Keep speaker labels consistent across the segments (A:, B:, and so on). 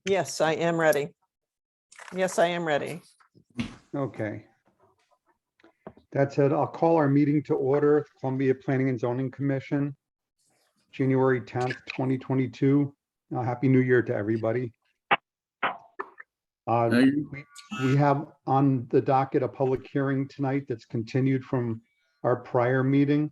A: Yes, I am ready. Yes, I am ready.
B: Okay. That said, I'll call our meeting to order, Columbia Planning and Zoning Commission, January 10th, 2022. Happy New Year to everybody. We have on the docket a public hearing tonight that's continued from our prior meeting.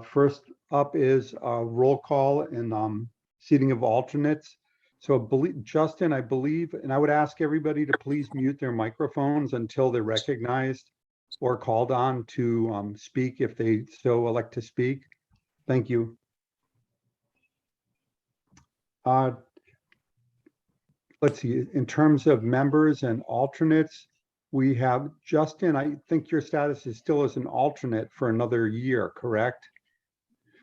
B: First up is a roll call and seating of alternates. So Justin, I believe, and I would ask everybody to please mute their microphones until they're recognized or called on to speak if they so elect to speak. Thank you. Let's see, in terms of members and alternates, we have Justin, I think your status is still as an alternate for another year, correct?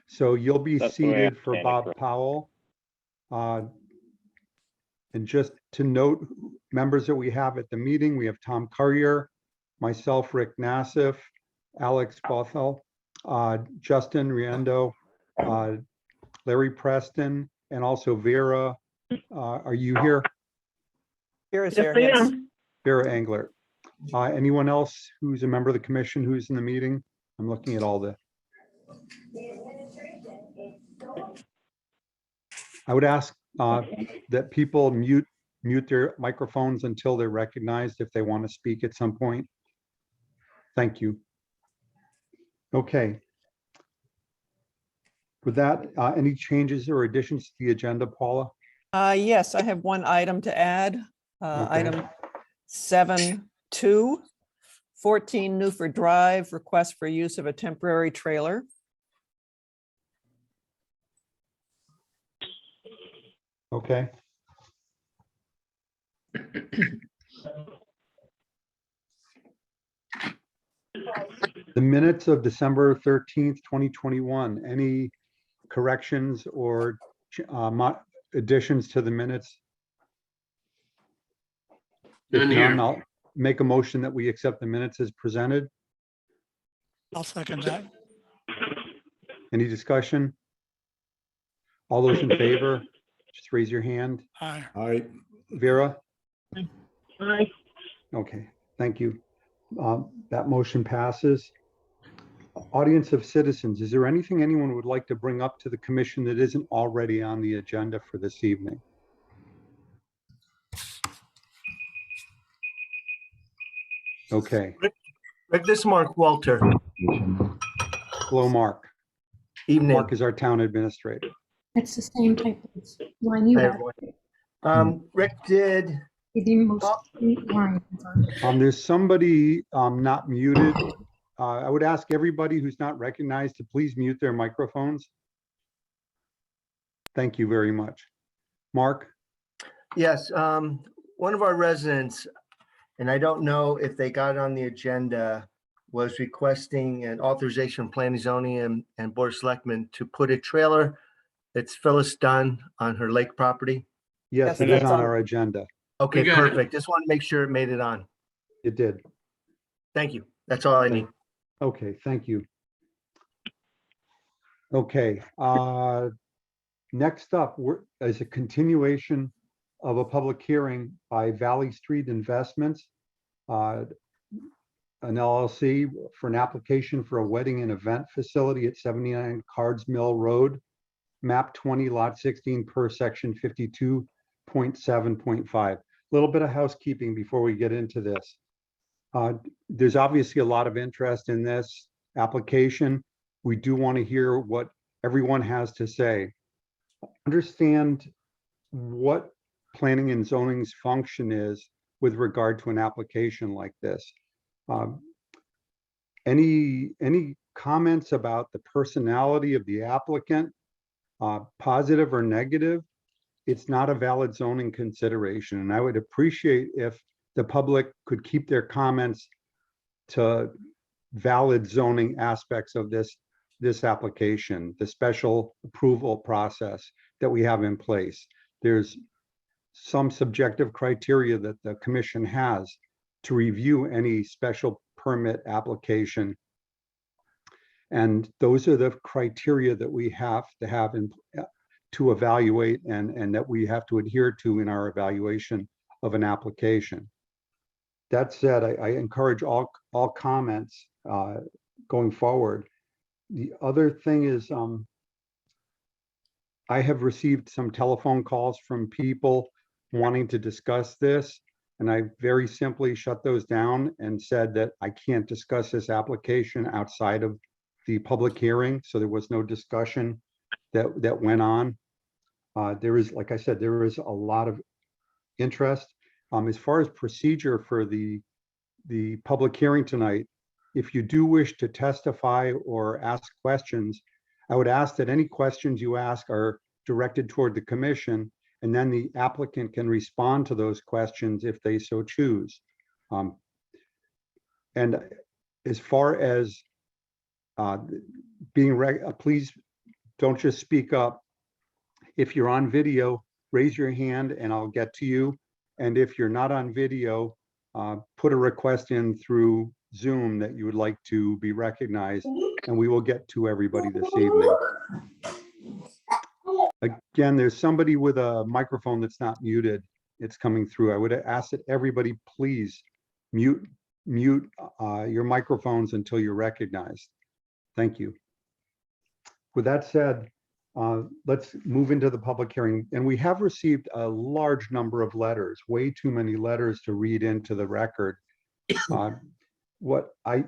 B: So you'll be seated for Bob Powell. And just to note, members that we have at the meeting, we have Tom Currier, myself, Rick Nassif, Alex Bothell, Justin Riendo, Larry Preston, and also Vera. Are you here?
A: Vera's here, yes.
B: Vera Engler. Anyone else who's a member of the commission who's in the meeting? I'm looking at all the. I would ask that people mute their microphones until they're recognized if they want to speak at some point. Thank you. Okay. With that, any changes or additions to the agenda, Paula?
A: Yes, I have one item to add.
B: Okay.
A: Item 7.2, 14 Newford Drive, request for use of a temporary trailer.
B: Okay. The minutes of December 13th, 2021, any corrections or additions to the minutes? If none, I'll make a motion that we accept the minutes as presented.
C: I'll second that.
B: Any discussion? All those in favor, just raise your hand.
C: Aye.
D: Aye.
B: Vera?
E: Aye.
B: Okay, thank you. That motion passes. Audience of citizens, is there anything anyone would like to bring up to the commission that isn't already on the agenda for this evening? Okay.
F: Rick, this is Mark Walter.
B: Hello, Mark.
F: Evening.
B: Mark is our town administrator.
E: It's the same type of line you
F: Hey,
E: have.
F: everyone. Rick did.
E: The most line.
B: There's somebody not muted. I would ask everybody who's not recognized to please mute their microphones. Thank you very much. Mark?
F: Yes, one of our residents, and I don't know if they got it on the agenda, was requesting an authorization from Planning, Zoning and Board of Selectmen to put a trailer that's Phyllis Dunn on her lake property.
B: Yes,
A: Yes,
B: it is
A: that's
B: on
A: on.
B: our agenda.
F: Okay,
D: We got it.
F: perfect. Just want to make sure it made it on.
B: It did.
F: Thank you. That's all I need.
B: Okay, thank you. Okay, next up is a continuation of a public hearing by Valley Street Investments, an LLC, for an application for a wedding and event facility at 79 Cards Mill Road, map 20, lot 16 per section 52.7.5. Little bit of housekeeping before we get into this. There's obviously a lot of interest in this application. We do want to hear what everyone has to say. Understand what planning and zoning's function is with regard to an application like this. Any comments about the personality of the applicant, positive or negative? It's not a valid zoning consideration, and I would appreciate if the public could keep their comments to valid zoning aspects of this application, the special approval process that we have in place. There's some subjective criteria that the commission has to review any special permit application. And those are the criteria that we have to have in to evaluate and that we have to adhere to in our evaluation of an application. That said, I encourage all comments going forward. The other thing is, I have received some telephone calls from people wanting to discuss this, and I very simply shut those down and said that I can't discuss this application outside of the public hearing, so there was no discussion that went on. There is, like I said, there is a lot of interest. As far as procedure for the public hearing tonight, if you do wish to testify or ask questions, I would ask that any questions you ask are directed toward the commission, and then the applicant can respond to those questions if they so choose. And as far as please don't just speak up. If you're on video, raise your hand and I'll get to you. And if you're not on video, put a request in through Zoom that you would like to be recognized, and we will get to everybody this evening. Again, there's somebody with a microphone that's not muted. It's coming through. I would ask that everybody please mute your microphones until you're recognized. Thank you. With that said, let's move into the public hearing. And we have received a large number of letters, way too many letters to read into the record. What I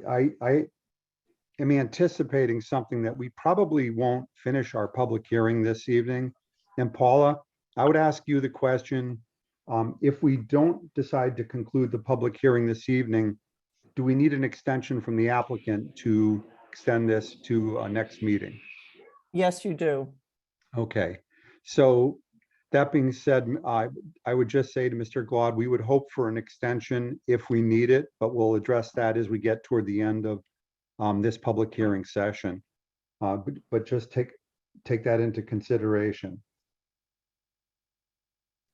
B: am anticipating something that we probably won't finish our public hearing this evening. And Paula, I would ask you the question, if we don't decide to conclude the public hearing this evening, do we need an extension from the applicant to extend this to a next meeting?
A: Yes, you do.
B: Okay, so that being said, I would just say to Mr. Glaude, we would hope for an extension if we need it, but we'll address that as we get toward the end of this public hearing session. But just take that into consideration.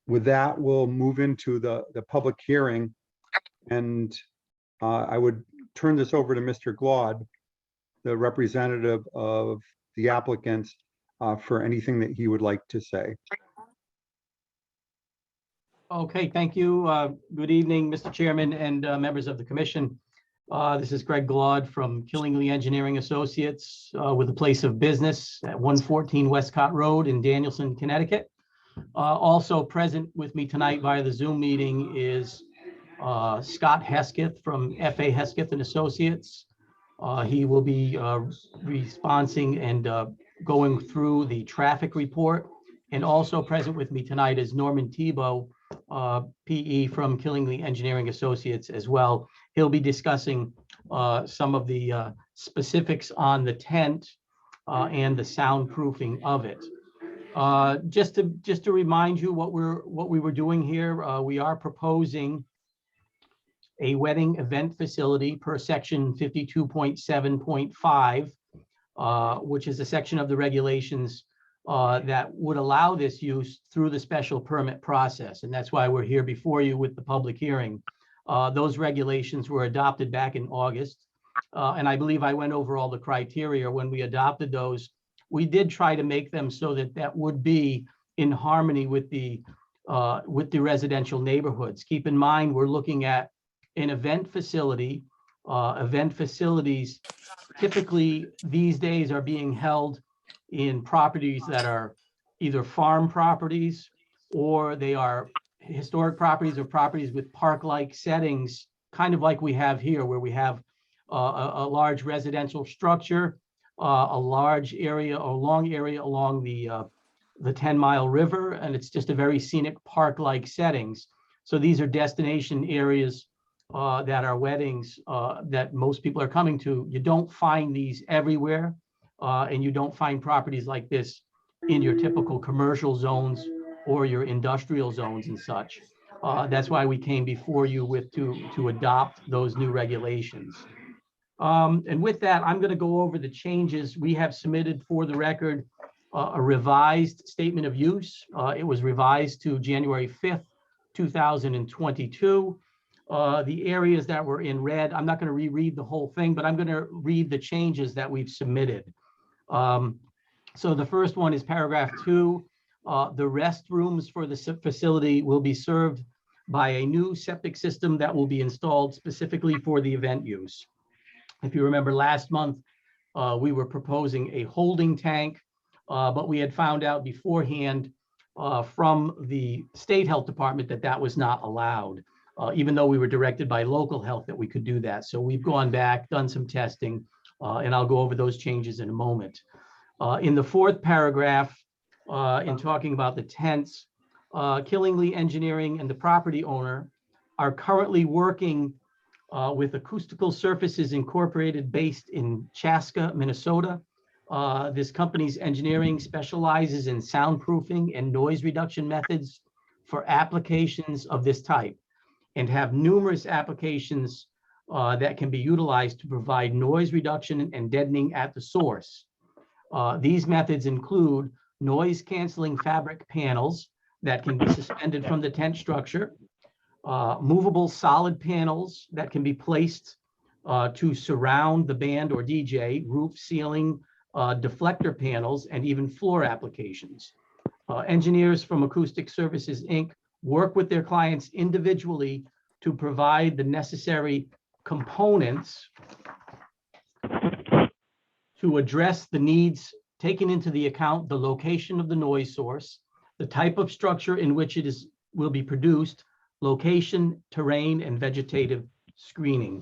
B: With that, we'll move into the public hearing, and I would turn this over to Mr. Glaude, the representative of the applicants, for anything that he would like to say.
D: Okay, thank you. Good evening, Mr. Chairman and members of the commission. This is Greg Glaude from Killingly Engineering Associates with a place of business at 114 Westcott Road in Danielson, Connecticut. Also present with me tonight via the Zoom meeting is Scott Hesketh from F.A. Hesketh and Associates. He will be responding and going through the traffic report. And also present with me tonight is Norman Tebow, PE from Killingly Engineering Associates as well. He'll be discussing some of the specifics on the tent and the soundproofing of it. Just to remind you what we were doing here, we are proposing a wedding event facility per section 52.7.5, which is a section of the regulations that would allow this use through the special permit process. And that's why we're here before you with the public hearing. Those regulations were adopted back in August. And I believe I went over all the criteria when we adopted those. We did try to make them so that that would be in harmony with the residential neighborhoods. Keep in mind, we're looking at an event facility. Event facilities typically these days are being held in properties that are either farm properties or they are historic properties or properties with park-like settings, kind of like we have here, where we have a large residential structure, a large area or long area along the 10-mile river, and it's just a very scenic park-like settings. So these are destination areas that are weddings that most people are coming to. You don't find these everywhere, and you don't find properties like this in your typical commercial zones or your industrial zones and such. That's why we came before you with to adopt those new regulations. And with that, I'm going to go over the changes we have submitted for the record. A revised statement of use. It was revised to January 5th, 2022. The areas that were in red, I'm not going to reread the whole thing, but I'm going to read the changes that we've submitted. So the first one is paragraph 2. The restrooms for the facility will be served by a new septic system that will be installed specifically for the event use. If you remember last month, we were proposing a holding tank, but we had found out beforehand from the state health department that that was not allowed, even though we were directed by local health that we could do that. So we've gone back, done some testing, and I'll go over those changes in a moment. In the fourth paragraph, in talking about the tents, Killingly Engineering and the property owner are currently working with Acoustical Surfaces Incorporated based in Chaska, Minnesota. This company's engineering specializes in soundproofing and noise reduction methods for applications of this type and have numerous applications that can be utilized to provide noise reduction and deadening at the source. These methods include noise canceling fabric panels that can be suspended from the tent structure, movable solid panels that can be placed to surround the band or DJ, roof, ceiling, deflector panels, and even floor applications. Engineers from Acoustic Services, Inc. work with their clients individually to provide the necessary components to address the needs, taking into the account the location of the noise source, the type of structure in which it will be produced, location, terrain, and vegetative screening.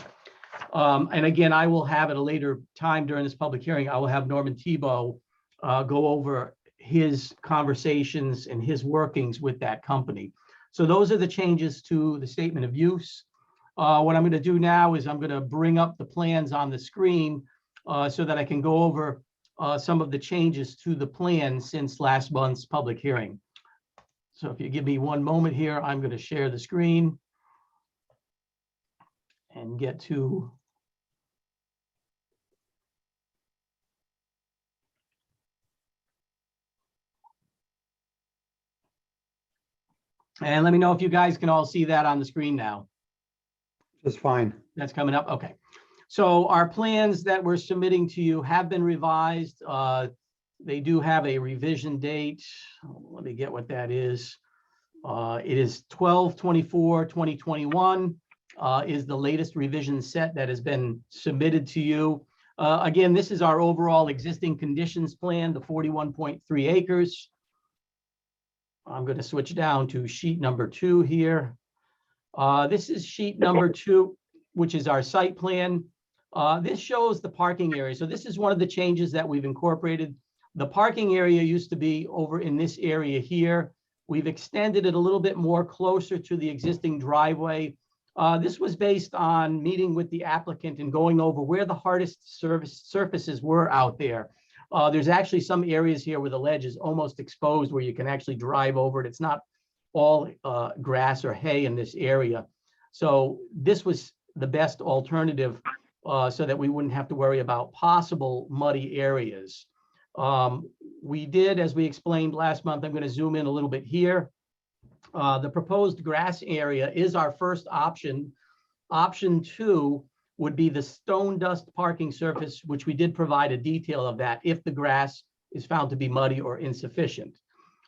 D: And again, I will have at a later time during this public hearing, I will have Norman Tebow go over his conversations and his workings with that company. So those are the changes to the statement of use. What I'm going to do now is I'm going to bring up the plans on the screen so that I can go over some of the changes to the plan since last month's public hearing. So if you give me one moment here, I'm going to share the screen and get to and let me know if you guys can all see that on the screen now.
B: Just fine.
D: That's coming up. Okay. So our plans that we're submitting to you have been revised. They do have a revision date. Let me get what that is. It is 12/24/2021 is the latest revision set that has been submitted to you. Again, this is our overall existing conditions plan, the 41.3 acres. I'm going to switch down to sheet number 2 here. This is sheet number 2, which is our site plan. This shows the parking area. So this is one of the changes that we've incorporated. The parking area used to be over in this area here. We've extended it a little bit more closer to the existing driveway. This was based on meeting with the applicant and going over where the hardest surfaces were out there. There's actually some areas here where the ledge is almost exposed where you can actually drive over it. It's not all grass or hay in this area. So this was the best alternative so that we wouldn't have to worry about possible muddy areas. We did, as we explained last month, I'm going to zoom in a little bit here. The proposed grass area is our first option. Option 2 would be the stone dust parking surface, which we did provide a detail of that if the grass is found to be muddy or insufficient.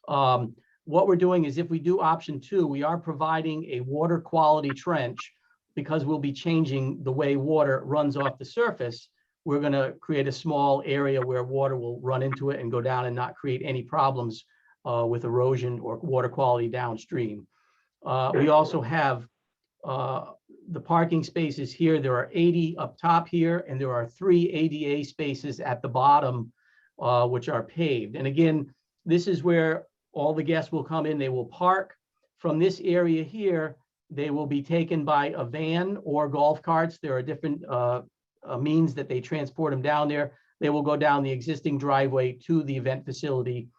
D: What we're doing is if we do option 2, we are providing a water quality trench because we'll be changing the way water runs off the surface. We're going to create a small area where water will run into it and go down and not create any problems with erosion or water quality downstream. We also have the parking spaces here. There are 80 up top here, and there are 3 ADA spaces at the bottom, which are paved. And again, this is where all the guests will come in. They will park from this area here. They will be taken by a van or golf carts. There are different means that they transport them down there. They will go down the existing driveway to the event facility,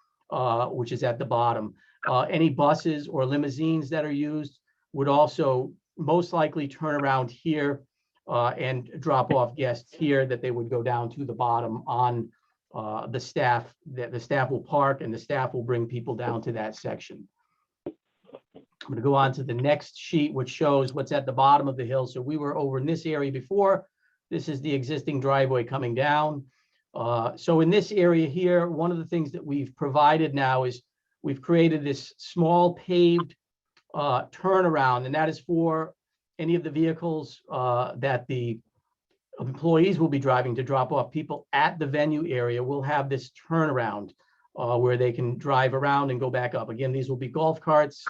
D: which is at the bottom. Any buses or limousines that are used would also most likely turn around here and drop off guests here that they would go down to the bottom on the staff, that the staff will park and the staff will bring people down to that section. I'm going to go on to the next sheet, which shows what's at the bottom of the hill. So we were over in this area before. This is the existing driveway coming down. So in this area here, one of the things that we've provided now is we've created this small paved turnaround, and that is for any of the vehicles that the employees will be driving to drop off people at the venue area. Will have this turnaround where they can drive around and go back up. Again, these will be golf carts.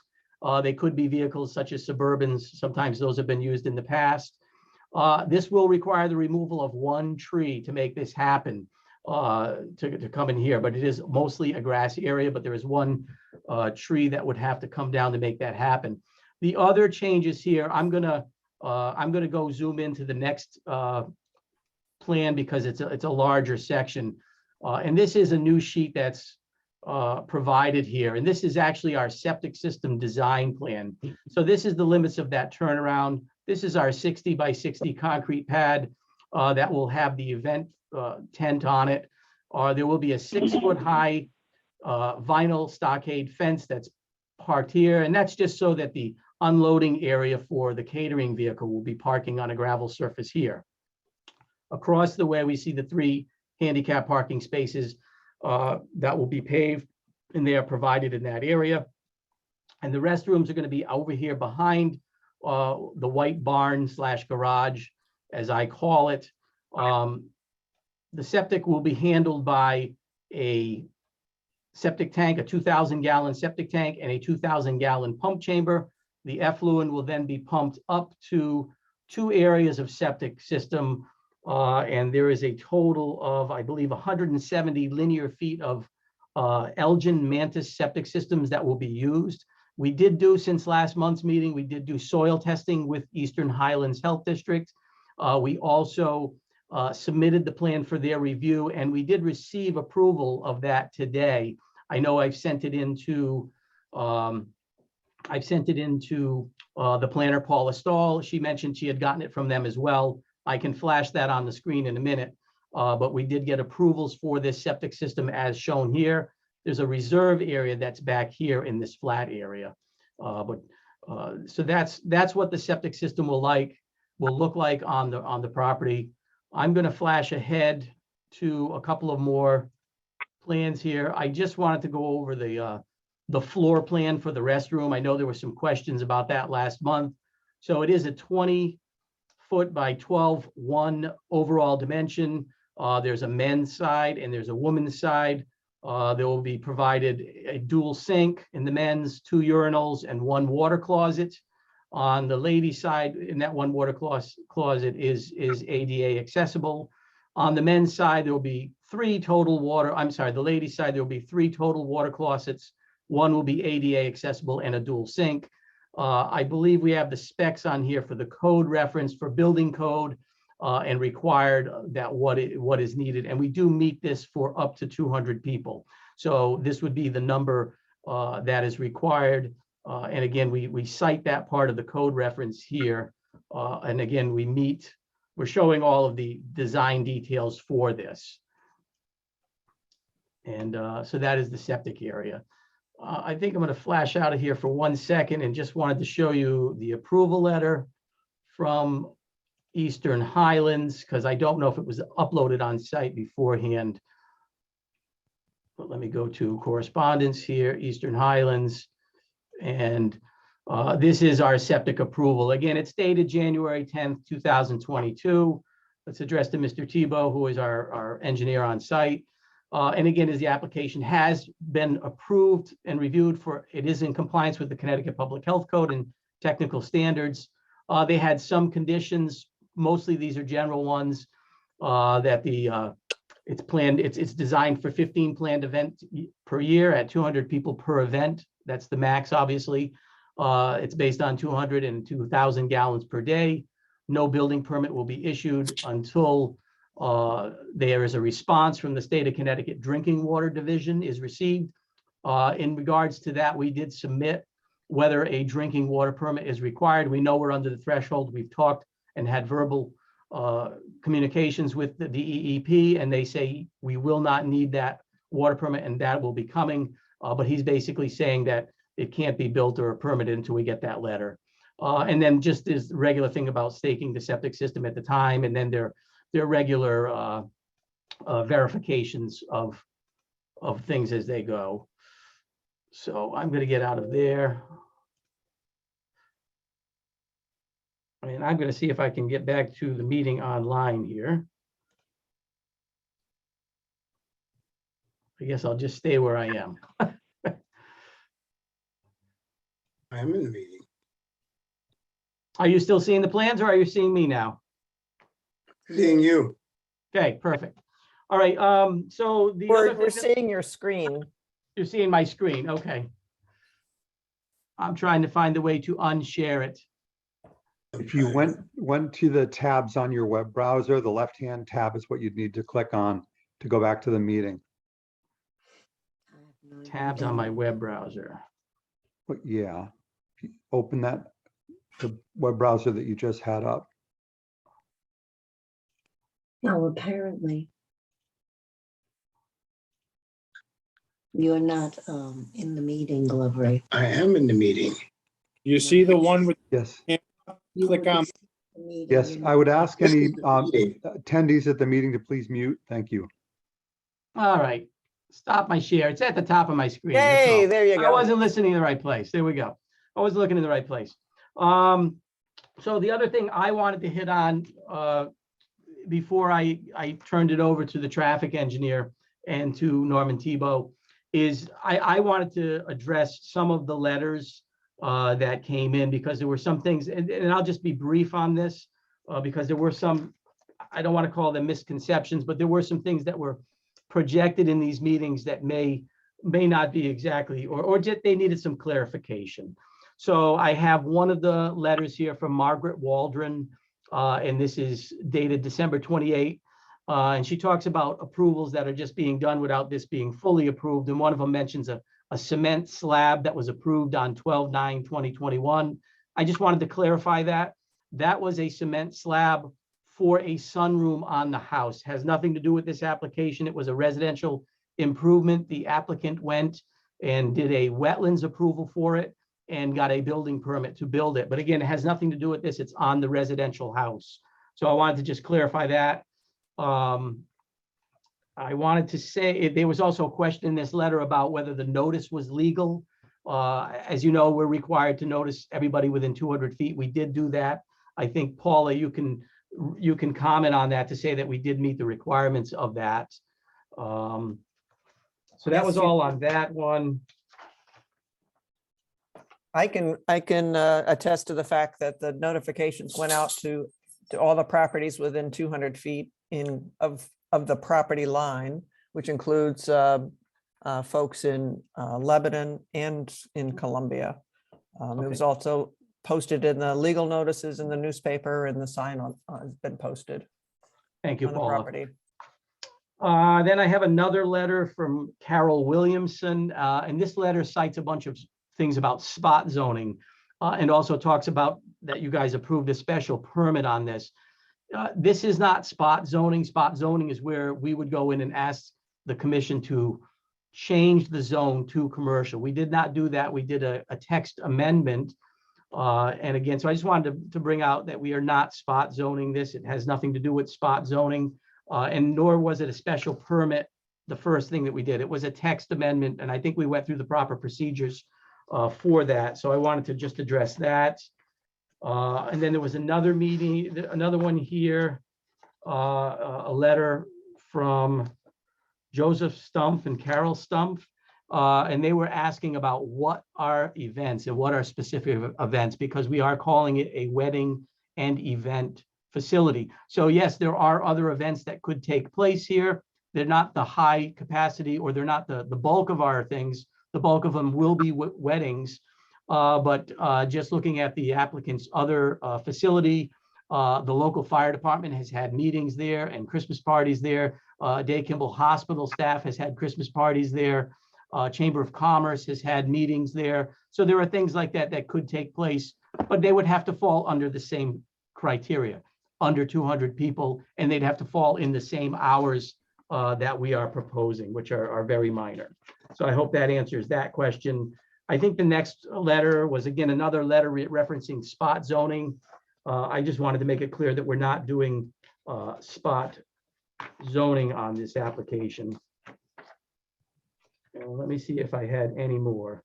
D: They could be vehicles such as Suburbans. Sometimes those have been used in the past. This will require the removal of one tree to make this happen, to come in here, but it is mostly a grassy area, but there is one tree that would have to come down to make that happen. The other changes here, I'm gonna go zoom into the next plan because it's a larger section. And this is a new sheet that's provided here. And this is actually our septic system design plan. So this is the limits of that turnaround. This is our 60 by 60 concrete pad that will have the event tent on it. There will be a 6-foot high vinyl stockade fence that's parked here. And that's just so that the unloading area for the catering vehicle will be parking on a gravel surface here. Across the way, we see the 3 handicap parking spaces that will be paved, and they are provided in that area. And the restrooms are going to be over here behind the white barn / garage, as I call it. The septic will be handled by a septic tank, a 2,000-gallon septic tank, and a 2,000-gallon pump chamber. The effluent will then be pumped up to 2 areas of septic system. And there is a total of, I believe, 170 linear feet of Elgin Mantis septic systems that will be used. We did do, since last month's meeting, we did do soil testing with Eastern Highlands Health District. We also submitted the plan for their review, and we did receive approval of that today. I know I've sent it into the planner, Paula Stahl. She mentioned she had gotten it from them as well. I can flash that on the screen in a minute, but we did get approvals for this septic system as shown here. There's a reserve area that's back here in this flat area. So that's what the septic system will look like on the property. I'm going to flash ahead to a couple of more plans here. I just wanted to go over the floor plan for the restroom. I know there were some questions about that last month. So it is a 20-foot by 12-1 overall dimension. There's a men's side and there's a woman's side. There will be provided a dual sink in the men's, 2 urinals, and 1 water closet. On the ladies' side, in that 1 water closet is ADA accessible. On the men's side, there will be 3 total water. I'm sorry, the ladies' side, there will be 3 total water closets. 1 will be ADA accessible and a dual sink. I believe we have the specs on here for the code reference for building code and required that what is needed. And we do meet this for up to 200 people. So this would be the number that is required. And again, we cite that part of the code reference here. And again, we're showing all of the design details for this. And so that is the septic area. I think I'm going to flash out of here for 1 second and just wanted to show you the approval letter from Eastern Highlands, because I don't know if it was uploaded on site beforehand. But let me go to correspondence here, Eastern Highlands. And this is our septic approval. Again, it's dated January 10th, 2022. Let's address to Mr. Tebow, who is our engineer on site. And again, as the application has been approved and reviewed it is in compliance with the Connecticut Public Health Code and technical standards. They had some conditions, mostly these are general ones, that it's designed for 15 planned events per year at 200 people per event. That's the max, obviously. It's based on 200 and 2,000 gallons per day. No building permit will be issued until there is a response from the state of Connecticut Drinking Water Division is received. In regards to that, we did submit whether a drinking water permit is required. We know we're under the threshold. We've talked and had verbal communications with the DEEP, and they say we will not need that water permit and that will be coming. But he's basically saying that it can't be built or permitted until we get that letter. And then just this regular thing about staking the septic system at the time, and then their regular verifications of things as they go. So I'm going to get out of there. And I'm going to see if I can get back to the meeting online here. I guess I'll just stay where I am.
G: I am in the meeting.
D: Are you still seeing the plans or are you seeing me now?
G: Seeing you.
D: Okay, perfect. All right, so the other
A: We're
D: thing that-
A: seeing your screen.
D: you're seeing my screen, okay. I'm trying to find a way to unshare it.
B: If you went to the tabs on your web browser, the left-hand tab is what you'd need to click on to go back to the meeting.
D: Tabs on my web browser.
B: But yeah, if you open that, the web browser that you just had up.
H: No, apparently. You're not in the meeting, Glover.
G: I am in the meeting.
I: You see the one with,
B: Yes,
H: You
I: Click
H: were
I: on-
H: just in the meeting,
B: yes,
H: you're
B: I would
H: not-
B: ask any
G: Meeting.
B: attendees at the meeting to please mute. Thank you.
D: All right, stop my share. It's at the top of my screen. that's
A: Yay,
D: all.
A: there you
D: I
A: go.
D: wasn't listening in the right place. There we go. I was looking in the right place. So the other thing I wanted to hit on before I turned it over to the traffic engineer and to Norman Tebow is I wanted to address some of the letters that came in because there were some things, and I'll just be brief on this because there were some, I don't want to call them misconceptions, but there were some things that were projected in these meetings that may not be exactly, or just they needed some clarification. So I have one of the letters here from Margaret Waldron, and this is dated December 28. And she talks about approvals that are just being done without this being fully approved. And one of them mentions a cement slab that was approved on 12/9/2021. I just wanted to clarify that. That was a cement slab for a sunroom on the house. Has nothing to do with this application. It was a residential improvement. The applicant went and did a wetlands approval for it and got a building permit to build it. But again, it has nothing to do with this. It's on the residential house. So I wanted to just clarify that. I wanted to say, there was also a question in this letter about whether the notice was legal. As you know, we're required to notice everybody within 200 feet. We did do that. I think, Paula, you can comment on that to say that we did meet the requirements of that. So that was
A: Yes, you-
D: all on that one.
A: I can attest to the fact that the notifications went out to all the properties within 200 feet of the property line, which includes folks in Lebanon and in Colombia. It was also posted in the legal notices in the newspaper, and the sign has been posted
D: Thank you,
A: on the
D: Paula.
A: property.
D: Then I have another letter from Carol Williamson, and this letter cites a bunch of things about spot zoning, and also talks about that you guys approved a special permit on this. This is not spot zoning. Spot zoning is where we would go in and ask the commission to change the zone to commercial. We did not do that. We did a text amendment. And again, so I just wanted to bring out that we are not spot zoning this. It has nothing to do with spot zoning, and nor was it a special permit. The first thing that we did, it was a text amendment, and I think we went through the proper procedures for that. So I wanted to just address that. And then there was another meeting, another one here, a letter from Joseph Stumpf and Carol Stumpf. And they were asking about what are events and what are specific events, because we are calling it a wedding and event facility. So yes, there are other events that could take place here. They're not the high capacity, or they're not the bulk of our things. The bulk of them will be weddings. But just looking at the applicant's other facility, the local fire department has had meetings there and Christmas parties there. Day Kimball Hospital staff has had Christmas parties there. Chamber of Commerce has had meetings there. So there are things like that that could take place, but they would have to fall under the same criteria, under 200 people, and they'd have to fall in the same hours that we are proposing, which are very minor. So I hope that answers that question. I think the next letter was, again, another letter referencing spot zoning. I just wanted to make it clear that we're not doing spot zoning on this application. let me see if I had any more.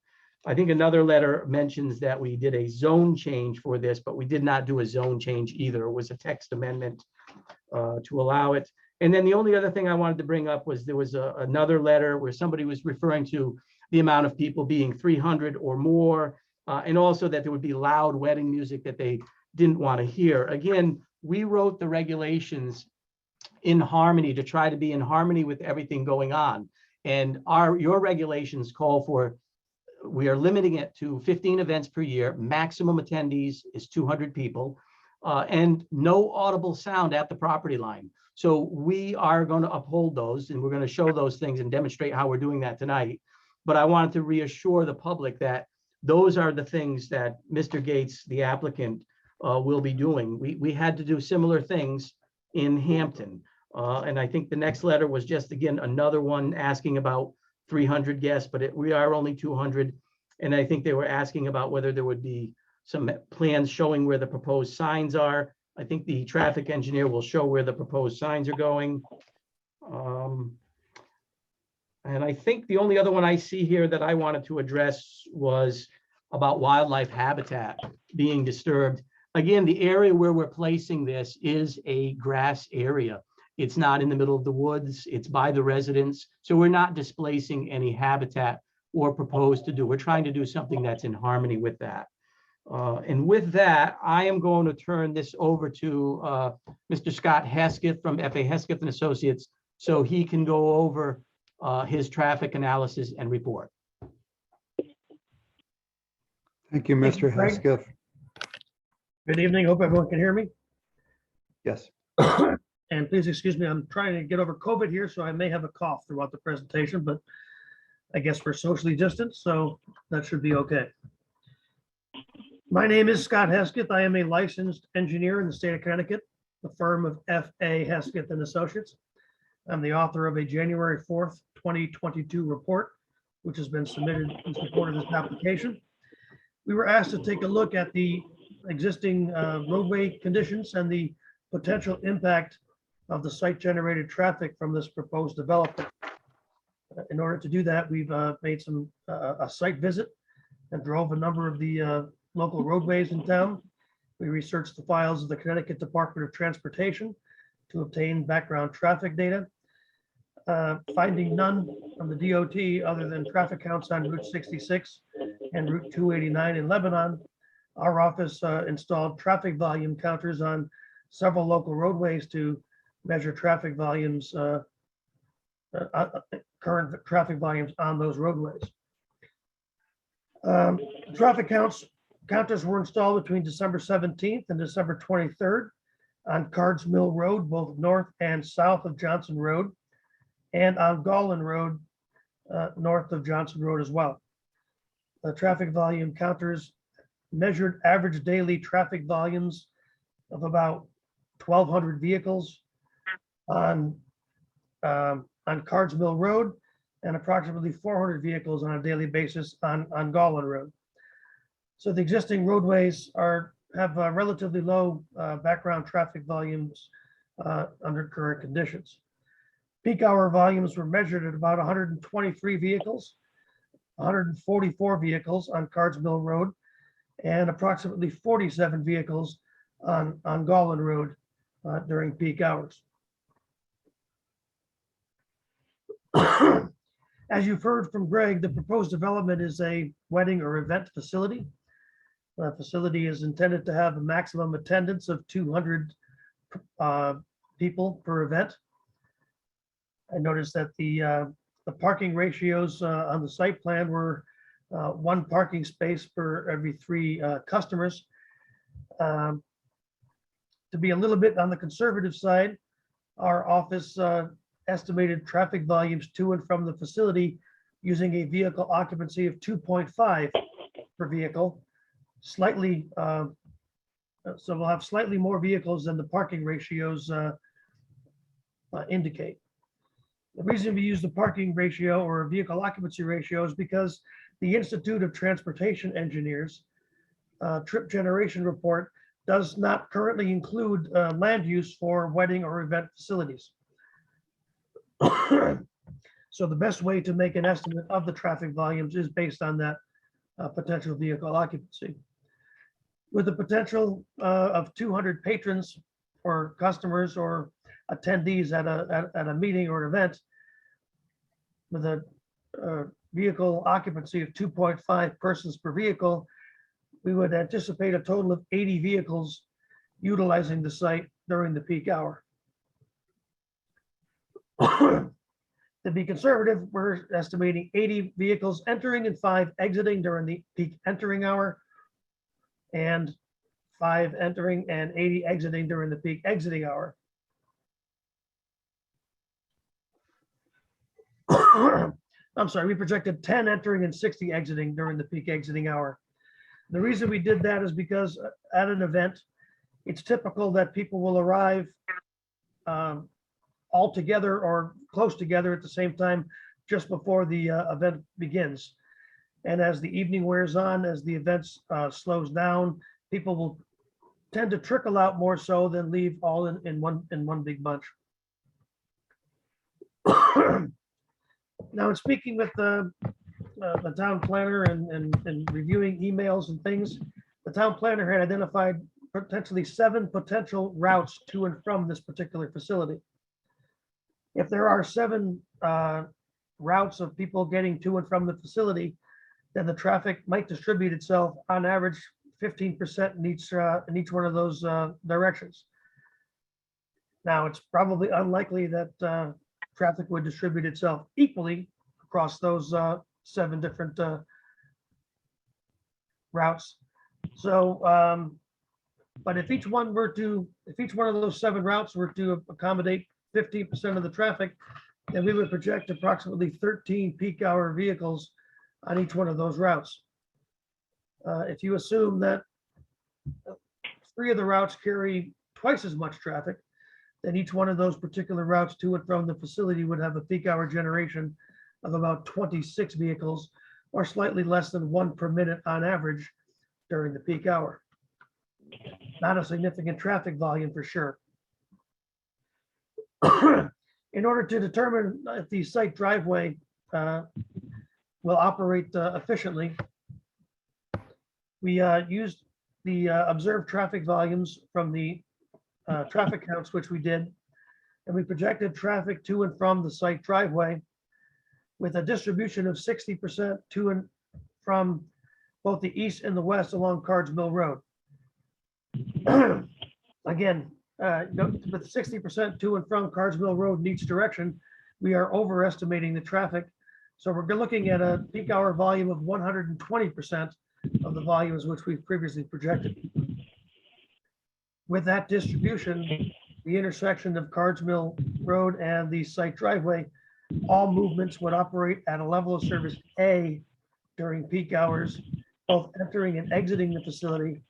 D: I think another letter mentions that we did a zone change for this, but we did not do a zone change either. It was a text amendment to allow it. And then the only other thing I wanted to bring up was there was another letter where somebody was referring to the amount of people being 300 or more, and also that there would be loud wedding music that they didn't want to hear. Again, we wrote the regulations in harmony to try to be in harmony with everything going on. And your regulations call for, we are limiting it to 15 events per year. Maximum attendees is 200 people, and no audible sound at the property line. So we are going to uphold those, and we're going to show those things and demonstrate how we're doing that tonight. But I wanted to reassure the public that those are the things that Mr. Gates, the applicant, will be doing. We had to do similar things in Hampton. And I think the next letter was just, again, another one asking about 300 guests, but we are only 200. And I think they were asking about whether there would be some plans showing where the proposed signs are. I think the traffic engineer will show where the proposed signs are going. And I think the only other one I see here that I wanted to address was about wildlife habitat being disturbed. Again, the area where we're placing this is a grass area. It's not in the middle of the woods. It's by the residents. So we're not displacing any habitat or propose to do. We're trying to do something that's in harmony with that. And with that, I am going to turn this over to Mr. Scott Hesketh from F.A. Hesketh and Associates, so he can go over his traffic analysis and report.
B: Thank you, Mr. Hesketh.
J: Good evening. Hope everyone can hear me.
B: Yes.
J: And please excuse me, I'm trying to get over COVID here, so I may have a cough throughout the presentation, but I guess we're socially distanced, so that should be okay. My name is Scott Hesketh. I am a licensed engineer in the state of Connecticut, the firm of F.A. Hesketh and Associates. I'm the author of a January 4th, 2022 report, which has been submitted in support of this application. We were asked to take a look at the existing roadway conditions and the potential impact of the site-generated traffic from this proposed development. In order to do that, we've made a site visit and drove a number of the local roadways in town. We researched the files of the Connecticut Department of Transportation to obtain background traffic data. Finding none from the DOT other than traffic counts on Route 66 and Route 289 in Lebanon, our office installed traffic volume counters on several local roadways to measure traffic volumes, current traffic volumes on those roadways. Traffic counters were installed between December 17th and December 23rd on Cards Mill Road, both north and south of Johnson Road, and on Gallin Road, north of Johnson Road as well. The traffic volume counters measured average daily traffic volumes of about 1,200 vehicles on Cards Mill Road and approximately 400 vehicles on a daily basis on Gallin Road. So the existing roadways have relatively low background traffic volumes under current conditions. Peak hour volumes were measured at about 123 vehicles, 144 vehicles on Cards Mill Road, and approximately 47 vehicles on Gallin Road during peak hours. As you've heard from Greg, the proposed development is a wedding or event facility. The facility is intended to have a maximum attendance of 200 people per event. I noticed that the parking ratios on the site plan were one parking space per every 3 customers. To be a little bit on the conservative side, our office estimated traffic volumes to and from the facility using a vehicle occupancy of 2.5 per vehicle, slightly, so we'll have slightly more vehicles than the parking ratios indicate. The reason we use the parking ratio or vehicle occupancy ratio is because the Institute of Transportation Engineers trip generation report does not currently include land use for wedding or event facilities. So the best way to make an estimate of the traffic volumes is based on that potential vehicle occupancy. With the potential of 200 patrons or customers or attendees at a meeting or event, with a vehicle occupancy of 2.5 persons per vehicle, we would anticipate a total of 80 vehicles utilizing the site during the peak hour. To be conservative, we're estimating 80 vehicles entering and 5 exiting during the peak entering hour, and 5 entering and 80 exiting during the peak exiting hour. I'm sorry, we projected 10 entering and 60 exiting during the peak exiting hour. The reason we did that is because at an event, it's typical that people will arrive all together or close together at the same time just before the event begins. And as the evening wears on, as the event slows down, people will tend to trickle out more so than leave all in one big bunch. Now, in speaking with the town planner and reviewing emails and things, the town planner had identified potentially 7 potential routes to and from this particular facility. If there are 7 routes of people getting to and from the facility, then the traffic might distribute itself on average 15% in each one of those directions. Now, it's probably unlikely that traffic would distribute itself equally across those 7 different routes. So, but if each one of those 7 routes were to accommodate 15% of the traffic, then we would project approximately 13 peak hour vehicles on each one of those routes. If you assume that 3 of the routes carry twice as much traffic, then each one of those particular routes to and from the facility would have a peak hour generation of about 26 vehicles, or slightly less than 1 per minute on average during the peak hour. Not a significant traffic volume for sure. In order to determine if the site driveway will operate efficiently, we used the observed traffic volumes from the traffic counts, which we did, and we projected traffic to and from the site driveway with a distribution of 60% to and from both the east and the west along Cards Mill Road. Again, with 60% to and from Cards Mill Road in each direction, we are overestimating the traffic. So we're looking at a peak hour volume of 120% of the volumes which we've previously projected. With that distribution, the intersection of Cards Mill Road and the site driveway, all movements would operate at a level of service A during peak hours, both entering and exiting the facility.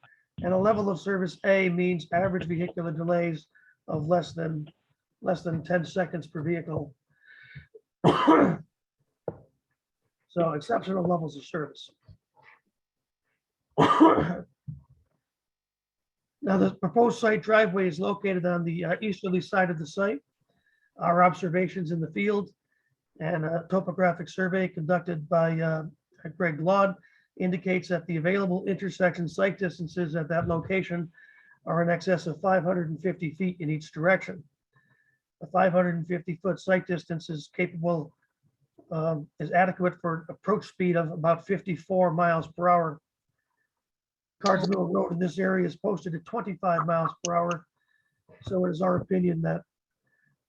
J: And a level of service A means average vehicular delays of less than 10 seconds per vehicle. So exceptional levels of service. Now, the proposed site driveway is located on the easterly side of the site. Our observations in the field and a topographic survey conducted by Greg Laud indicates that the available intersection site distances at that location are in excess of 550 feet in each direction. A 550-foot site distance is capable, is adequate for approach speed of about 54 miles per hour. Cards Mill Road in this area is posted at 25 miles per hour. So it is our opinion that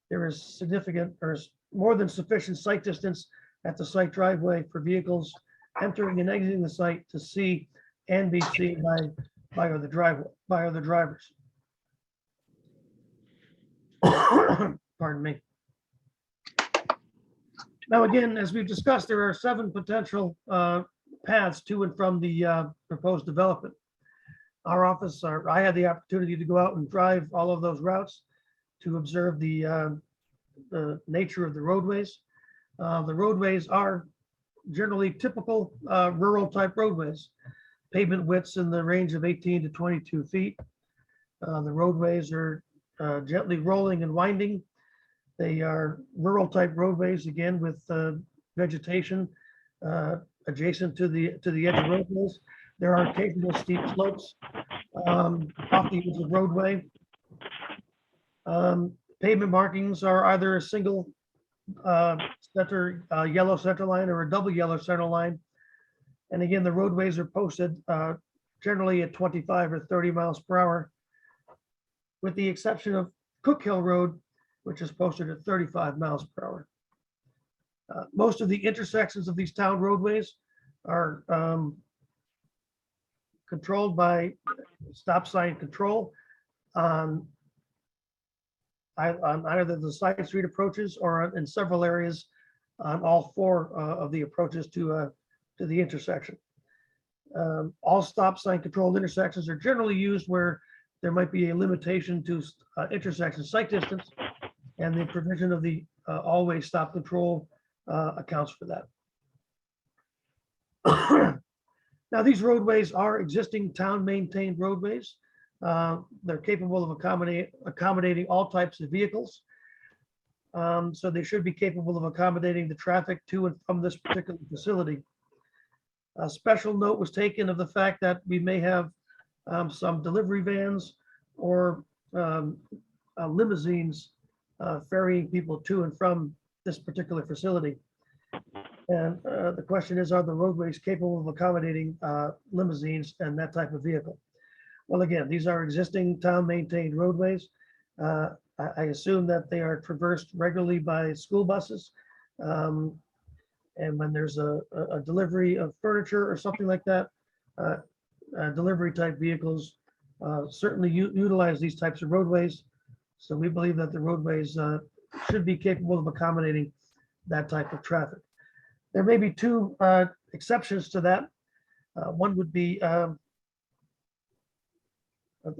J: there is significant or more than sufficient site distance at the site driveway for vehicles entering and exiting the site to see and be seen by other drivers. Pardon me. Now, again, as we've discussed, there are 7 potential paths to and from the proposed development. Our office, I had the opportunity to go out and drive all of those routes to observe the nature of the roadways. The roadways are generally typical rural type roadways, pavement widths in the range of 18 to 22 feet. The roadways are gently rolling and winding. They are rural type roadways, again, with vegetation adjacent to the edge of roadways. There are occasional steep slopes off the edge of roadway. Pavement markings are either a single yellow center line or a double yellow center line. And again, the roadways are posted generally at 25 or 30 miles per hour, with the exception of Cook Hill Road, which is posted at 35 miles per hour. Most of the intersections of these town roadways are controlled by stop sign control on either the side street approaches or in several areas on all four of the approaches to the intersection. All stop sign controlled intersections are generally used where there might be a limitation to intersection sight distance, and the provision of the always stop control accounts for that. Now, these roadways are existing town maintained roadways. They're capable of accommodating all types of vehicles. So they should be capable of accommodating the traffic to and from this particular facility. A special note was taken of the fact that we may have some delivery vans or limousines ferrying people to and from this particular facility. And the question is, are the roadways capable of accommodating limousines and that type of vehicle? Well, again, these are existing town maintained roadways. I assume that they are traversed regularly by school buses. And when there's a delivery of furniture or something like that, delivery type vehicles certainly utilize these types of roadways. So we believe that the roadways should be capable of accommodating that type of traffic. There may be two exceptions to that. One would be the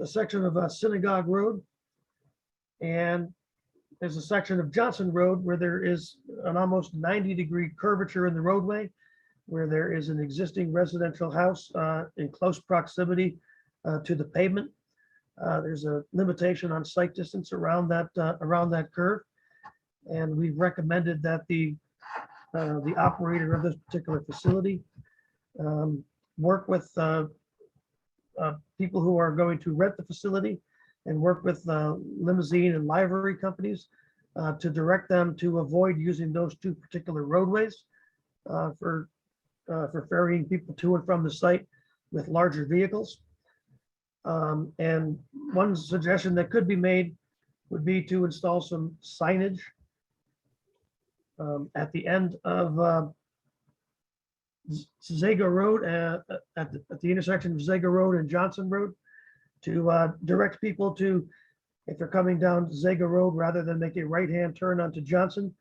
J: section of Synagogue Road, and there's a section of Johnson Road where there is an almost 90-degree curvature in the roadway, where there is an existing residential house in close proximity to the pavement. There's a limitation on sight distance around that curve, and we've recommended that the operator of this particular facility work with people who are going to rent the facility and work with limousine and livery companies to direct them to avoid using those two particular roadways for ferrying people to and from the site with larger vehicles. And one suggestion that could be made would be to install some signage at the end of Zaga Road, at the intersection of Zaga Road and Johnson Road, to direct people to, if they're coming down Zaga Road, rather than make a right-hand turn onto Johnson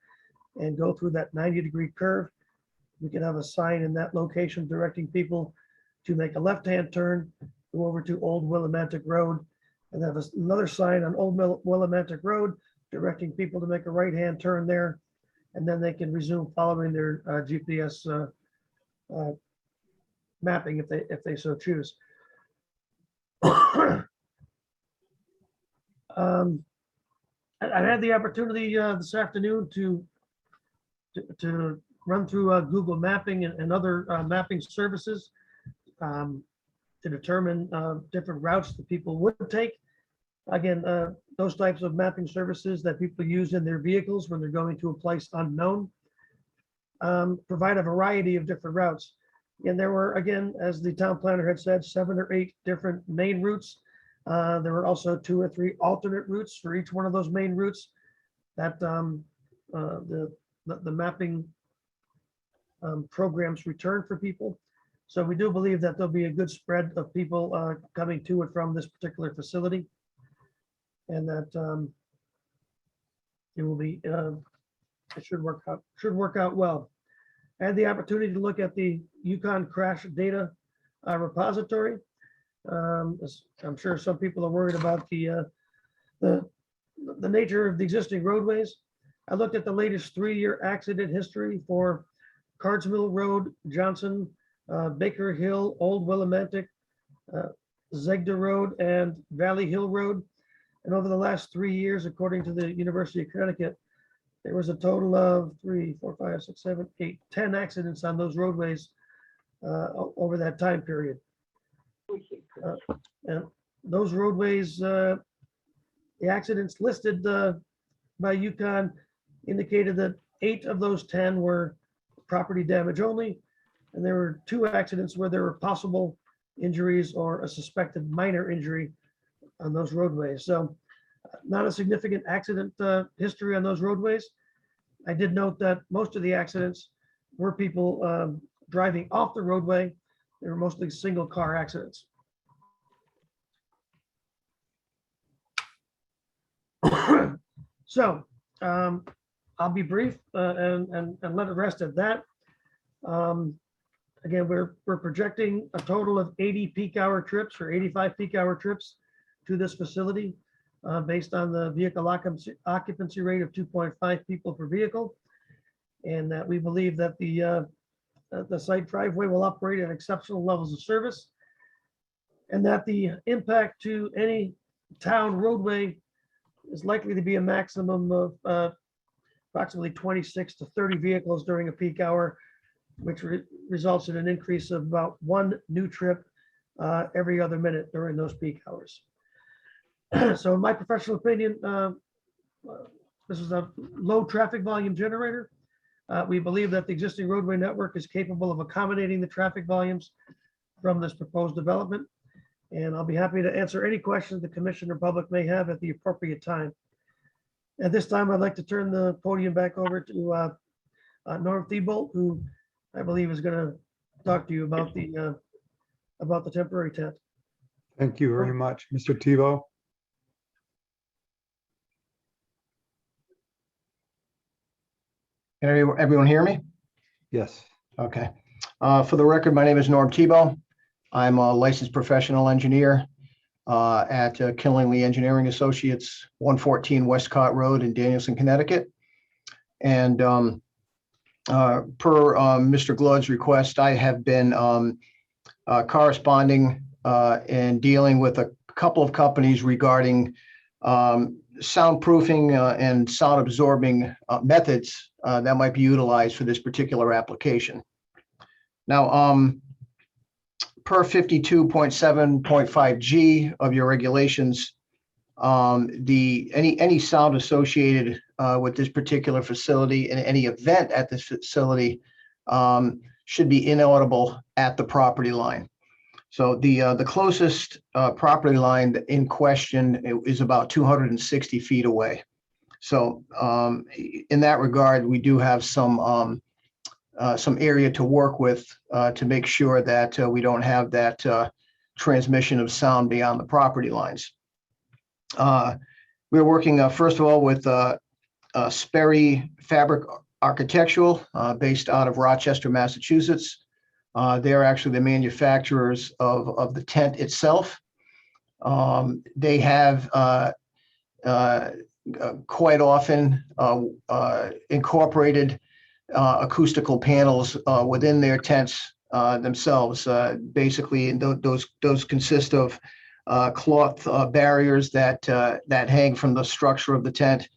J: and go through that 90-degree curve, we can have a sign in that location directing people to make a left-hand turn, go over to Old Willimantic Road, and have another sign on Old Willimantic Road directing people to make a right-hand turn there, and then they can resume following their GPS mapping if they so choose. I had the opportunity this afternoon to run through Google Mapping and other mapping services to determine different routes that people would take. Again, those types of mapping services that people use in their vehicles when they're going to a place unknown provide a variety of different routes. And there were, again, as the town planner had said, 7 or 8 different main routes. There were also 2 or 3 alternate routes for each one of those main routes that the mapping programs return for people. So we do believe that there'll be a good spread of people coming to and from this particular facility, and that it will be it should work out well. I had the opportunity to look at the Yukon crash data repository. I'm sure some people are worried about the nature of the existing roadways. I looked at the latest 3-year accident history for Cardsmill Road, Johnson, Baker Hill, Old Willimantic, Zegda Road, and Valley Hill Road. And over the last 3 years, according to the University of Connecticut, there was a total of 3, 4, 5, 6, 7, 8, 10 accidents on those roadways over that time period. And those roadways, the accidents listed by Yukon indicated that 8 of those 10 were property damage only. And there were 2 accidents where there were possible injuries or a suspected minor injury on those roadways. So not a significant accident history on those roadways. I did note that most of the accidents were people driving off the roadway. They were mostly single car accidents. So I'll be brief and let it rest at that. Again, we're projecting a total of 80 peak hour trips or 85 peak hour trips to this facility based on the vehicle occupancy rate of 2.5 people per vehicle. And that we believe that the site driveway will operate at exceptional levels of service, and that the impact to any town roadway is likely to be a maximum of approximately 26 to 30 vehicles during a peak hour, which results in an increase of about 1 new trip every other minute during those peak hours. So in my professional opinion, this is a low traffic volume generator. We believe that the existing roadway network is capable of accommodating the traffic volumes from this proposed development. And I'll be happy to answer any questions the commission or public may have at the appropriate time. At this time, I'd like to turn the podium back over to Norm Thibault, who I believe is going to talk to you about the temporary tent.
B: Thank you very much, Mr. Tebow.
K: Can everyone hear me?
B: Yes.
K: Okay. For the record, my name is Norm Tebow. I'm a licensed professional engineer at Killingly Engineering Associates, 114 Westcott Road in Danielson, Connecticut. And per Mr. Glaud's request, I have been corresponding and dealing with a couple of companies regarding soundproofing and sound absorbing methods that might be utilized for this particular application. Now, per 52.7.5G of your regulations, any sound associated with this particular facility and any event at this facility should be inaudible at the property line. So the closest property line in question is about 260 feet away. So in that regard, we do have some area to work with to make sure that we don't have that transmission of sound beyond the property lines. We're working first of all with Sperry Fabric Architectural based out of Rochester, Massachusetts. They're actually the manufacturers of the tent itself. They have quite often incorporated acoustical panels within their tents themselves. Basically, those consist of cloth barriers that hang from the structure of the tent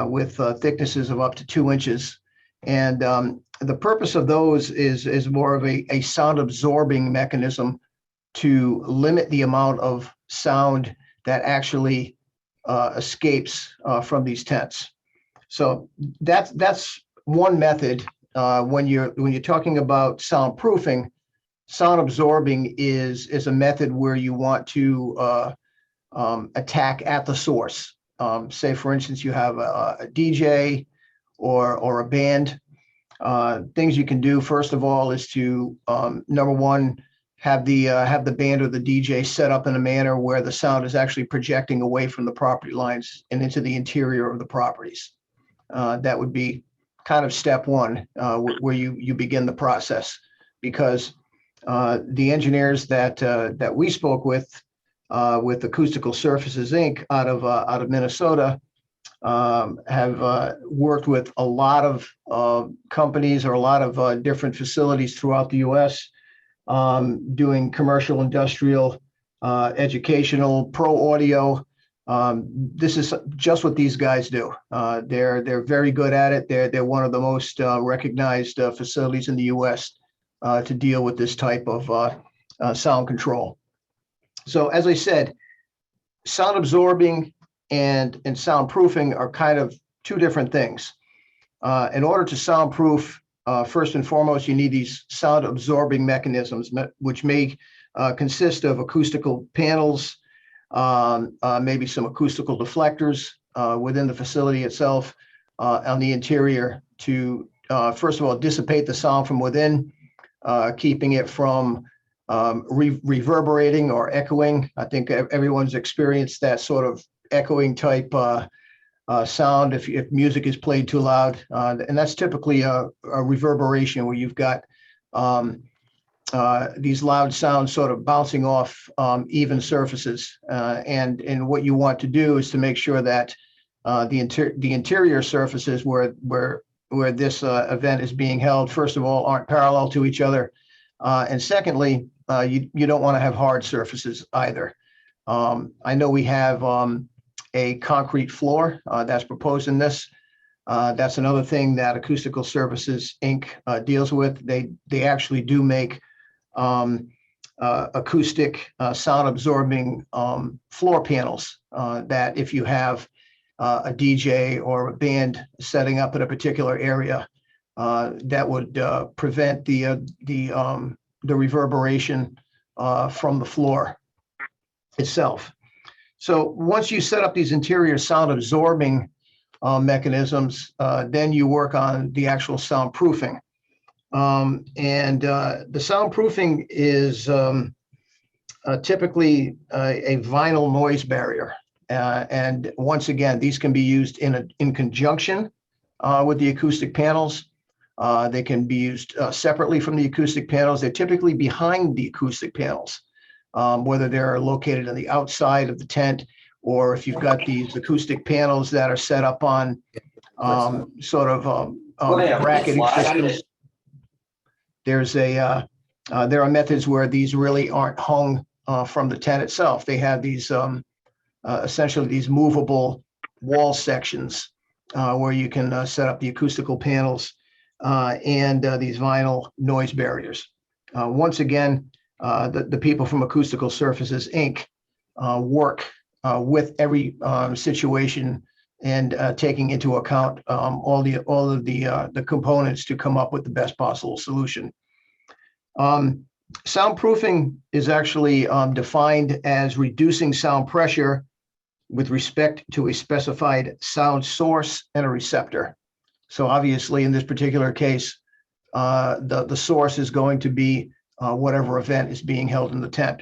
K: with thicknesses of up to 2 inches. And the purpose of those is more of a sound absorbing mechanism to limit the amount of sound that actually escapes from these tents. So that's one method. When you're talking about soundproofing, sound absorbing is a method where you want to attack at the source. Say, for instance, you have a DJ or a band. Things you can do first of all is to number one, have the band or the DJ set up in a manner where the sound is actually projecting away from the property lines and into the interior of the properties. That would be kind of step one, where you begin the process, because the engineers that we spoke with Acoustical Surfaces Inc. out of Minnesota have worked with a lot of companies or a lot of different facilities throughout the U.S. Doing commercial, industrial, educational, pro audio, This is just what these guys do. They're very good at it. They're one of the most recognized facilities in the U.S. To deal with this type of sound control. So as I said, sound absorbing and soundproofing are kind of two different things. In order to soundproof, first and foremost, you need these sound absorbing mechanisms, which may consist of acoustical panels, maybe some acoustical deflectors within the facility itself on the interior to, first of all, dissipate the sound from within, keeping it from reverberating or echoing. I think everyone's experienced that sort of echoing type sound if music is played too loud. And that's typically a reverberation where you've got these loud sounds sort of bouncing off even surfaces. And what you want to do is to make sure that the interior surfaces where this event is being held, first of all, aren't parallel to each other. And secondly, you don't want to have hard surfaces either. I know we have a concrete floor that's proposed in this. That's another thing that Acoustical Services, Inc. Deals with. They actually do make acoustic sound absorbing floor panels that if you have a DJ or a band setting up in a particular area, that would prevent the reverberation from the floor itself. So once you set up these interior sound absorbing mechanisms, then you work on the actual soundproofing. The soundproofing is typically a vinyl noise barrier. And once again, these can be used in conjunction with the acoustic panels. They can be used separately from the acoustic panels. They're typically behind the acoustic panels, whether they're located on the outside of the tent, or if you've got these acoustic panels that are set up on bracketing systems. There are methods where these really aren't hung from the tent itself. They have these essentially these movable wall sections where you can set up the acoustical panels and these vinyl noise barriers. Once again, the people from Acoustical Services, Inc. Work with every situation and taking into account all of the components to come up with the best possible solution. Soundproofing is actually defined as reducing sound pressure with respect to a specified sound source and a receptor. So obviously, in this particular case, the source is going to be whatever event is being held in the tent.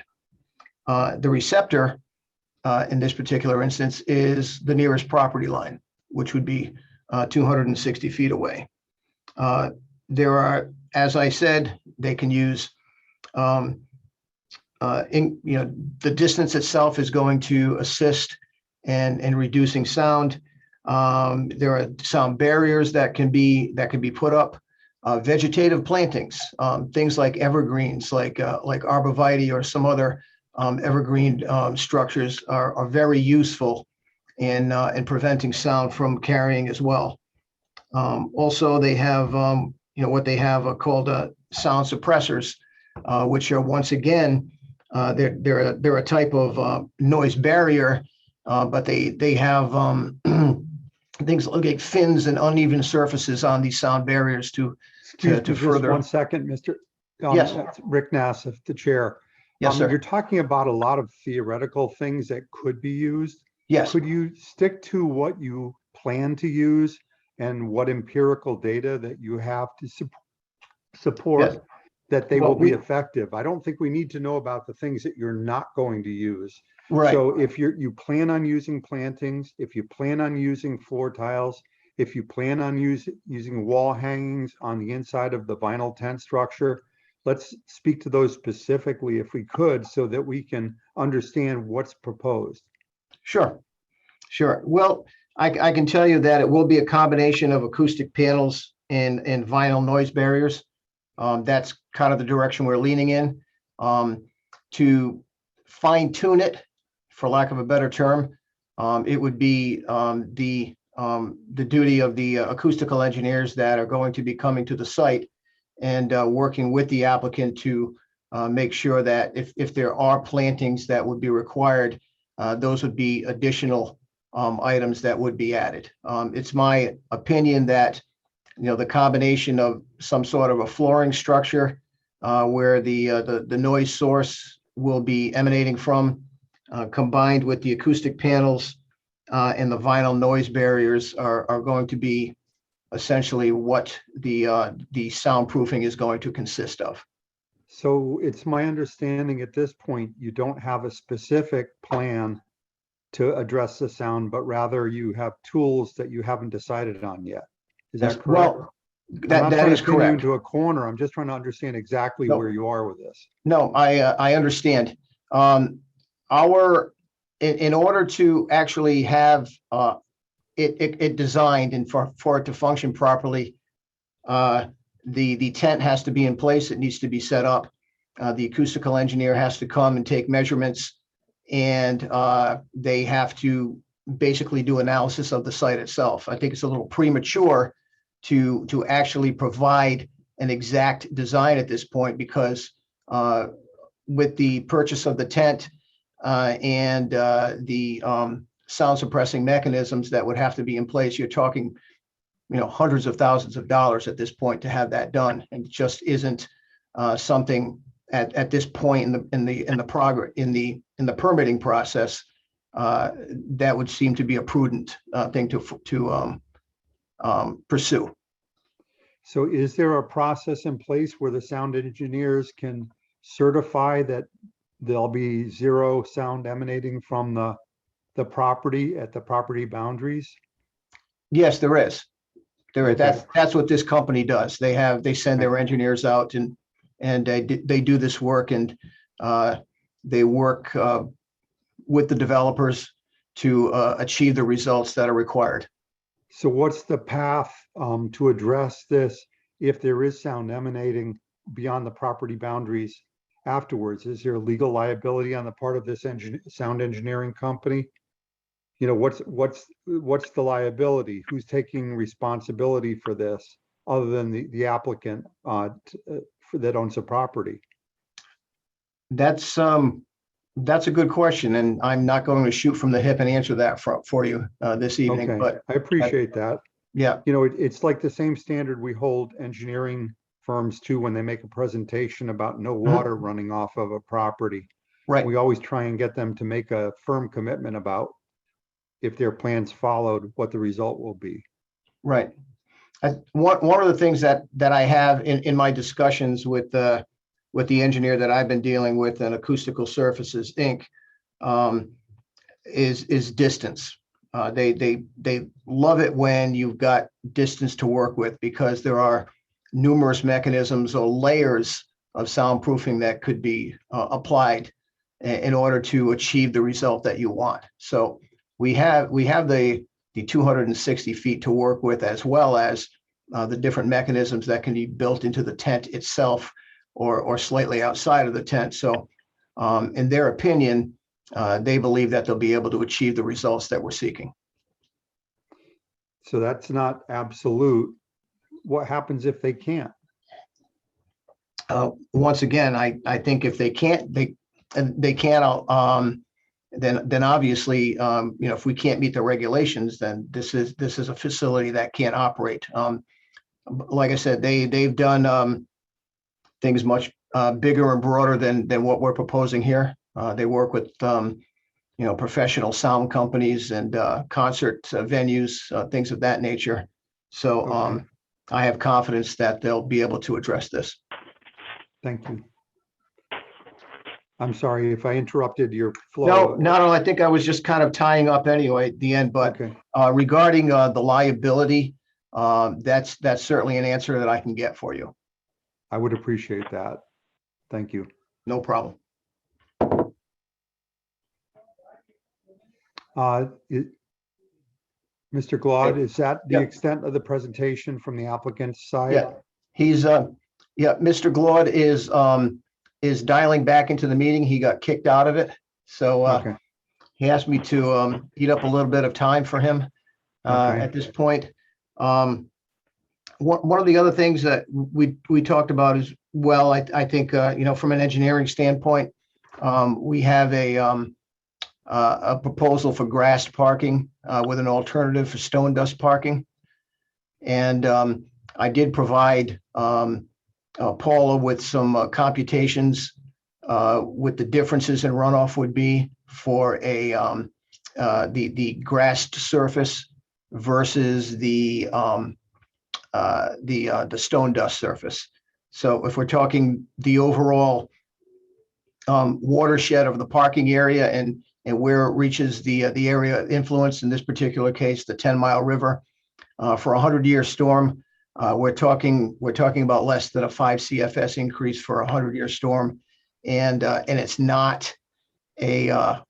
K: The receptor, in this particular instance, is the nearest property line, which would be 260 feet away. There are, as I said, they can use, the distance itself is going to assist in reducing sound. There are sound barriers that can be put up. Vegetative plantings, things like evergreens, like arborvitae or some other evergreen structures are very useful in preventing sound from carrying as well. Also, they have what they have called sound suppressors, which are once again they're a type of noise barrier, but they have things like fins and uneven surfaces on these sound barriers to further.
B: 1 second, Mr.
K: Yes.
B: That's Rick Nassif, the chair.
K: Yes, sir.
B: You're talking about a lot of theoretical things that could be used.
K: Yes.
B: Could you stick to what you plan to use and what empirical data that you have to support
K: Yes.
B: that they
K: Well,
B: will be effective? I don't think we need to know about the things that you're not going to use.
K: Right.
B: So if you plan on using plantings, if you plan on using floor tiles, if you plan on using wall hangings on the inside of the vinyl tent structure, let's speak to those specifically if we could, so that we can understand what's proposed.
K: Sure. Well, I can tell you that it will be a combination of acoustic panels and vinyl noise barriers. That's kind of the direction we're leaning in. To fine tune it, for lack of a better term, it would be the duty of the acoustical engineers that are going to be coming to the site and working with the applicant to make sure that if there are plantings that would be required, those would be additional items that would be added. It's my opinion that, the combination of some sort of a flooring structure where the noise source will be emanating from, combined with the acoustic panels and the vinyl noise barriers are going to be essentially what the soundproofing is going to consist of.
B: So it's my understanding at this point, you don't have a specific plan to address the sound, but rather you have tools that you haven't decided on yet. Is that correct?
K: Well,
B: I'm not
K: that
B: trying
K: is
B: to pin you
K: correct.
B: into a corner. I'm just trying to understand exactly
K: No.
B: where you are with this.
K: No, I understand. In order to actually have it designed and for it to function properly, the tent has to be in place. It needs to be set up. The acoustical engineer has to come and take measurements, and they have to basically do analysis of the site itself. I think it's a little premature to actually provide an exact design at this point, because with the purchase of the tent and the sound suppressing mechanisms that would have to be in place, you're talking, hundreds of thousands of dollars at this point to have that done, and it just isn't something at this point in the permitting process that would seem to be a prudent thing to pursue.
B: So is there a process in place where the sound engineers can certify that there'll be zero sound emanating from the property at the property boundaries?
K: Yes, there is. There is.
B: Okay.
K: That's what this company does. They send their engineers out and they do this work, and they work with the developers to achieve the results that are required.
B: So what's the path to address this if there is sound emanating beyond the property boundaries afterwards? Is there legal liability on the part of this sound engineering company? What's the liability? Who's taking responsibility for this other than the applicant that owns the property?
K: That's a good question, and I'm not going to shoot from the hip and answer that for you this evening.
B: Okay,
K: But
B: I appreciate that.
K: yeah,
B: It's like the same standard we hold engineering firms to when they make a presentation about no water running off of a property.
K: right.
B: We always try and get them to make a firm commitment about, if their plans followed, what the result will be.
K: Right. One of the things that I have in my discussions with the engineer that I've been dealing with in Acoustical Surfaces Inc. Is distance. They love it when you've got distance to work with, because there are numerous mechanisms or layers of soundproofing that could be applied in order to achieve the result that you want. So we have the 260 feet to work with, as well as the different mechanisms that can be built into the tent itself or slightly outside of the tent. So in their opinion, they believe that they'll be able to achieve the results that we're seeking.
B: So that's not absolute. What happens if they can't?
K: Once again, I think if they can't, then obviously, if we can't meet the regulations, then this is a facility that can't operate. Like I said, they've done things much bigger and broader than what we're proposing here. They work with professional sound companies and concert venues, things of that nature. So
B: Okay.
K: I have confidence that they'll be able to address this.
B: Thank you. I'm sorry if I interrupted your
K: No,
B: flow.
K: I think I was just kind of tying up anyway at the end, but
B: Okay,
K: regarding the liability, that's certainly an answer that I can get for you.
B: I would appreciate that. Thank you.
K: No problem.
B: Mr. Glaude, is that the
K: Yeah.
B: extent of the presentation from the applicant's side?
K: Yeah, he's Mr. Glaude is dialing back into the meeting. He got kicked out of it. So
B: Okay,
K: He asked me to eat up a little bit of time for him
B: Okay.
K: at this point. One of the other things that we talked about is, well, I think, from an engineering standpoint, we have a proposal for grassed parking with an alternative for stone dust parking. And I did provide Paula with some computations what the differences in runoff would be for the grassed surface versus the stone dust surface. So if we're talking the overall watershed of the parking area and where it reaches the area of influence, in this particular case, the 10-mile river, for a 100-year storm, we're talking about less than a 5 CFS increase for a 100-year storm, and it's not a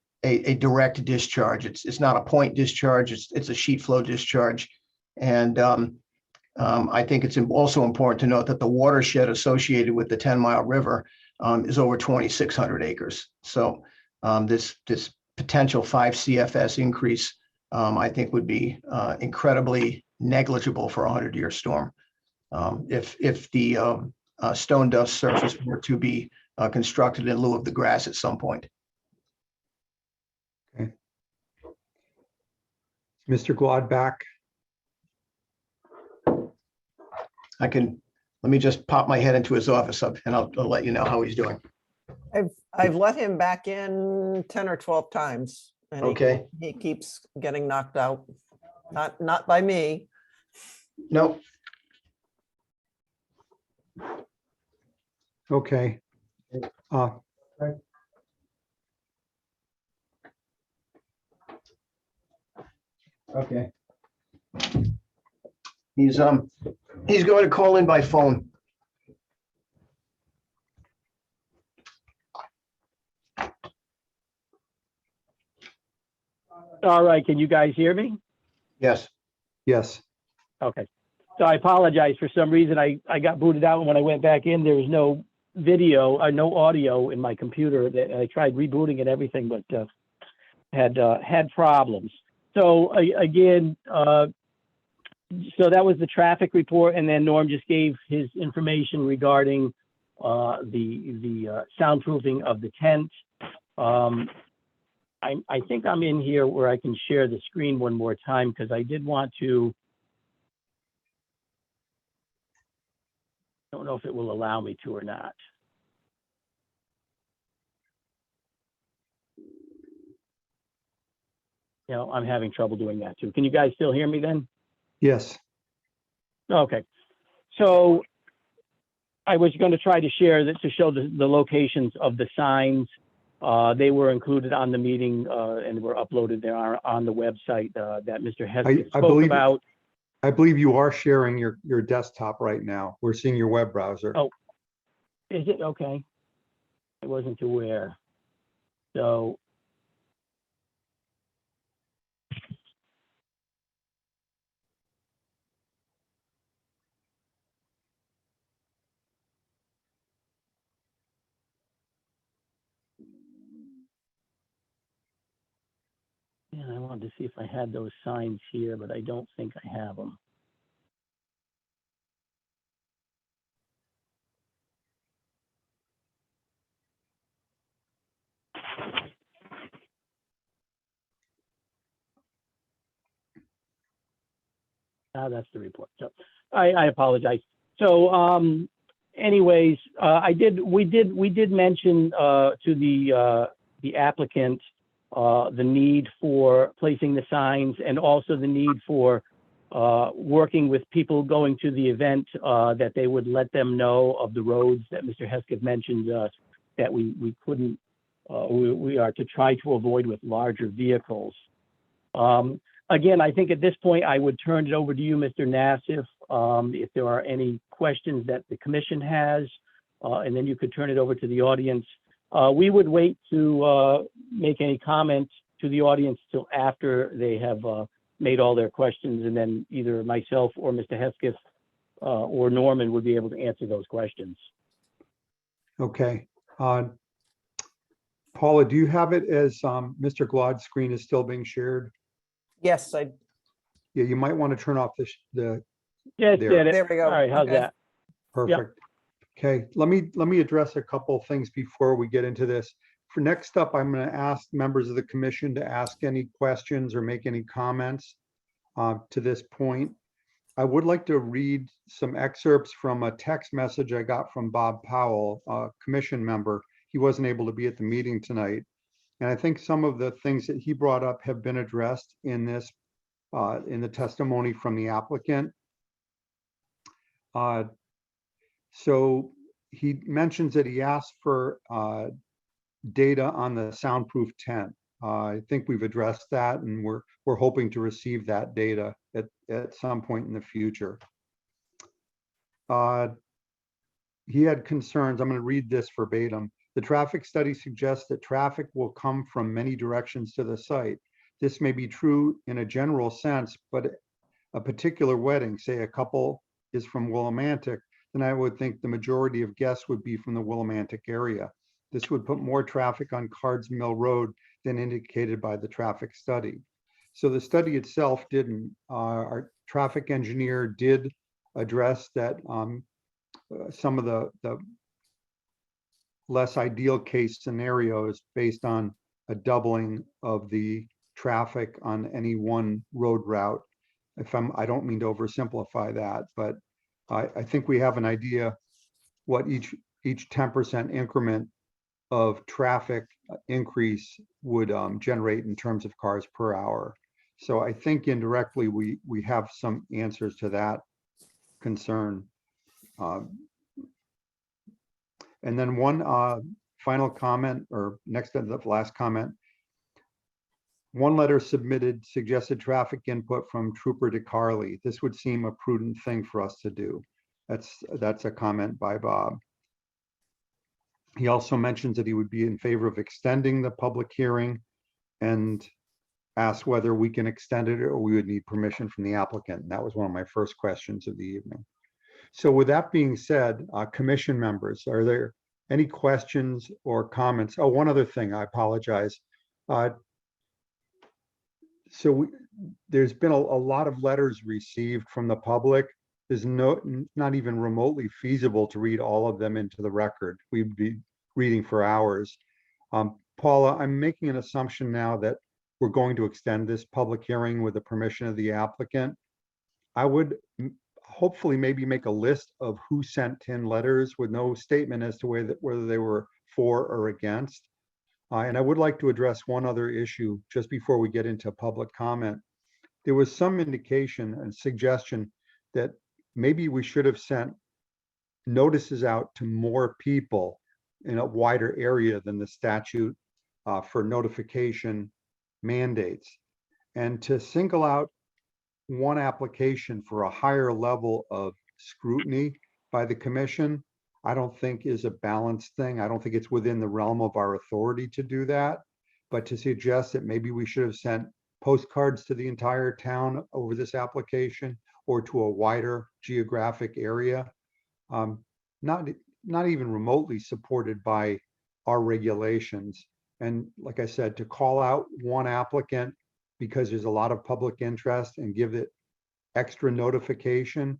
K: direct discharge. It's not a point discharge. It's a sheet flow discharge, and I think it's also important to note that the watershed associated with the 10-mile river is over 2,600 acres. So this potential 5 CFS increase, I think, would be incredibly negligible for a 100-year storm. If the stone dust surface were to be constructed in lieu of the grass at some point.
B: Okay. Mr. Gladback,
K: Let me just pop my head into his office up and I'll let you know how he's doing.
A: I've let him back in 10 or 12 times. And
K: Okay.
A: he keeps getting knocked out. Not by me.
K: Nope.
B: okay.
K: Okay. He's going to call in by phone.
L: All right, can you guys hear me?
K: Yes.
B: Yes.
L: Okay. So I apologize. For some reason, I got booted out, and when I went back in, there was no video or no audio in my computer. I tried rebooting and everything, but had problems. So again, so that was the traffic report, and then Norm just gave his information regarding the soundproofing of the tent. I think I'm in here where I can share the screen one more time, because I did want to. I don't know if it will allow me to or not. You know, I'm having trouble doing that too. Can you guys still hear me then?
B: Yes.
L: Okay. So I was going to try to share that to show the locations of the signs. They were included on the meeting and were uploaded there on the website that Mr. Hesketh spoke about.
B: I believe you are sharing your desktop right now. We're seeing your web browser.
L: Oh, is it? Okay. I wasn't aware. So. Yeah, I wanted to see if I had those signs here, but I don't think I have them. That's the report. So I apologize. So anyways, we did mention to the applicant the need for placing the signs, and also the need for working with people going to the event, that they would let them know of the roads that Mr. Hesketh mentioned that we couldn't, we are to try to avoid with larger vehicles. Again, I think at this point, I would turn it over to you, Mr. Nassif, if there are any questions that the commission has, and then you could turn it over to the audience. We would wait to make any comments to the audience till after they have made all their questions, and then either myself or Mr. Hesketh or Norman would be able to answer those questions.
B: Okay. Paula, do you have it as Mr. Glod's screen is still being shared?
A: Yes,
B: Yeah, you might want to turn off the
L: Just
B: There.
L: did it.
A: there we go.
L: All right, how's
A: Okay.
L: that?
B: perfect. Okay, let me address a couple of things before we get into this. For next up, I'm going to ask members of the commission to ask any questions or make any comments to this point. I would like to read some excerpts from a text message I got from Bob Powell, a commission member. He wasn't able to be at the meeting tonight. And I think some of the things that he brought up have been addressed in this, in the testimony from the applicant. So he mentions that he asked for data on the soundproof tent. I think we've addressed that, and we're hoping to receive that data at some point in the future. He had concerns. I'm going to read this verbatim. The traffic study suggests that traffic will come from many directions to the site. This may be true in a general sense, but a particular wedding, say a couple is from Willimantic, then I would think the majority of guests would be from the Willimantic area. This would put more traffic on Cards Mill Road than indicated by the traffic study. So the study itself didn't. Our traffic engineer did address that some of the less ideal case scenarios based on a doubling of the traffic on any one road route. I don't mean to oversimplify that, but I think we have an idea what each 10% increment of traffic increase would generate in terms of cars per hour. So I think indirectly we have some answers to that concern. And then one final comment, or next to the last comment. One letter submitted suggested traffic input from Trooper DeCarly. This would seem a prudent thing for us to do. That's a comment by Bob. He also mentions that he would be in favor of extending the public hearing and asked whether we can extend it or we would need permission from the applicant. And that was one of my first questions of the evening. So with that being said, commission members, are there any questions or comments? Oh, one other thing, I apologize. There's been a lot of letters received from the public. There's not even remotely feasible to read all of them into the record. We'd be reading for hours. Paula, I'm making an assumption now that we're going to extend this public hearing with the permission of the applicant. I would hopefully maybe make a list of who sent in letters with no statement as to whether they were for or against. And I would like to address one other issue just before we get into public comment. There was some indication and suggestion that maybe we should have sent notices out to more people in a wider area than the statute for notification mandates. And to single out one application for a higher level of scrutiny by the commission, I don't think is a balanced thing. I don't think it's within the realm of our authority to do that. But to suggest that maybe we should have sent postcards to the entire town over this application or to a wider geographic area, not even remotely supported by our regulations. And like I said, to call out one applicant because there's a lot of public interest and give it extra notification,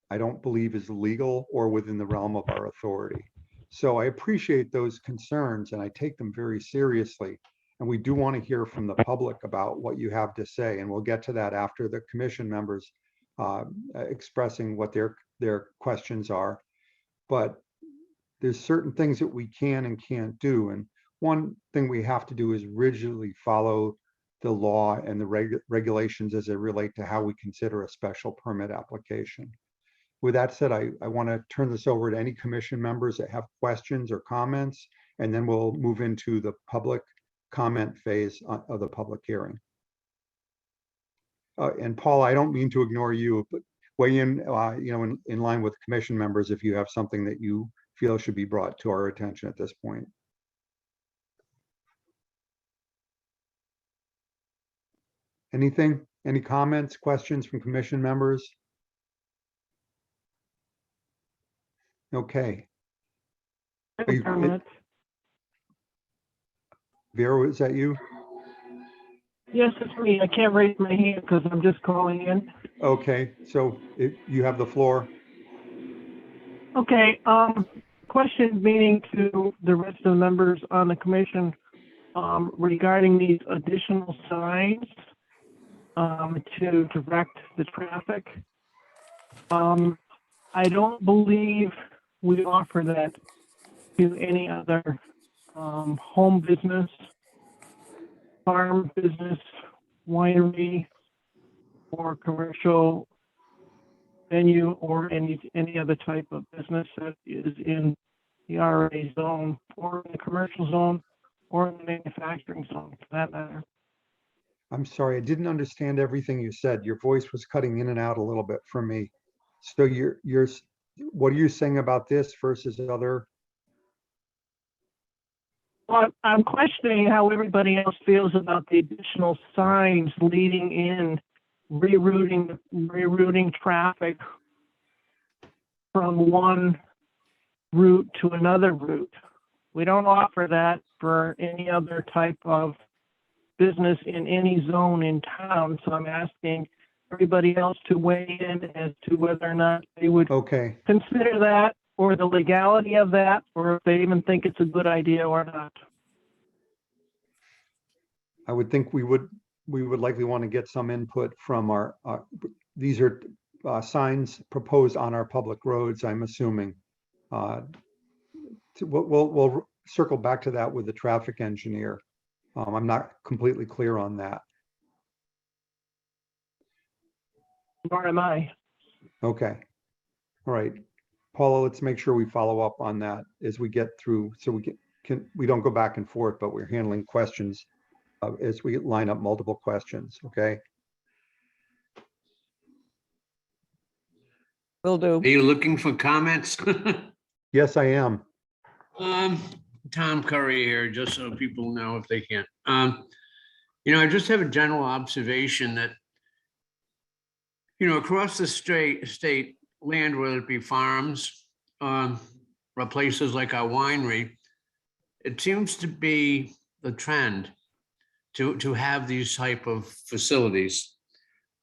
B: I don't believe is legal or within the realm of our authority. So I appreciate those concerns and I take them very seriously. And we do want to hear from the public about what you have to say. And we'll get to that after the commission members expressing what their questions are. But there's certain things that we can and can't do. And one thing we have to do is rigidly follow the law and the regulations as they relate to how we consider a special permit application. With that said, I want to turn this over to any commission members that have questions or comments, and then we'll move into the public comment phase of the public hearing. And Paul, I don't mean to ignore you, but weigh in, in line with commission members if you have something that you feel should be brought to our attention at this point. Anything? Any comments, questions from commission members? Okay.
L: I have a comment.
B: Vero, is that you?
L: Yes, it's me. I can't raise my hand because I'm just calling in.
B: Okay, so you have the floor.
L: Okay, question meaning to the rest of the members on the commission, regarding these additional signs, to direct the traffic. I don't believe we offer that to any other, home business, farm business, winery, or commercial venue, or any other type of business that is in the RA zone, or in the commercial zone, or in the manufacturing zone, for that matter.
B: I'm sorry, I didn't understand everything you said. Your voice was cutting in and out a little bit for me. So what are you saying about this versus other?
L: Well, I'm questioning how everybody else feels about the additional signs leading in, rerouting traffic from one route to another route. We don't offer that for any other type of business in any zone in town. So I'm asking everybody else to weigh in as to whether or not they would
B: Okay,
L: consider that, or the legality of that, or if they even think it's a good idea or not.
B: I would think we would likely want to get some input from these are signs proposed on our public roads, I'm assuming. We'll circle back to that with the traffic engineer. I'm not completely clear on that.
L: Nor am I.
B: Okay. All right. Paula, let's make sure we follow up on that as we get through, so we don't go back and forth, but we're handling questions as we line up multiple questions, okay?
A: Will do.
M: Are you looking for comments?
B: Yes, I am.
M: Tom Curry here, just so people know if they can. I just have a general observation that, across the state land, whether it be farms, or places like our winery, it seems to be the trend to have these type of facilities.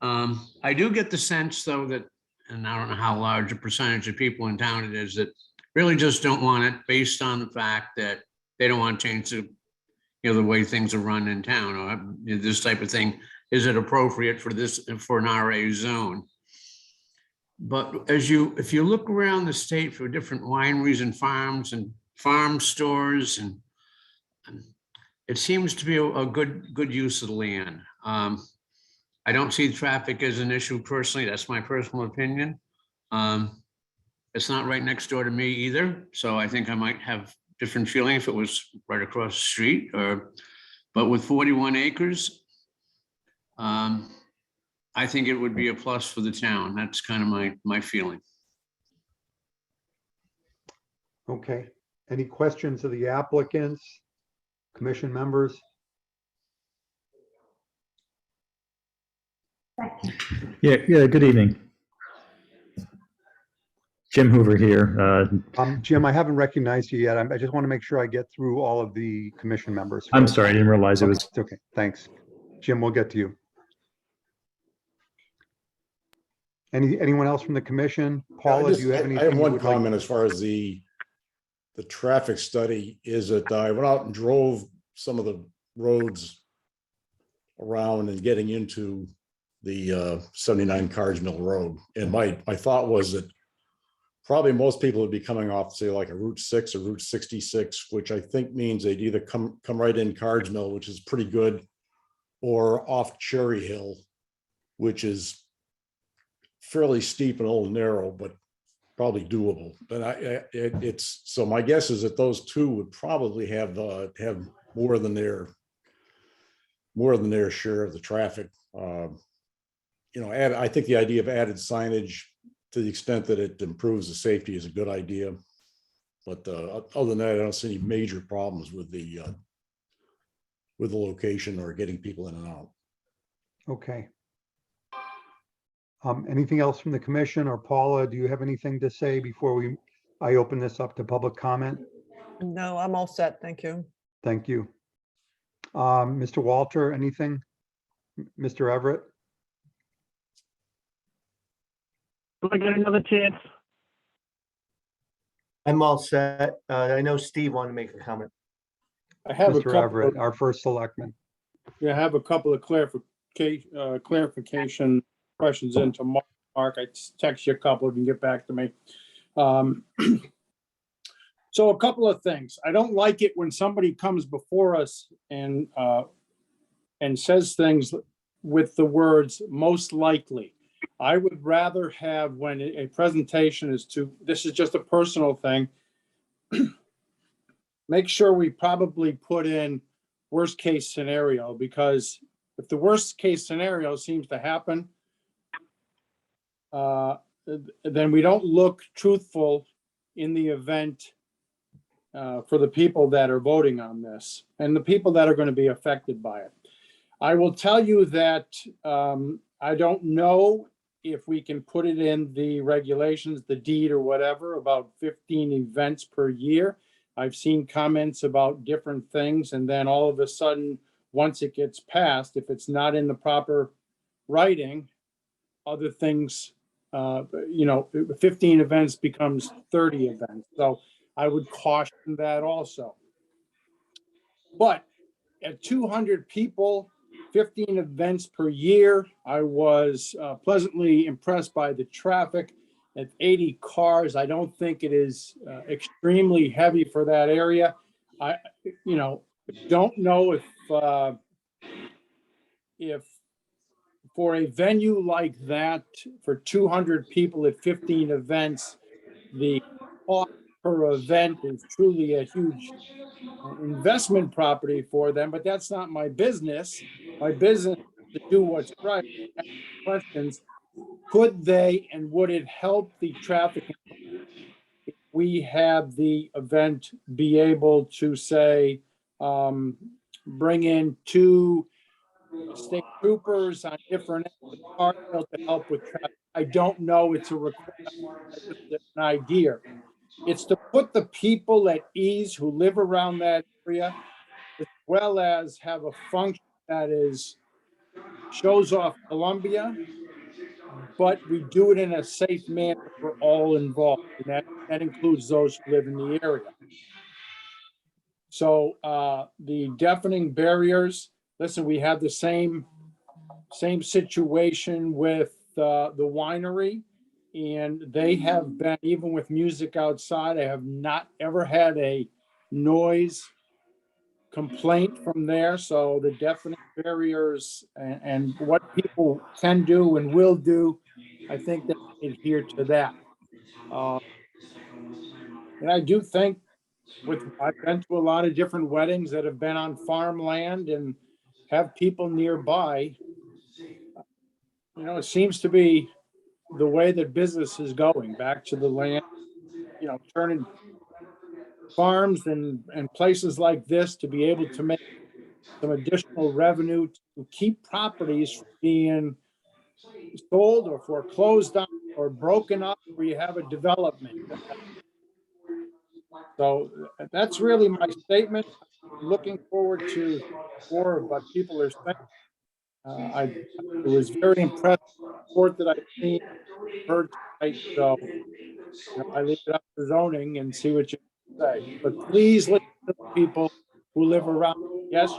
M: I do get the sense, though, that, and I don't know how large a percentage of people in town it is, that really just don't want it, based on the fact that they don't want to change the way things are run in town, or this type of thing. Is it appropriate for an RA zone? But if you look around the state for different wineries and farm stores, and it seems to be a good use of the land. I don't see traffic as an issue personally. That's my personal opinion. It's not right next door to me either, so I think I might have different feeling if it was right across the street. But with 41 acres, I think it would be a plus for the town. That's kind of my feeling.
B: Okay. Any questions of the applicants, commission members?
N: Yeah, good evening. Jim Hoover here.
B: Jim, I haven't recognized you yet. I just want to make sure I get through all of the commission members.
N: I'm
B: first.
N: sorry, I didn't realize it
B: Okay,
N: was.
B: it's okay, thanks. Jim, we'll get to you. Anyone else from the commission? Paula, do you have anything?
O: I have
B: you
O: one
B: would like-
O: comment as far as the traffic study is that I went out and drove some of the roads around and getting into the 79 Cards Mill Road. And my thought was that probably most people would be coming off, say, like a Route 6 or Route 66, which I think means they'd either come right in Cards Mill, which is pretty good, or off Cherry Hill, which is fairly steep and a little narrow, but probably doable. But it's so my guess is that those two would probably have more than their share of the traffic. I think the idea of added signage, to the extent that it improves the safety, is a good idea. But other than that, I don't see any major problems with the location or getting people in and out.
B: Okay. Anything else from the commission, or Paula, do you have anything to say before I open this up to public comment?
A: No, I'm all set. Thank you.
B: Thank you. Mr. Walter, anything? Mr. Everett?
L: Do I get another chance?
F: I'm all set. I know Steve wanted to make a comment.
I: I have a
B: Mr.
I: couple
B: Everett,
I: of,
B: our first selectman.
I: yeah, I have a couple of clarification questions into Mark. Mark, I text you a couple, if you can get back to me. So a couple of things. I don't like it when somebody comes before us and says things with the words most likely. I would rather have, when a presentation is to, this is just a personal thing, make sure we probably put in worst case scenario, because if the worst case scenario seems to happen, then we don't look truthful in the event for the people that are voting on this and the people that are going to be affected by it. I will tell you that I don't know if we can put it in the regulations, the deed or whatever, about 15 events per year. I've seen comments about different things, and then all of a sudden, once it gets passed, if it's not in the proper writing, other things, 15 events becomes 30 events. So I would caution that also. But at 200 people, 15 events per year, I was pleasantly impressed by the traffic. At 80 cars, I don't think it is extremely heavy for that area. I don't know if for a venue like that, for 200 people at 15 events, the cost per event is truly a huge investment property for them, but that's not my business. My business is to do what's right. Ask questions. Could they and would it help the traffic if we have the event be able to say, bring in 2 state troopers on different ends of the car to help with traffic? I don't know. It's a request, just an idea. It's to put the people at ease who live around that area, as well as have a function that shows off Columbia, but we do it in a safe manner for all involved. And that includes those who live in the area. So the deafening barriers, listen, we have the same situation with the winery, and they have been, even with music outside, I have not ever had a noise complaint from there. So the deafening barriers and what people can do and will do, I think they adhere to that. And I do think I've been to a lot of different weddings that have been on farmland and have people nearby. It seems to be the way that business is going, back to the land, turning farms and places like this to be able to make some additional revenue to keep properties from being sold or foreclosed on or broken up where you have a development. So that's really my statement. I'm looking forward to more of what people are saying. I was very impressed with the report that I've seen, heard tonight. So I leave it up to zoning and see what you say. But please listen to the people who live around. Yes,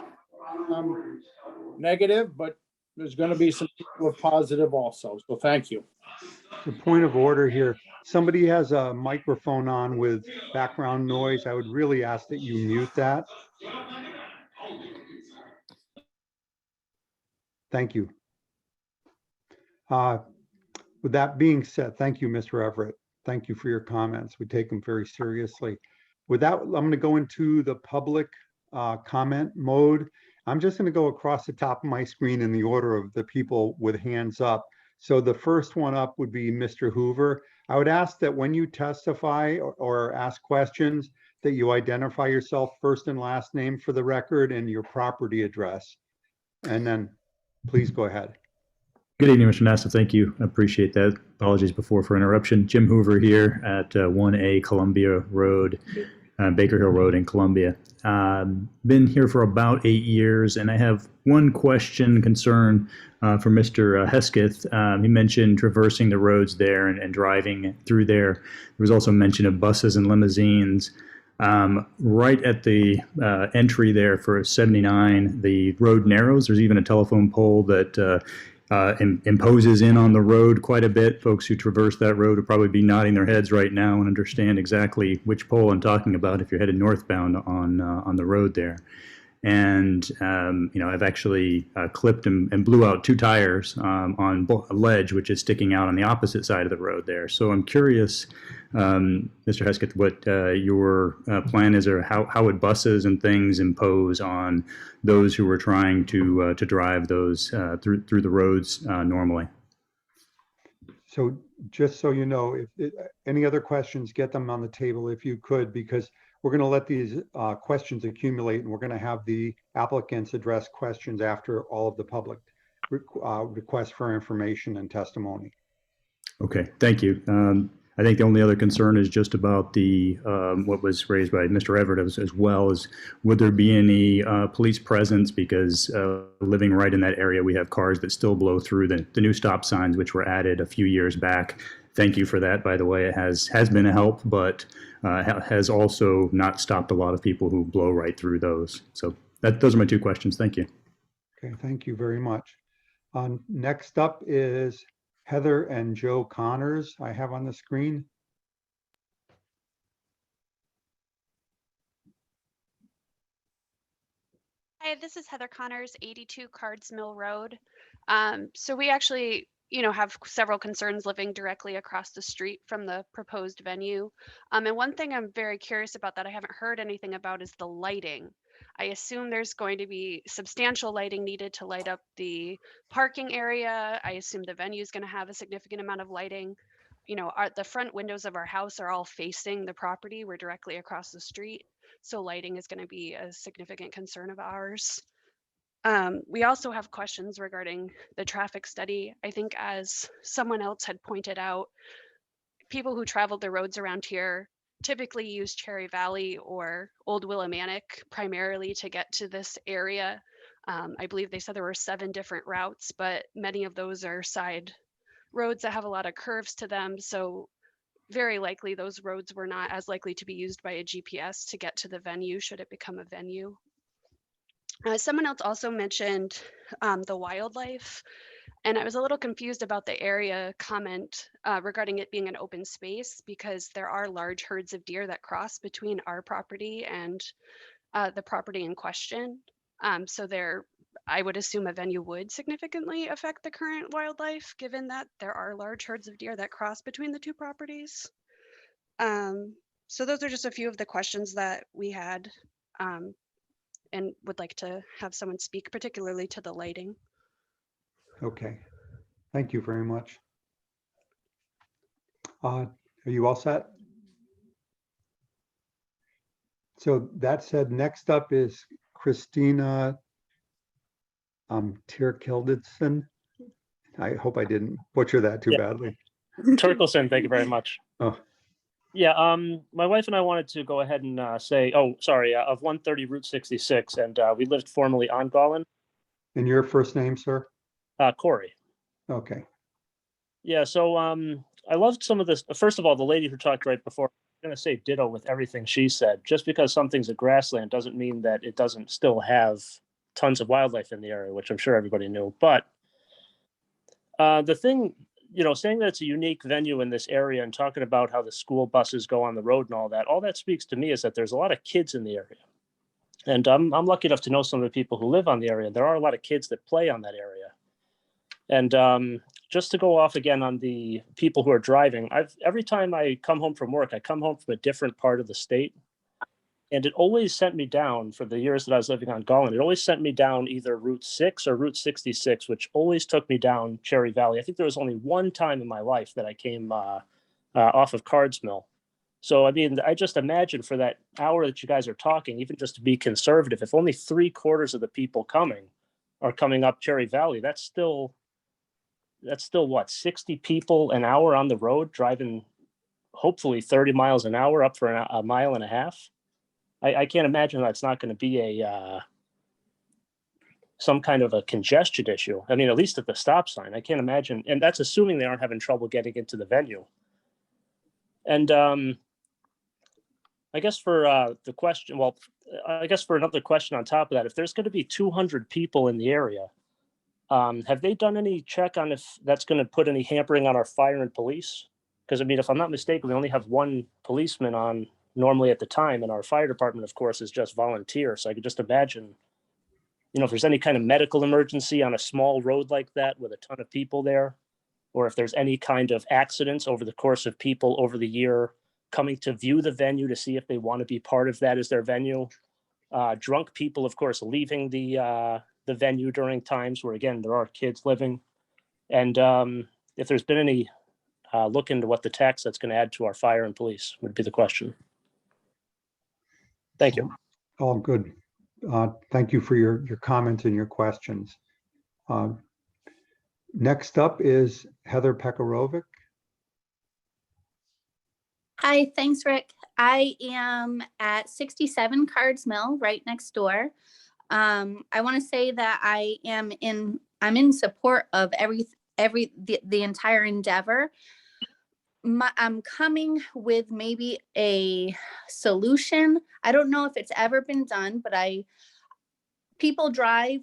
I: negative, but there's going to be some people who are positive also. So thank you.
B: The point of order here, somebody has a microphone on with background noise. I would really ask that you mute that. Thank you. With that being said, thank you, Mr. Everett. Thank you for your comments. We take them very seriously. With that, I'm going to go into the public comment mode. I'm just going to go across the top of my screen in the order of the people with hands up. So the first one up would be Mr. Hoover. I would ask that when you testify or ask questions, that you identify yourself first and last name for the record and your property address. And then please go ahead.
N: Good evening, Mr. Nassif. Thank you. I appreciate that. Apologies before for interruption. Jim Hoover here at 1A Columbia Road. Baker Hill Road in Columbia. Been here for about 8 years, and I have one question, concern for Mr. Hesketh. He mentioned traversing the roads there and driving through there. There was also mention of buses and limousines. Right at the entry there for 79, the road narrows. There's even a telephone pole that imposes in on the road quite a bit. Folks who traverse that road would probably be nodding their heads right now and understand exactly which pole I'm talking about if you're headed northbound on the road there. And I've actually clipped and blew out 2 tires on a ledge which is sticking out on the opposite side of the road there. So I'm curious, Mr. Hesketh, what your plan is, or how would buses and things impose on those who were trying to drive those through the roads normally?
B: So just so you know, if any other questions, get them on the table if you could, because we're going to let these questions accumulate, and we're going to have the applicants address questions after all of the public requests for information and testimony.
N: Okay, thank you. I think the only other concern is just about the what was raised by Mr. Everett as well, is would there be any police presence, because living right in that area, we have cars that still blow through the new stop signs, which were added a few years back. Thank you for that, by the way. It has been a help, but has also not stopped a lot of people who blow right through those. So those are my 2 questions. Thank you.
B: Okay, thank you very much. Next up is Heather and Joe Connors, I have on the screen.
P: Hi, this is Heather Connors, 82 Cards Mill Road. So we actually, have several concerns living directly across the street from the proposed venue. And one thing I'm very curious about that I haven't heard anything about is the lighting. I assume there's going to be substantial lighting needed to light up the parking area. I assume the venue is going to have a significant amount of lighting. The front windows of our house are all facing the property. We're directly across the street. So lighting is going to be a significant concern of ours. We also have questions regarding the traffic study. I think, as someone else had pointed out, people who traveled the roads around here typically use Cherry Valley or Old Willimantic primarily to get to this area. I believe they said there were 7 different routes, but many of those are side roads that have a lot of curves to them. So very likely those roads were not as likely to be used by a GPS to get to the venue should it become a venue. Someone else also mentioned the wildlife, and I was a little confused about the area comment regarding it being an open space, because there are large herds of deer that cross between our property and the property in question. So I would assume a venue would significantly affect the current wildlife, given that there are large herds of deer that cross between the 2 properties. So those are just a few of the questions that we had, and would like to have someone speak particularly to the lighting.
B: Okay, thank you very much. Are you all set? So that said, next up is Christina Tierkildsen. I hope I didn't butcher that too badly.
Q: Turkelson, thank you very much.
B: Oh,
Q: Yeah, my wife and I wanted to go ahead and say, of 130 Route 66, and we lived formerly on Gollen.
B: and your first name, sir?
Q: Corey.
B: Okay.
Q: Yeah, so I loved some of this. First of all, the lady who talked right before, I'm going to say ditto with everything she said. Just because something's a grassland doesn't mean that it doesn't still have tons of wildlife in the area, which I'm sure everybody knew. But the thing, saying that it's a unique venue in this area and talking about how the school buses go on the road and all that speaks to me is that there's a lot of kids in the area. And I'm lucky enough to know some of the people who live on the area. There are a lot of kids that play on that area. And just to go off again on the people who are driving, every time I come home from work, I come home from a different part of the state. And it always sent me down, for the years that I was living on Gollen, it always sent me down either Route 6 or Route 66, which always took me down Cherry Valley. I think there was only one time in my life that I came off of Cards Mill. So, I mean, I just imagine for that hour that you guys are talking, even just to be conservative, if only 3/4 of the people coming are coming up Cherry Valley, that's still what, 60 people an hour on the road driving hopefully 30 miles an hour up for a mile and a half. I can't imagine that's not going to be some kind of a congestion issue. I mean, at least at the stop sign, I can't imagine. And that's assuming they aren't having trouble getting into the venue. And I guess for the question, well, I guess for another question on top of that, if there's going to be 200 people in the area, have they done any check on if that's going to put any hampering on our fire and police? Because I mean, if I'm not mistaken, we only have one policeman on normally at the time, and our fire department, of course, is just volunteer. So I could just imagine, if there's any kind of medical emergency on a small road like that with a ton of people there, or if there's any kind of accidents over the course of people over the year coming to view the venue to see if they want to be part of that as their venue. Drunk people, of course, leaving the venue during times where, again, there are kids living. And if there's been any look into what the tax that's going to add to our fire and police would be the question. Thank you.
B: All good. Thank you for your comments and your questions. Next up is Heather Pekarovic.
R: Hi, thanks, Rick. I am at 67 Cards Mill, right next door. I want to say that I'm in support of the entire endeavor. I'm coming with maybe a solution. I don't know if it's ever been done, but people drive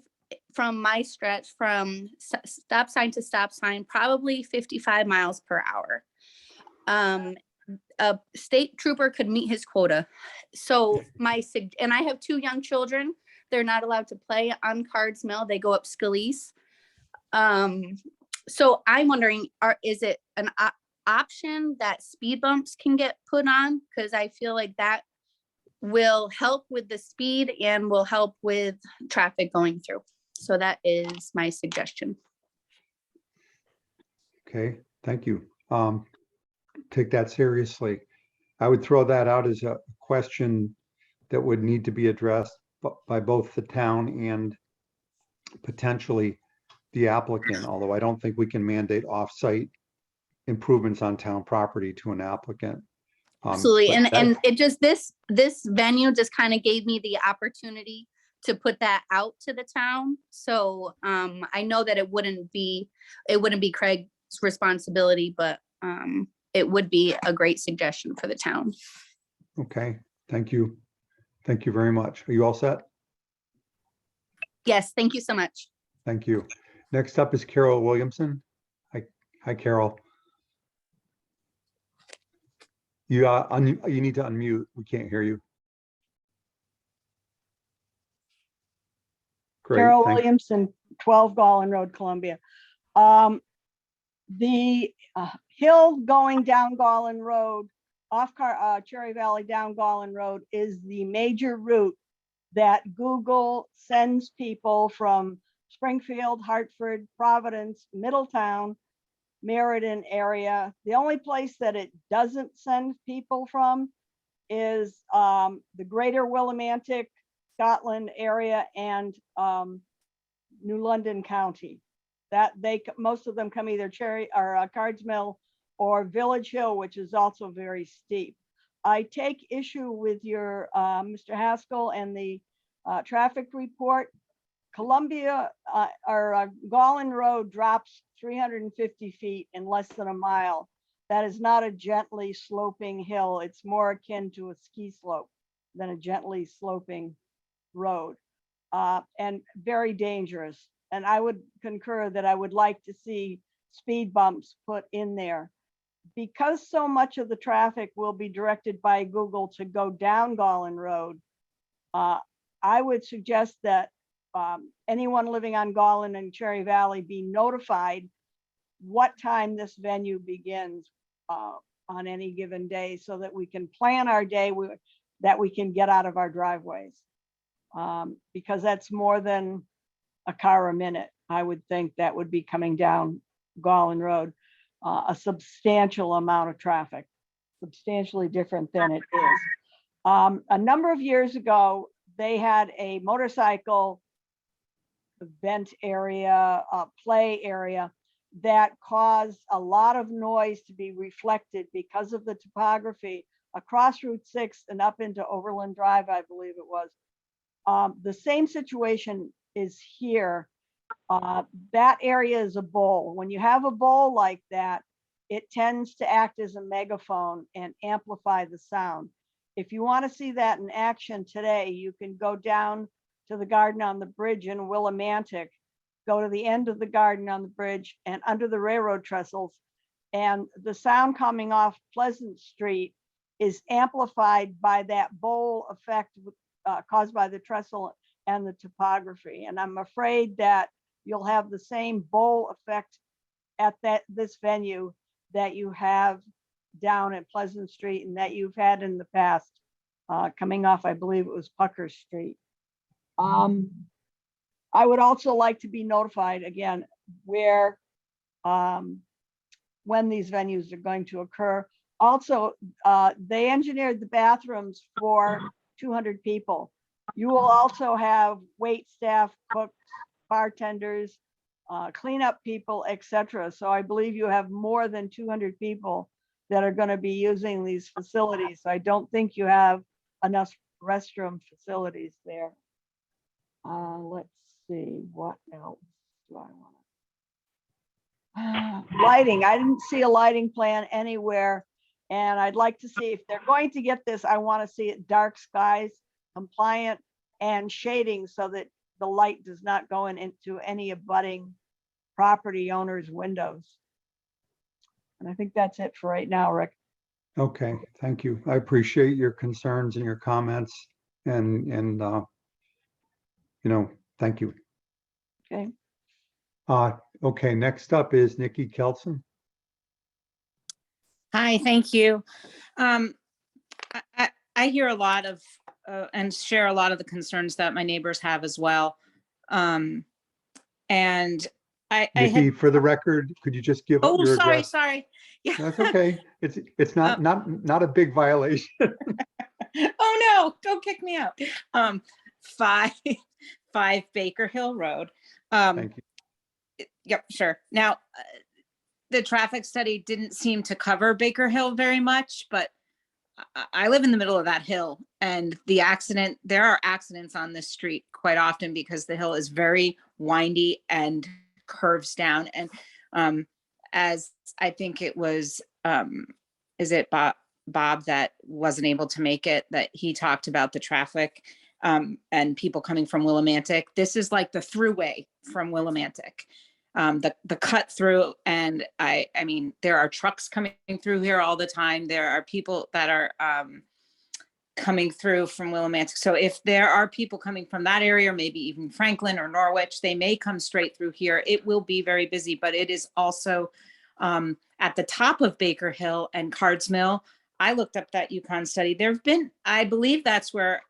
R: from my stretch from stop sign to stop sign, probably 55 miles per hour. A state trooper could meet his quota. So and I have 2 young children. They're not allowed to play on Cards Mill. They go up Scalise. So I'm wondering, is it an option that speed bumps can get put on? Because I feel like that will help with the speed and will help with traffic going through. So that is my suggestion.
B: Okay, thank you. Take that seriously. I would throw that out as a question that would need to be addressed by both the town and potentially the applicant, although I don't think we can mandate off-site improvements on town property to an applicant.
R: Absolutely. And it just, this venue just kind of gave me the opportunity to put that out to the town. So I know that it wouldn't be Craig's responsibility, but it would be a great suggestion for the town.
B: Okay, thank you. Thank you very much. Are you all set?
R: Yes, thank you so much.
B: Thank you. Next up is Carol Williamson. Hi, Carol. You need to unmute. We can't hear you. Great.
S: Carol
B: thank-
S: Williamson, 12 Garland Road, Columbia. The hill going down Garland Road, off Cherry Valley down Garland Road is the major route that Google sends people from Springfield, Hartford, Providence, Middletown, Meriden area. The only place that it doesn't send people from is the greater Willimantic, Scotland area and New London County. That most of them come either Cards Mill or Village Hill, which is also very steep. I take issue with your Mr. Haskell and the traffic report. Columbia or Garland Road drops 350 feet in less than a mile. That is not a gently sloping hill. It's more akin to a ski slope than a gently sloping road, and very dangerous. And I would concur that I would like to see speed bumps put in there. Because so much of the traffic will be directed by Google to go down Garland Road, I would suggest that anyone living on Garland and Cherry Valley be notified what time this venue begins on any given day, so that we can plan our day that we can get out of our driveways. Because that's more than a car a minute. I would think that would be coming down Garland Road, a substantial amount of traffic, substantially different than it is. A number of years ago, they had a motorcycle event area, play area that caused a lot of noise to be reflected because of the topography across Route 6 and up into Overland Drive, I believe it was. The same situation is here. That area is a bowl. When you have a bowl like that, it tends to act as a megaphone and amplify the sound. If you want to see that in action today, you can go down to the garden on the bridge in Willimantic, go to the end of the garden on the bridge and under the railroad trestles, and the sound coming off Pleasant Street is amplified by that bowl effect caused by the trestle and the topography. And I'm afraid that you'll have the same bowl effect at this venue that you have down at Pleasant Street and that you've had in the past, coming off, I believe it was Pucker Street. I would also like to be notified again where, when these venues are going to occur. Also, they engineered the bathrooms for 200 people. You will also have wait staff, cooks, bartenders, cleanup people, etc. So I believe you have more than 200 people that are going to be using these facilities. So I don't think you have enough restroom facilities there. Let's see, what else do I want? Lighting, I didn't see a lighting plan anywhere. And I'd like to see if they're going to get this, I want to see it dark skies, compliant, and shading so that the light does not go into any abutting property owners' windows. And I think that's it for right now, Rick.
B: Okay, thank you. I appreciate your concerns and your comments and thank you.
S: Okay.
B: Okay, next up is Nikki Kelson.
T: Hi, thank you. I hear a lot of and share a lot of the concerns that my neighbors have as well. And I
B: Nikki,
T: had,
B: for the record, could you just give
T: oh,
B: your
T: sorry,
B: address?
T: sorry. Yeah.
B: That's okay. It's not a big violation.
T: Oh no, don't kick me out. 5 Baker Hill Road.
B: Thank you.
T: Yep, sure. Now, the traffic study didn't seem to cover Baker Hill very much, but I live in the middle of that hill, and there are accidents on this street quite often because the hill is very windy and curves down. And as I think it was, is it Bob that wasn't able to make it, that he talked about the traffic and people coming from Willimantic. This is like the throughway from Willimantic. The cut through, and I mean, there are trucks coming through here all the time. There are people that are coming through from Willimantic. So if there are people coming from that area, or maybe even Franklin or Norwich, they may come straight through here. It will be very busy, but it is also at the top of Baker Hill and Cards Mill. I looked up that Yukon study. There have been, I believe that's where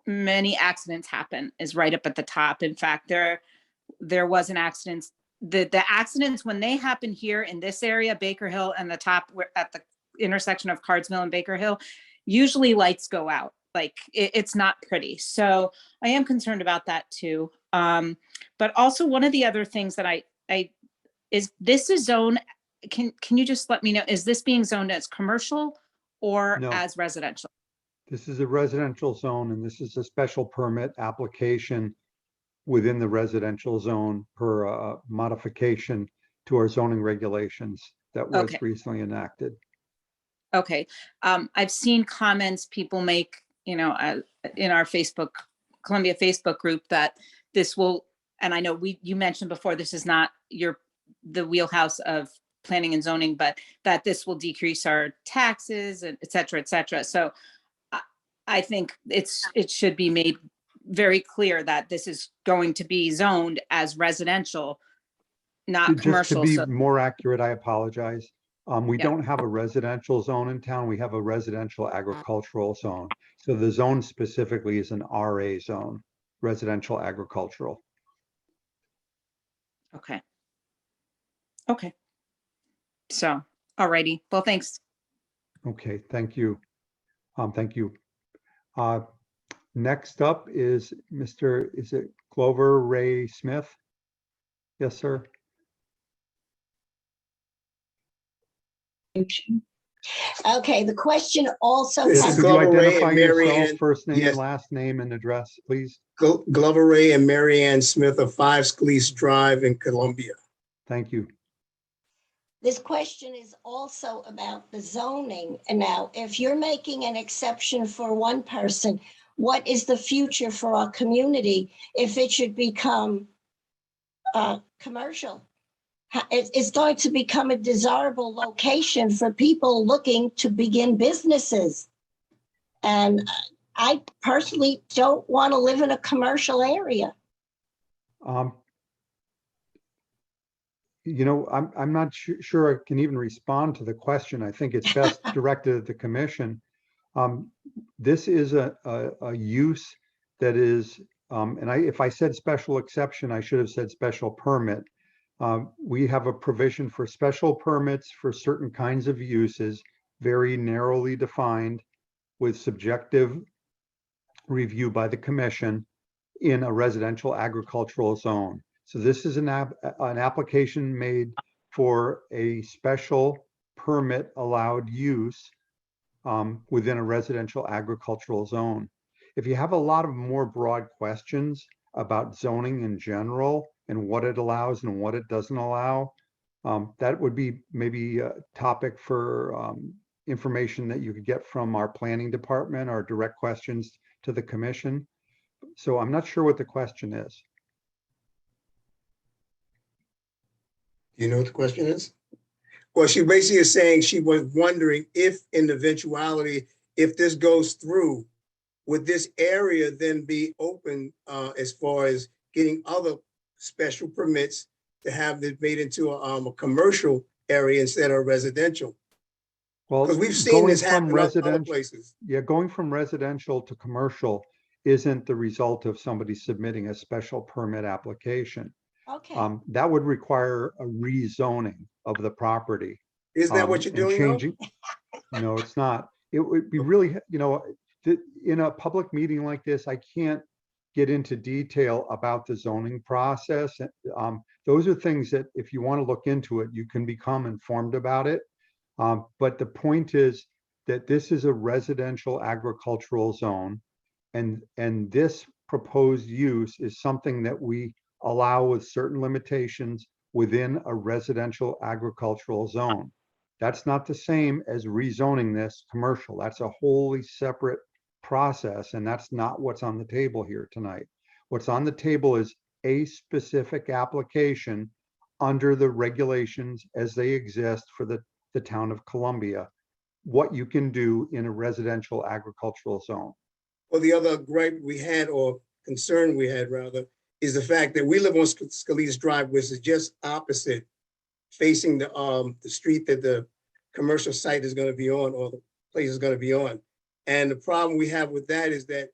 T: many accidents happen, is right up at the top. In fact, there was an accident. The accidents, when they happen here in this area, Baker Hill and the top, at the intersection of Cards Mill and Baker Hill, usually lights go out. Like it's not pretty. So I am concerned about that too. But also one of the other things that is this is zone, can you just let me know, is this being zoned as commercial or
B: No.
T: as residential?
B: This is a residential zone, and this is a special permit application within the residential zone per modification to our zoning regulations that was
T: Okay.
B: recently enacted.
T: Okay. I've seen comments people make, in our Columbia Facebook group, that this will, and I know you mentioned before, this is not the wheelhouse of planning and zoning, but that this will decrease our taxes and et cetera, et cetera. So I think it should be made very clear that this is going to be zoned as residential, not
B: Just to
T: commercial.
B: be
T: So,
B: more accurate, I apologize. We
T: Yeah.
B: don't have a residential zone in town. We have a residential agricultural zone. So the zone specifically is an RA zone, residential agricultural.
T: okay. Okay. So, alrighty. Well, thanks.
B: Okay, thank you. Thank you. Next up is is it Glover Ray Smith? Yes, sir.
H: Okay, the question also
G: This
B: Could
G: is
H: has,
B: you
G: Glover Ray
B: identify
G: and Mary
B: yourself,
G: Ann.
B: first name,
G: Yes.
B: last name, and address, please?
G: Glover Ray and Mary Ann Smith of 5 Scalise Drive in Columbia.
B: Thank you.
H: this question is also about the zoning. And now, if you're making an exception for one person, what is the future for our community if it should become commercial? It's going to become a desirable location for people looking to begin businesses. And I personally don't want to live in a commercial area.
B: You know, I'm not sure I can even respond to the question. I think it's best directed at the commission. This is a use that is, and if I said special exception, I should have said special permit. We have a provision for special permits for certain kinds of uses, very narrowly defined, with subjective review by the commission in a residential agricultural zone. So this is an application made for a special permit allowed use within a residential agricultural zone. If you have a lot of more broad questions about zoning in general and what it allows and what it doesn't allow, that would be maybe a topic for information that you could get from our planning department or direct questions to the commission. So I'm not sure what the question is.
G: Do you know what the question is? Well, she basically is saying she was wondering if in the eventuality, if this goes through, would this area then be open as far as getting other special permits to have this made into a commercial area instead of residential?
B: Well,
G: because we've seen this happen in other
B: residential,
G: places.
B: yeah, going from residential to commercial isn't the result of somebody submitting a special permit application.
H: Okay.
B: That would require a rezoning of the property.
G: Isn't that what you're
B: and
G: doing though?
B: changing? No, it's not. It would be really, you know, in a public meeting like this, I can't get into detail about the zoning process. Those are things that if you want to look into it, you can become informed about it. But the point is that this is a residential agricultural zone, and this proposed use is something that we allow with certain limitations within a residential agricultural zone. That's not the same as rezoning this commercial. That's a wholly separate process, and that's not what's on the table here tonight. What's on the table is a specific application under the regulations as they exist for the town of Columbia, what you can do in a residential agricultural zone.
G: Well, the other gripe we had, or concern we had rather, is the fact that we live on Scalise Drive, which is just opposite, facing the street that the commercial site is going to be on, or the place is going to be on. And the problem we have with that is that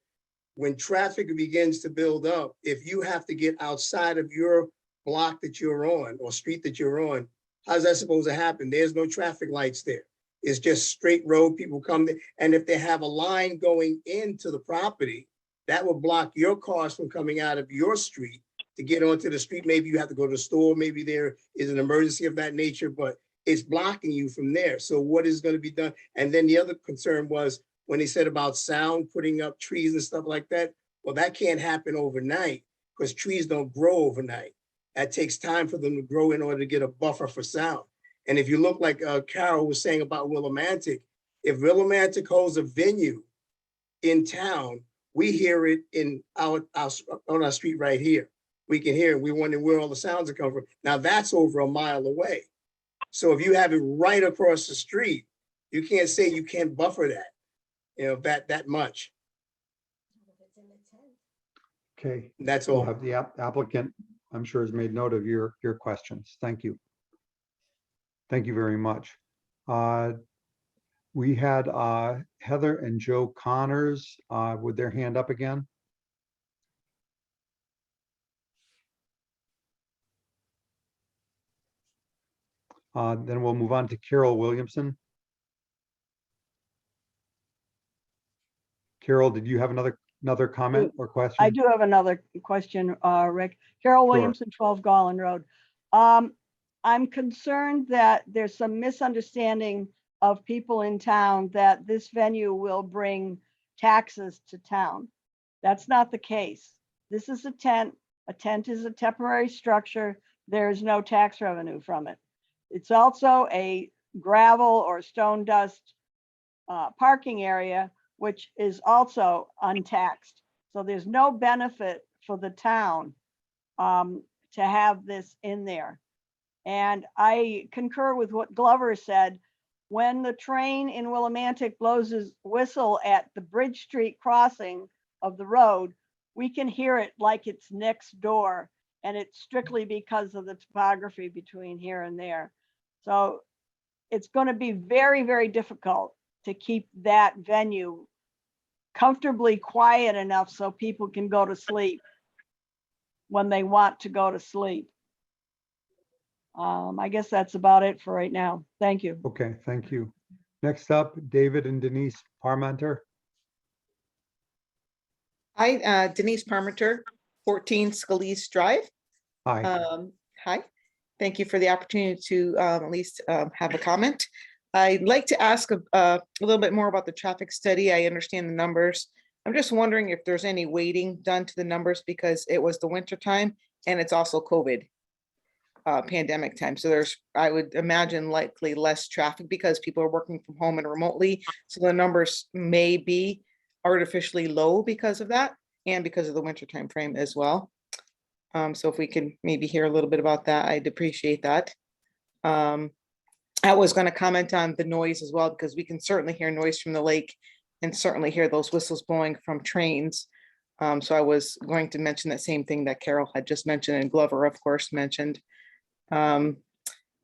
G: when traffic begins to build up, if you have to get outside of your block that you're on or street that you're on, how's that supposed to happen? There's no traffic lights there. It's just straight road, people come there. And if they have a line going into the property, that will block your cars from coming out of your street to get onto the street. Maybe you have to go to the store, maybe there is an emergency of that nature, but it's blocking you from there. So what is going to be done? And then the other concern was when they said about sound, putting up trees and stuff like that. Well, that can't happen overnight because trees don't grow overnight. That takes time for them to grow in order to get a buffer for sound. And if you look like Carol was saying about Willimantic, if Willimantic holds a venue in town, we hear it in on our street right here. We can hear it. We wonder where all the sounds are coming from. Now that's over a mile away. So if you have it right across the street, you can't say you can't buffer that, you know, that much.
B: Okay.
G: That's
B: We'll
G: all.
B: have the applicant, I'm sure, has made note of your questions. Thank you. Thank you very much. We had Heather and Joe Connors with their hand up again. Then we'll move on to Carol Williamson. Carol, did you have another comment or question?
S: I do have another question, Rick. Carol Williamson, 12 Garland Road. I'm concerned that there's some misunderstanding of people in town that this venue will bring taxes to town. That's not the case. This is a tent. A tent is a temporary structure. There is no tax revenue from it. It's also a gravel or stone dust parking area, which is also untaxed. So there's no benefit for the town to have this in there. And I concur with what Glover said. When the train in Willimantic blows his whistle at the Bridge Street crossing of the road, we can hear it like it's next door. And it's strictly because of the topography between here and there. So it's going to be very, very difficult to keep that venue comfortably quiet enough so people can go to sleep when they want to go to sleep. I guess that's about it for right now. Thank you.
B: Okay, thank you. Next up, David and Denise Parmenter.
U: Hi, Denise Parmenter, 14 Scalise Drive.
B: Hi.
U: Hi, thank you for the opportunity to at least have a comment. I'd like to ask a little bit more about the traffic study. I understand the numbers. I'm just wondering if there's any weighting done to the numbers because it was the winter time and it's also COVID pandemic time. So there's, I would imagine, likely less traffic because people are working from home and remotely. So the numbers may be artificially low because of that and because of the winter time frame as well. So if we can maybe hear a little bit about that, I'd appreciate that. I was going to comment on the noise as well, because we can certainly hear noise from the lake and certainly hear those whistles blowing from trains. So I was going to mention that same thing that Carol had just mentioned and Glover, of course, mentioned. And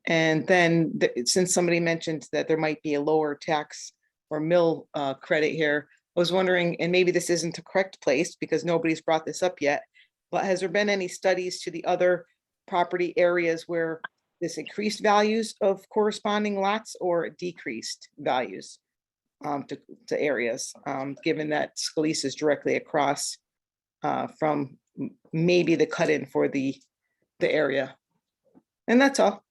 U: then since somebody mentioned that there might be a lower tax or mill credit here, I was wondering, and maybe this isn't the correct place because nobody's brought this up yet, but has there been any studies to the other property areas where this increased values of corresponding lots or decreased values to areas, given that Scalise is directly across from maybe the cut-in for the area? And that's all.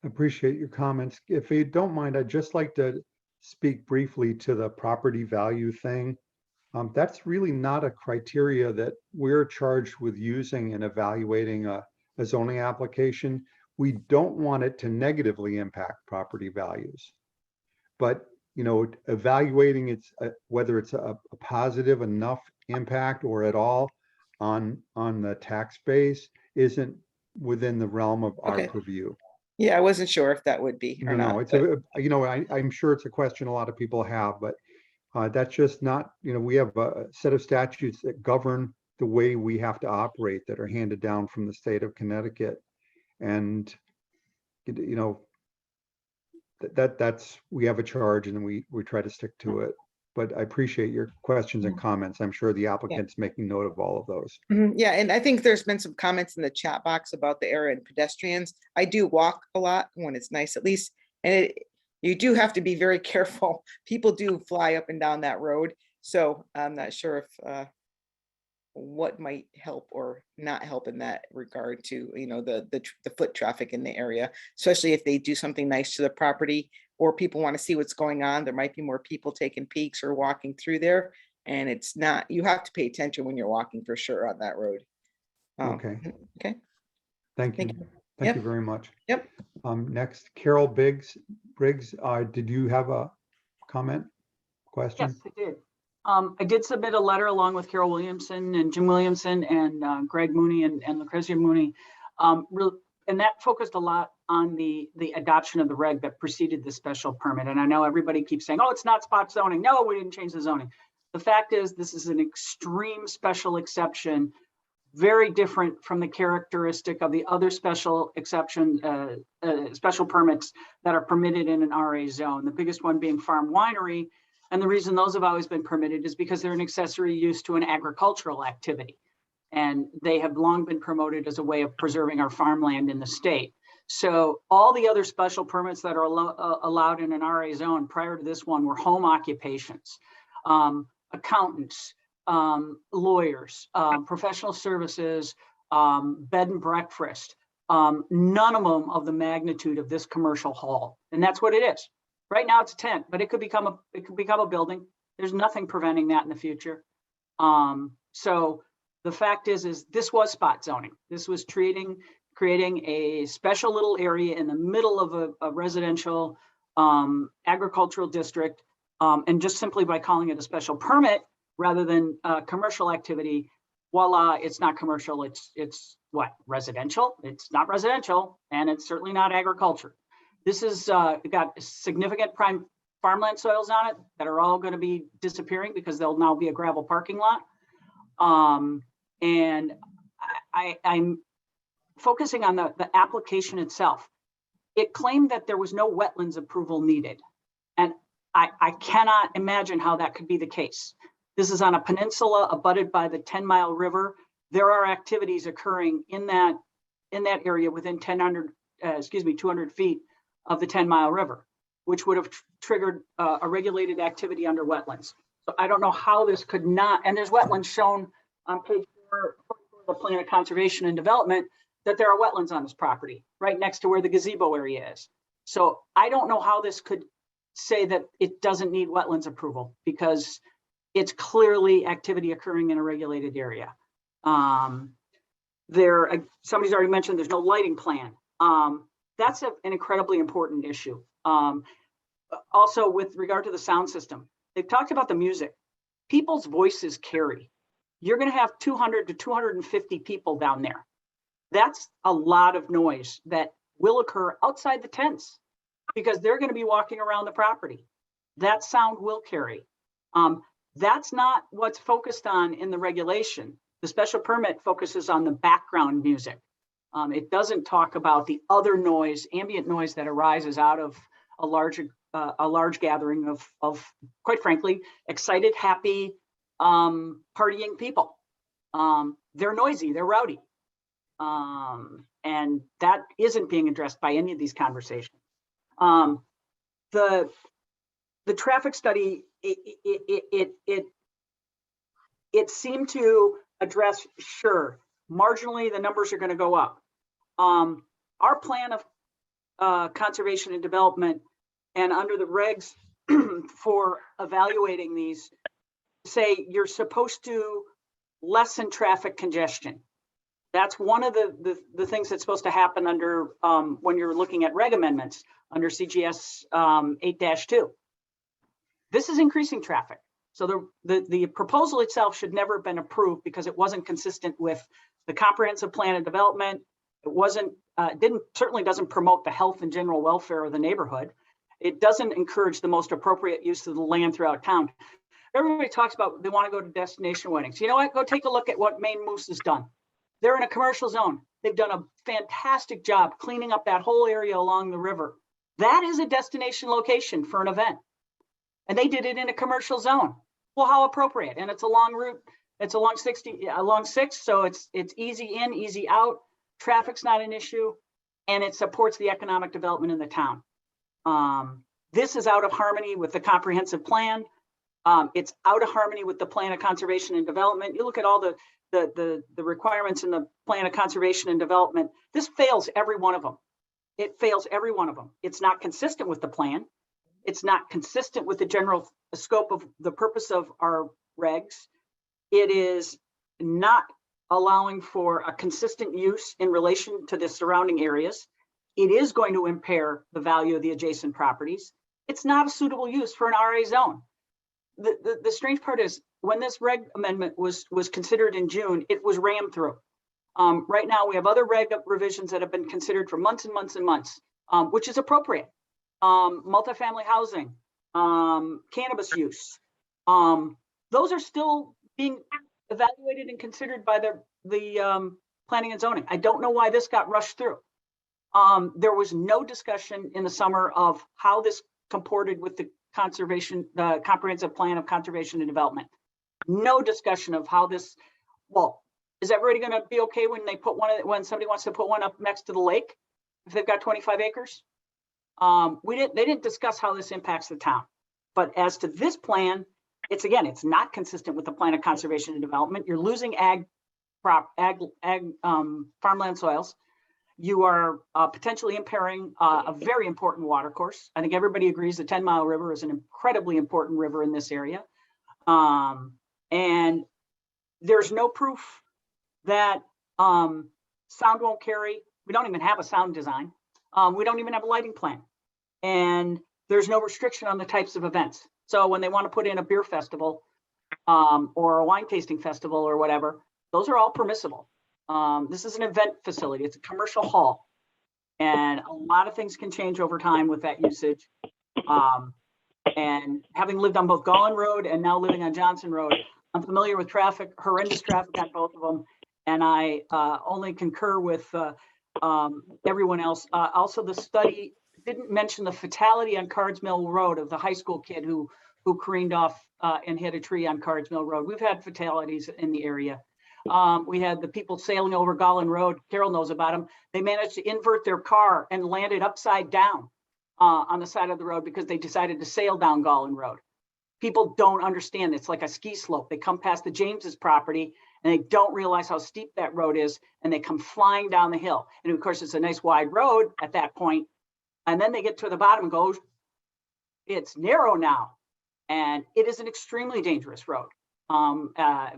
B: Appreciate your comments. If you don't mind, I'd just like to speak briefly to the property value thing. That's really not a criteria that we're charged with using in evaluating a zoning application. We don't want it to negatively impact property values. But, you know, evaluating its whether it's a positive enough impact or at all on the tax base isn't within the realm of our purview.
U: Yeah, I wasn't sure if that would be or not.
B: No, it's you know, I'm sure it's a question a lot of people have, but that's just not, you know, we have a set of statutes that govern the way we have to operate that are handed down from the state of Connecticut. And, you know, that's, we have a charge and we try to stick to it. But I appreciate your questions and comments. I'm sure the applicant's making note of all of those.
U: Yeah, and I think there's been some comments in the chat box about the area and pedestrians. I do walk a lot when it's nice, at least, and you do have to be very careful. People do fly up and down that road, so I'm not sure if what might help or not help in that regard to, you know, the foot traffic in the area, especially if they do something nice to the property or people want to see what's going on. There might be more people taking peeks or walking through there, and it's not, you have to pay attention when you're walking for sure on that road.
B: Okay.
U: Okay.
B: Thank you. Thank you very much.
U: Yep.
B: Next, Carol Briggs, did you have a comment, question?
V: Yes, I did. I did submit a letter along with Carol Williamson and Jim Williamson and Greg Mooney and Lucrezia Mooney. And that focused a lot on the adoption of the reg that preceded the special permit. And I know everybody keeps saying, oh, it's not spot zoning. No, we didn't change the zoning. The fact is, this is an extreme special exception, very different from the characteristic of the other special exception, special permits that are permitted in an RA zone. The biggest one being farm winery. And the reason those have always been permitted is because they're an accessory use to an agricultural activity. And they have long been promoted as a way of preserving our farmland in the state. So all the other special permits that are allowed in an RA zone prior to this one were home occupations, accountants, lawyers, professional services, bed and breakfast, none of them of the magnitude of this commercial hall. And that's what it is. Right now it's a tent, but it could become a building. There's nothing preventing that in the future. So the fact is this was spot zoning. This was creating a special little area in the middle of a residential agricultural district. And just simply by calling it a special permit rather than commercial activity, voila, it's not commercial. It's what? Residential? It's not residential, and it's certainly not agriculture. This is got significant prime farmland soils on it that are all going to be disappearing because they'll now be a gravel parking lot. And I'm focusing on the application itself. It claimed that there was no wetlands approval needed. And I cannot imagine how that could be the case. This is on a peninsula abutted by the 10-mile river. There are activities occurring in that area within 200 feet of the 10-mile river, which would have triggered a regulated activity under wetlands. So I don't know how this could not, and there's wetlands shown on page 4 of the Plan of Conservation and Development, that there are wetlands on this property right next to where the gazebo area is. So I don't know how this could say that it doesn't need wetlands approval, because it's clearly activity occurring in a regulated area. Somebody's already mentioned there's no lighting plan. That's an incredibly important issue. Also, with regard to the sound system, they've talked about the music. People's voices carry. You're going to have 200 to 250 people down there. That's a lot of noise that will occur outside the tents because they're going to be walking around the property. That sound will carry. That's not what's focused on in the regulation. The special permit focuses on the background music. It doesn't talk about the other noise, ambient noise that arises out of a large gathering of, quite frankly, excited, happy, partying people. They're noisy, they're rowdy. And that isn't being addressed by any of these conversations. The traffic study, it seemed to address, sure, marginally the numbers are going to go up. Our plan of conservation and development, and under the regs for evaluating these, say you're supposed to lessen traffic congestion. That's one of the things that's supposed to happen under when you're looking at reg amendments under CGS 8-2. This is increasing traffic. So the proposal itself should never have been approved because it wasn't consistent with the comprehensive plan of development. It wasn't, certainly doesn't promote the health and general welfare of the neighborhood. It doesn't encourage the most appropriate use of the land throughout town. Everybody talks about they want to go to destination weddings. You know what? Go take a look at what Maine Moose has done. They're in a commercial zone. They've done a fantastic job cleaning up that whole area along the river. That is a destination location for an event. And they did it in a commercial zone. Well, how appropriate. And it's a long route. It's along 6, so it's easy in, easy out. Traffic's not an issue, and it supports the economic development in the town. This is out of harmony with the comprehensive plan. It's out of harmony with the Plan of Conservation and Development. You look at all the requirements in the Plan of Conservation and Development. This fails every one of them. It fails every one of them. It's not consistent with the plan. It's not consistent with the general scope of the purpose of our regs. It is not allowing for a consistent use in relation to the surrounding areas. It is going to impair the value of the adjacent properties. It's not a suitable use for an RA zone. The strange part is when this reg amendment was considered in June, it was rammed through. Right now, we have other reg revisions that have been considered for months and months and months, which is appropriate. Multifamily housing, cannabis use. Those are still being evaluated and considered by the planning and zoning. I don't know why this got rushed through. There was no discussion in the summer of how this comported with the comprehensive plan of conservation and development. No discussion of how this, well, is everybody going to be okay when they put when somebody wants to put one up next to the lake, if they've got 25 acres? They didn't discuss how this impacts the town. But as to this plan, it's not consistent with the Plan of Conservation and Development. You're losing farmland soils. you are potentially impairing a very important water course. I think everybody agrees the 10 Mile River is an incredibly important river in this area. And there's no proof that sound won't carry. We don't even have a sound design. We don't even have a lighting plan. And there's no restriction on the types of events. So when they want to put in a beer festival or a wine tasting festival or whatever, those are all permissible. This is an event facility. It's a commercial hall. And a lot of things can change over time with that usage. And having lived on both Gullen Road and now living on Johnson Road, I'm familiar with traffic, horrendous traffic on both of them. And I only concur with everyone else. Also, the study didn't mention the fatality on Cards Mill Road of the high school kid who careened off and hit a tree on Cards Mill Road. We've had fatalities in the area. We had the people sailing over Gullen Road. Carol knows about them. They managed to invert their car and landed upside down on the side of the road because they decided to sail down Gullen Road. People don't understand. It's like a ski slope. They come past the James's property and they don't realize how steep that road is, and they come flying down the hill. And of course, it's a nice wide road at that point. And then they get to the bottom and go, it's narrow now. And it is an extremely dangerous road. I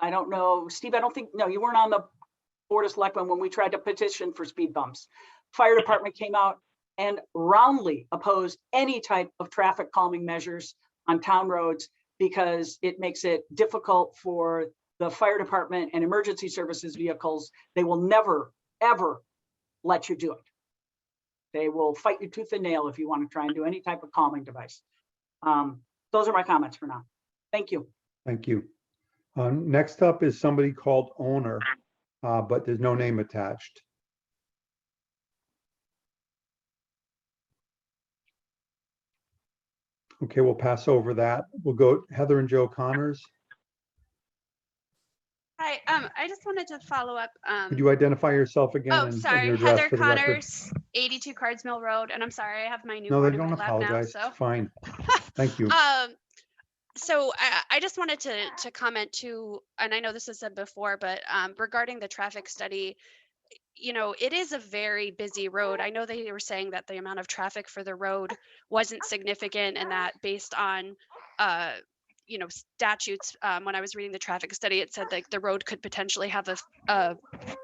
V: don't know, Steve, I don't think, no, you weren't on the Board of Selectmen when we tried to petition for speed bumps. Fire department came out and roundly opposed any type of traffic calming measures on town roads because it makes it difficult for the fire department and emergency services vehicles. They will never, ever let you do it. They will fight you tooth and nail if you want to try and do any type of calming device. Those are my comments for now. Thank you.
B: Thank you. Next up is somebody called owner, but there's no name attached. Okay, we'll pass over that. We'll go Heather and Joe Connors.
P: Hi, I just wanted to follow up.
B: Could you identify yourself again?
P: Oh,
B: and
P: sorry,
B: your address
P: Heather
B: for the record?
P: Connors, 82 Cards Mill Road, and I'm sorry, I have my
B: No,
P: newborn
B: they
P: in my
B: don't
P: lap now,
B: apologize.
P: so.
B: It's fine. Thank you.
P: So I just wanted to comment too, and I know this was said before, but regarding the traffic study, you know, it is a very busy road. I know they were saying that the amount of traffic for the road wasn't significant and that based on, you know, statutes, when I was reading the traffic study, it said that the road could potentially have a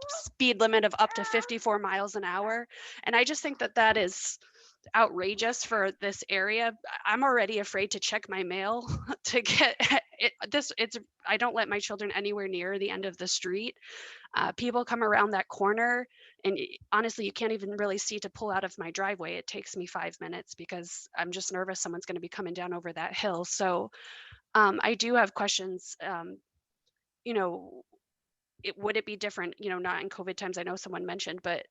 P: speed limit of up to 54 miles an hour. And I just think that that is outrageous for this area. I'm already afraid to check my mail to get it. I don't let my children anywhere near the end of the street. People come around that corner and honestly, you can't even really see to pull out of my driveway. It takes me 5 minutes because I'm just nervous someone's going to be coming down over that hill. So I do have questions. You know, would it be different, you know, not in COVID times, I know someone mentioned, but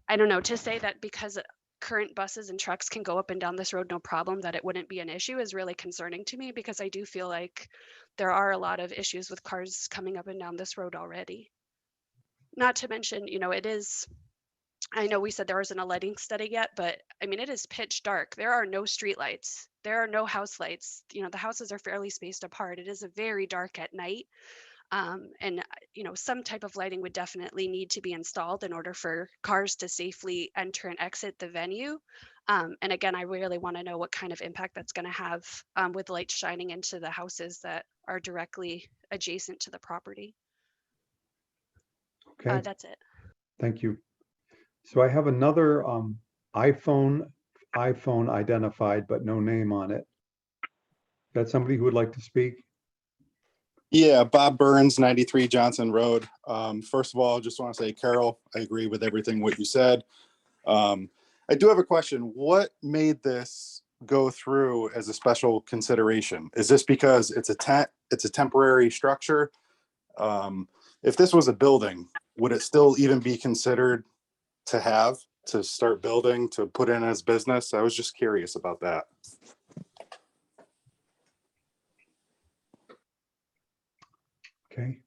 P: I don't know, to say that because current buses and trucks can go up and down this road no problem, that it wouldn't be an issue is really concerning to me, because I do feel like there are a lot of issues with cars coming up and down this road already. Not to mention, you know, it is, I know we said there wasn't a lighting study yet, but I mean, it is pitch dark. There are no street lights. There are no house lights. You know, the houses are fairly spaced apart. It is a very dark at night. And, you know, some type of lighting would definitely need to be installed in order for cars to safely enter and exit the venue. And again, I really want to know what kind of impact that's going to have with lights shining into the houses that are directly adjacent to the property.
B: Okay.
P: That's it.
B: Thank you. So I have another iPhone identified, but no name on it. Got somebody who would like to speak?
C: Yeah, Bob Burns, 93 Johnson Road. First of all, just want to say, Carol, I agree with everything what you said. I do have a question. What made this go through as a special consideration? Is this because it's a temporary structure? If this was a building, would it still even be considered to start building, to put in as business? I was just curious about that.
B: Okay.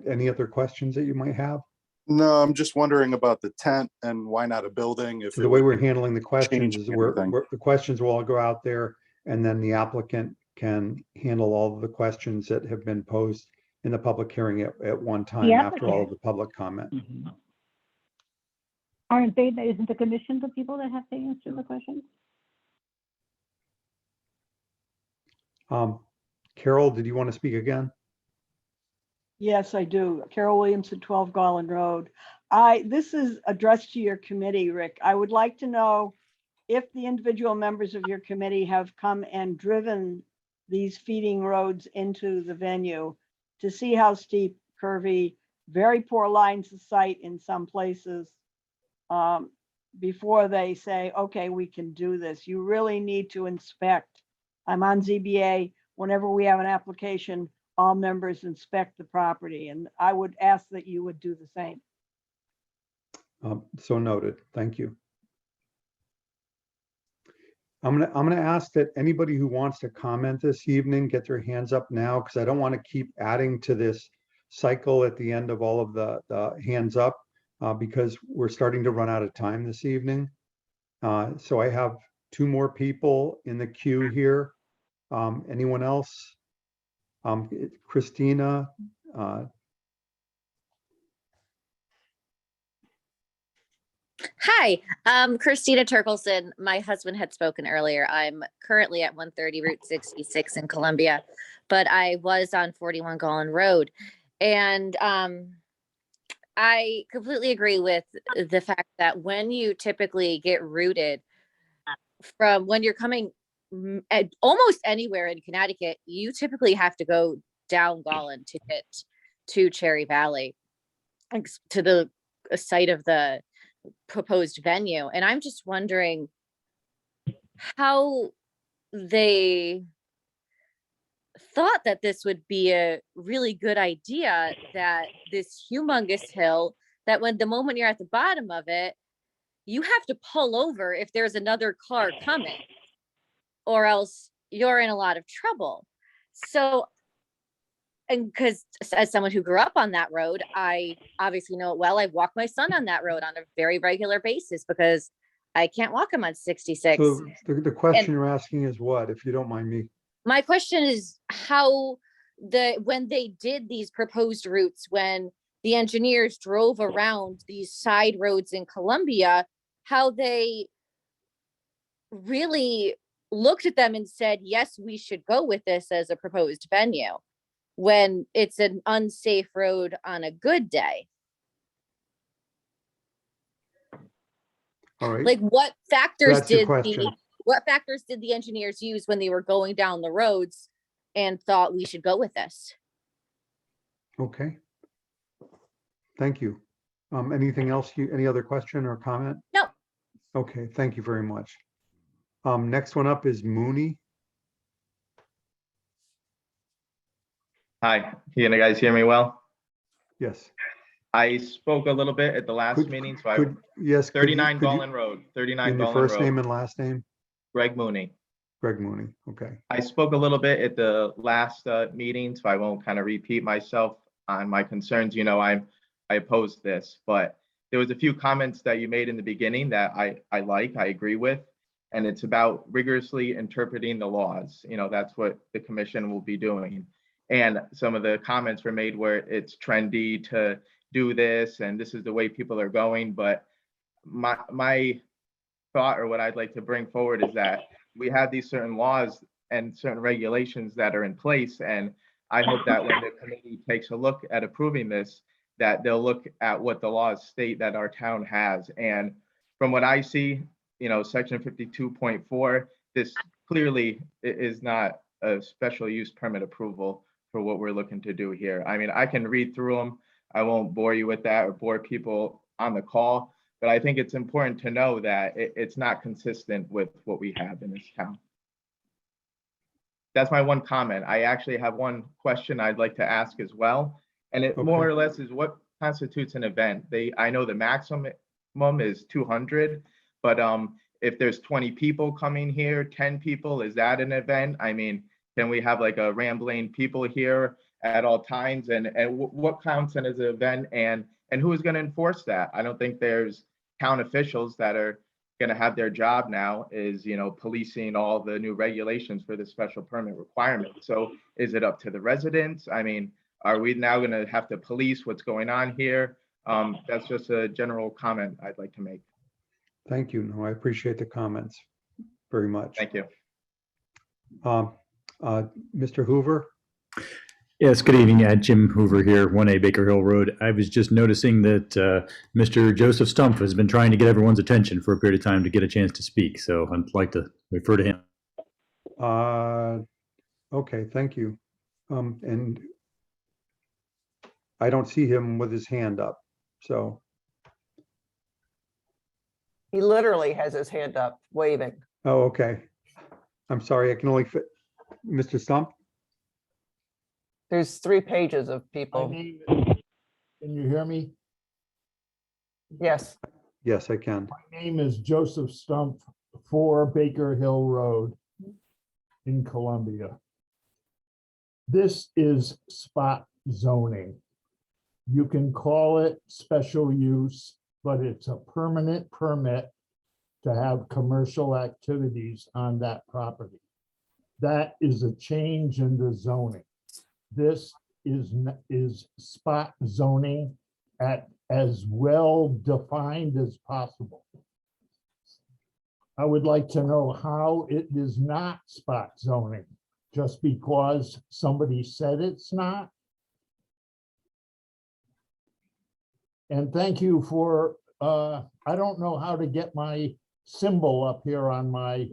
B: Any other questions that you might have?
C: No, I'm just wondering about the tent and why not a building? If
B: So the way we're handling the questions is
C: anything.
B: the questions will all go out there, and then the applicant can handle all of the questions that have been posed in the public hearing at one time after all of the public comment.
D: Aren't they, isn't the commission the people that have to answer the questions?
B: Carol, did you want to speak again?
S: Yes, I do. Carol Williamson, 12 Garland Road. This is addressed to your committee, Rick. I would like to know if the individual members of your committee have come and driven these feeding roads into the venue to see how steep, curvy, very poor lines of sight in some places, before they say, okay, we can do this. You really need to inspect. I'm on ZBA. Whenever we have an application, all members inspect the property, and I would ask that you would do the same.
B: So noted. Thank you. I'm gonna ask that anybody who wants to comment this evening get their hands up now, because I don't want to keep adding to this cycle at the end of all of the hands up, because we're starting to run out of time this evening. So I have 2 more people in the queue here. Anyone else? Christina,
E: Hi, Christina Turkelson. My husband had spoken earlier. I'm currently at 130 Route 66 in Columbia, but I was on 41 Golden Road. And I completely agree with the fact that when you typically get routed from when you're coming at almost anywhere in Connecticut, you typically have to go down Golland to get to Cherry Valley, to the site of the proposed venue. And I'm just wondering how they thought that this would be a really good idea, that this humongous hill, that when the moment you're at the bottom of it, you have to pull over if there's another car coming, or else you're in a lot of trouble. So, and because as someone who grew up on that road, I obviously know it well. I've walked my son on that road on a very regular basis because I can't walk him on 66.
B: so the question
E: And
B: you're asking is what, if you don't mind me?
E: my question is how when they did these proposed routes, when the engineers drove around these side roads in Columbia, how they really looked at them and said, yes, we should go with this as a proposed venue, when it's an unsafe road on a good day.
B: All right.
E: Like what factors
B: That's your
E: did
B: question.
E: what factors did the engineers use when they were going down the roads and thought we should go with this?
B: Okay. Thank you. Anything else? Any other question or comment?
E: No.
B: Okay, thank you very much. Next one up is Mooney.
W: Hi, can you guys hear me well?
B: Yes.
W: I spoke a little bit at the last
B: Could-
W: meeting, so
B: could- yes, could you-
W: 39
B: could you-
W: Golland Road, 39
B: In your
W: Golland
B: first
W: Road.
B: name and last name?
W: Greg Mooney.
B: Greg Mooney, okay.
W: I spoke a little bit at the last meeting, so I won't kind of repeat myself on my concerns. You know, I oppose this, but there was a few comments that you made in the beginning that I agree with, and it's about rigorously interpreting the laws. You know, that's what the commission will be doing. And some of the comments were made where it's trendy to do this, and this is the way people are going. But my thought, or what I'd like to bring forward, is that we have these certain laws and certain regulations that are in place. And I hope that when the committee takes a look at approving this, that they'll look at what the laws state that our town has. And from what I see, you know, section 52.4, this clearly is not a special use permit approval for what we're looking to do here. I mean, I can read through them. I won't bore you with that or bore people on the call, but I think it's important to know that it's not consistent with what we have in this town. That's my one comment. I actually have one question I'd like to ask as well. And it more or less is what constitutes an event. I know the maximum is 200, but if there's 20 people coming here, 10 people, is that an event? I mean, can we have like a rambling people here at all times? And what counts as an event, and who is going to enforce that? I don't think there's town officials that are going to have their job now is, you know, policing all the new regulations for the special permit requirement. So is it up to the residents? I mean, are we now going to have to police what's going on here? That's just a general comment I'd like to make.
B: Thank you. No, I appreciate the comments very much.
W: Thank you.
B: Mr. Hoover?
N: Yes, good evening. Jim Hoover here, 1A Baker Hill Road. I was just noticing that Mr. Joseph Stumpf has been trying to get everyone's attention for a period of time to get a chance to speak, so I'd like to refer to him.
B: Okay, thank you. And I don't see him with his hand up, so.
A: He literally has his hand up waving.
B: Oh, okay. I'm sorry, I can only fit Mr. Stump.
A: There's 3 pages of people.
J: Can you hear me?
A: Yes.
B: Yes, I can.
J: My name is Joseph Stumpf, 4 Baker Hill Road in Columbia. This is spot zoning. You can call it special use, but it's a permanent permit to have commercial activities on that property. That is a change in the zoning. This is spot zoning at as well defined as possible. I would like to know how it is not spot zoning, just because somebody said it's not. And thank you for, I don't know how to get my symbol up here on my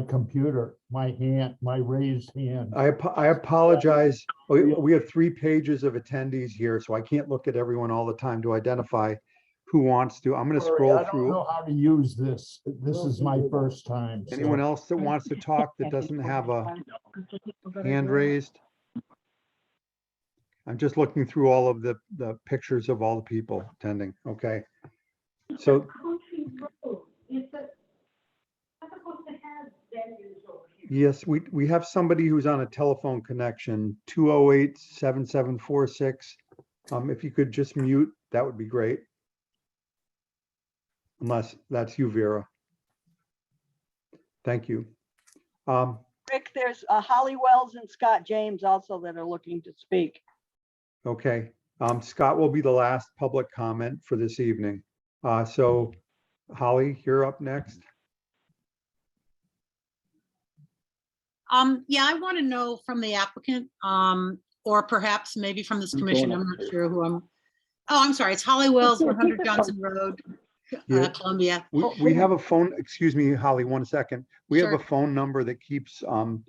J: computer, my hand, my raised hand.
B: I apologize. We have 3 pages of attendees here, so I can't look at everyone all the time to identify who wants to. I'm going to scroll
J: I don't
B: through.
J: know how to use this. This is my first time. so-
B: Anyone else that wants to talk that doesn't have a hand raised? I'm just looking through all of the pictures of all the people attending. Okay. So yes, we have somebody who's on a telephone connection, 208-7746. If you could just mute, that would be great. Unless that's you, Vera. Thank you.
S: Rick, there's Holly Wells and Scott James also that are looking to speak.
B: Okay, Scott will be the last public comment for this evening. So Holly, you're up next.
K: Yeah, I want to know from the applicant, or perhaps maybe from this commission. I'm not sure who I'm. Oh, I'm sorry. It's Holly Wells, 100 Johnson Road,
B: Yeah.
K: Columbia.
B: We have a phone, excuse me, Holly, 1 second. We have
K: Sure.
B: a phone number that keeps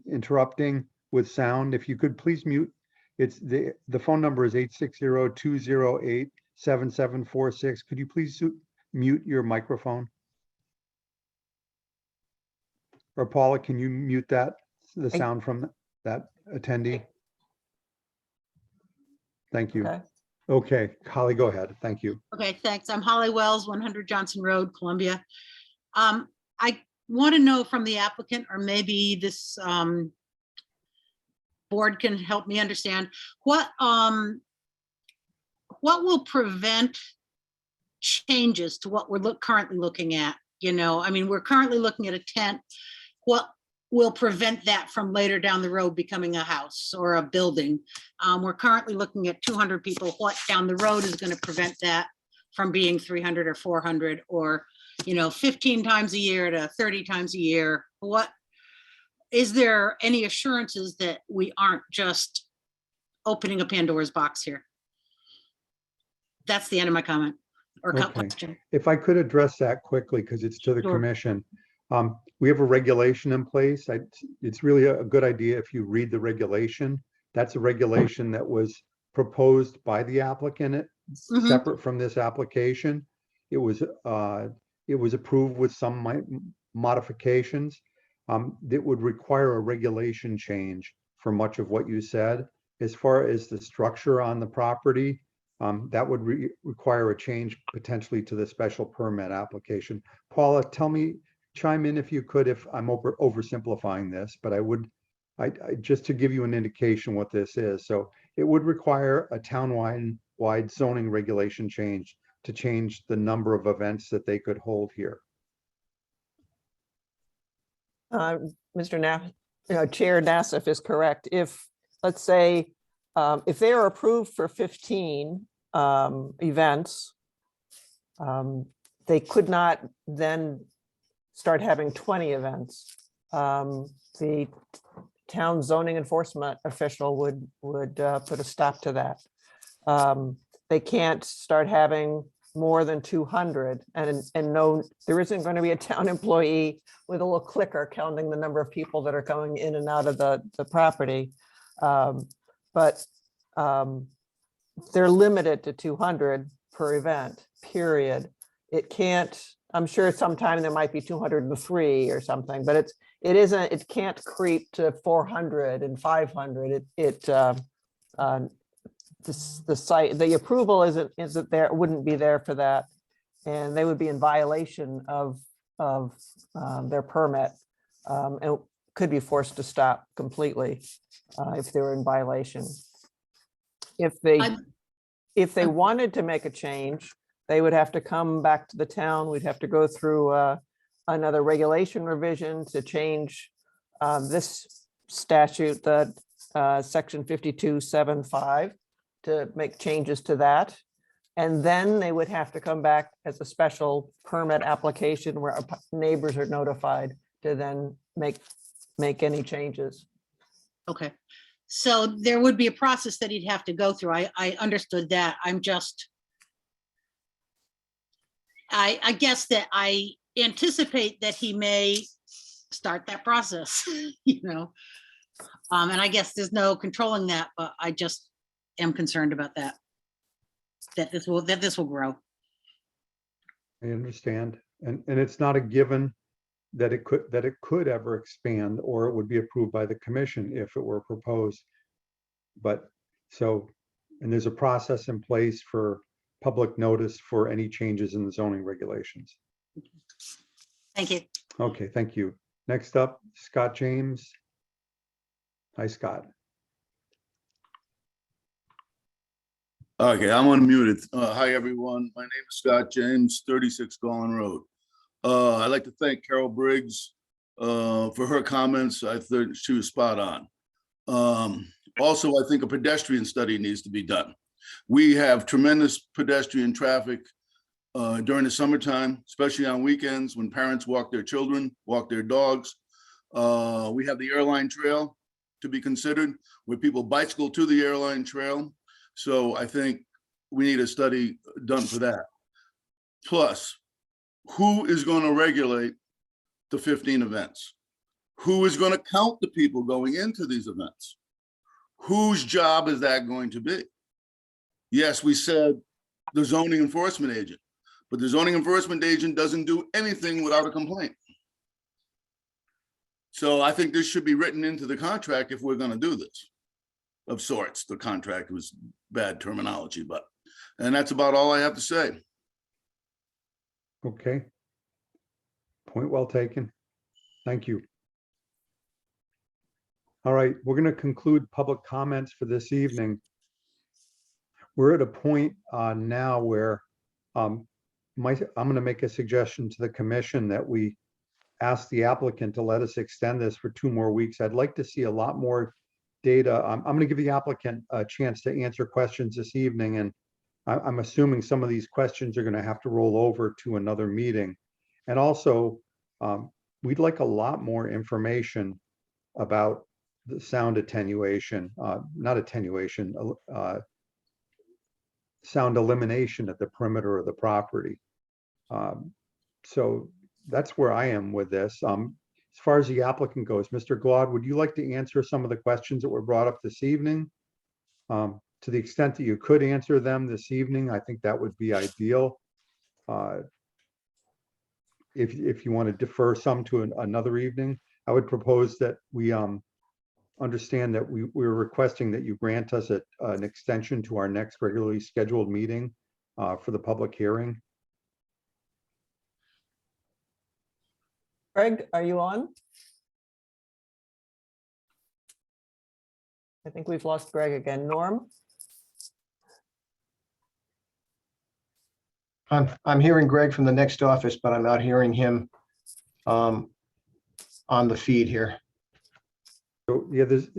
B: interrupting with sound. If you could please mute. It's the phone number is 860-208-7746. Could you please mute your microphone? Or Paula, can you mute that, the sound from that attendee? Thank you.
A: Okay.
B: Okay, Holly, go ahead. Thank you.
K: Okay, thanks. I'm Holly Wells, 100 Johnson Road, Columbia. I want to know from the applicant, or maybe this board can help me understand, what will prevent changes to what we're currently looking at? You know, I mean, we're currently looking at a tent. What will prevent that from later down the road becoming a house or a building? We're currently looking at 200 people. What down the road is going to prevent that from being 300 or 400 or, 15 times a year to 30 times a year? What is there any assurances that we aren't just opening a Pandora's box here? That's the end of my comment or
B: Okay.
K: question.
B: If I could address that quickly, because it's to the
K: Sure.
B: commission. We have a regulation in place. It's really a good idea if you read the regulation. That's a regulation that was proposed by the applicant, separate from this application. It was approved with some modifications. That would require a regulation change for much of what you said. As far as the structure on the property, that would require a change potentially to the special permit application. Paula, chime in if you could, if I'm oversimplifying this, but I just to give you an indication what this is. So it would require a town-wide zoning regulation change to change the number of events that they could hold here.
A: Mr. Chair Nassif is correct. If, let's say, If they are approved for 15 events, they could not then start having 20 events. The town zoning enforcement official would put a stop to that. They can't start having more than 200, and no, there isn't going to be a town employee with a little clicker counting the number of people that are coming in and out of the property. But they're limited to 200 per event, period. It can't, I'm sure sometime there might be 203 or something, but it can't creep to 400 and 500. The site, the approval isn't there, wouldn't be there for that. And they would be in violation of their permit, and could be forced to stop completely if they were in violation. If they wanted to make a change, they would have to come back to the town. We'd have to go through another regulation revision to change this statute, the section 5275, to make changes to that. And then they would have to come back as a special permit application where neighbors are notified to then make any changes.
K: Okay, so there would be a process that he'd have to go through. I understood that. I'm just, I guess that I anticipate that he may start that process, you know? And I guess there's no controlling that, but I just am concerned about that. That this will grow.
B: I understand. And it's not a given that it could ever expand, or it would be approved by the commission if it were proposed. But so, and there's a process in place for public notice for any changes in the zoning regulations.
K: Thank you.
B: Okay, thank you. Next up, Scott James. Hi, Scott.
L: Okay, I'm unmuted. Hi, everyone. My name is Scott James, 36 Golden Road. I'd like to thank Carol Briggs for her comments. I thought she was spot on. Also, I think a pedestrian study needs to be done. We have tremendous pedestrian traffic during the summertime, especially on weekends when parents walk their children, walk their dogs. We have the airline trail to be considered, where people bicycle to the airline trail. So I think we need a study done for that. Plus, who is going to regulate the 15 events? Who is going to count the people going into these events? Whose job is that going to be? Yes, we said the zoning enforcement agent, but the zoning enforcement agent doesn't do anything without a complaint. So I think this should be written into the contract if we're going to do this. Of sorts, the contract was bad terminology, but, and that's about all I have to say.
B: Okay. Point well taken. Thank you. All right, we're going to conclude public comments for this evening. We're at a point now where I'm going to make a suggestion to the commission that we ask the applicant to let us extend this for 2 more weeks. I'd like to see a lot more data. I'm going to give the applicant a chance to answer questions this evening, and I'm assuming some of these questions are going to have to roll over to another meeting. And also, we'd like a lot more information about the sound attenuation, not attenuation, sound elimination at the perimeter of the property. So that's where I am with this. As far as the applicant goes, Mr. Glaude, would you like to answer some of the questions that were brought up this evening? To the extent that you could answer them this evening, I think that would be ideal. If you want to defer some to another evening, I would propose that we understand that we're requesting that you grant us an extension to our next regularly scheduled meeting for the public hearing.
A: Greg, are you on? I think we've lost Greg again. Norm?
F: I'm hearing Greg from the next office, but I'm not hearing him on the feed here.
B: So yeah, there's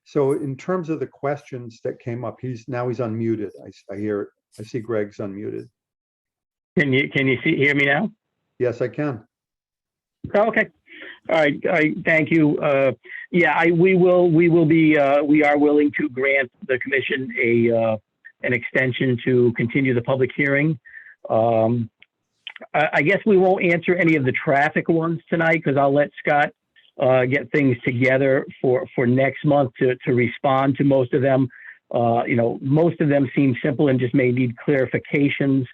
B: So in terms of the questions that came up, he's unmuted. I hear it. I see Greg's unmuted.
I: Can you hear me now?
B: Yes, I can.
I: Oh, okay. All right. Thank you. We are willing to grant the commission an extension to continue the public hearing. I guess we won't answer any of the traffic ones tonight because I'll let Scott get things together for next month to respond to most of them. Most of them seem simple and just may need clarifications.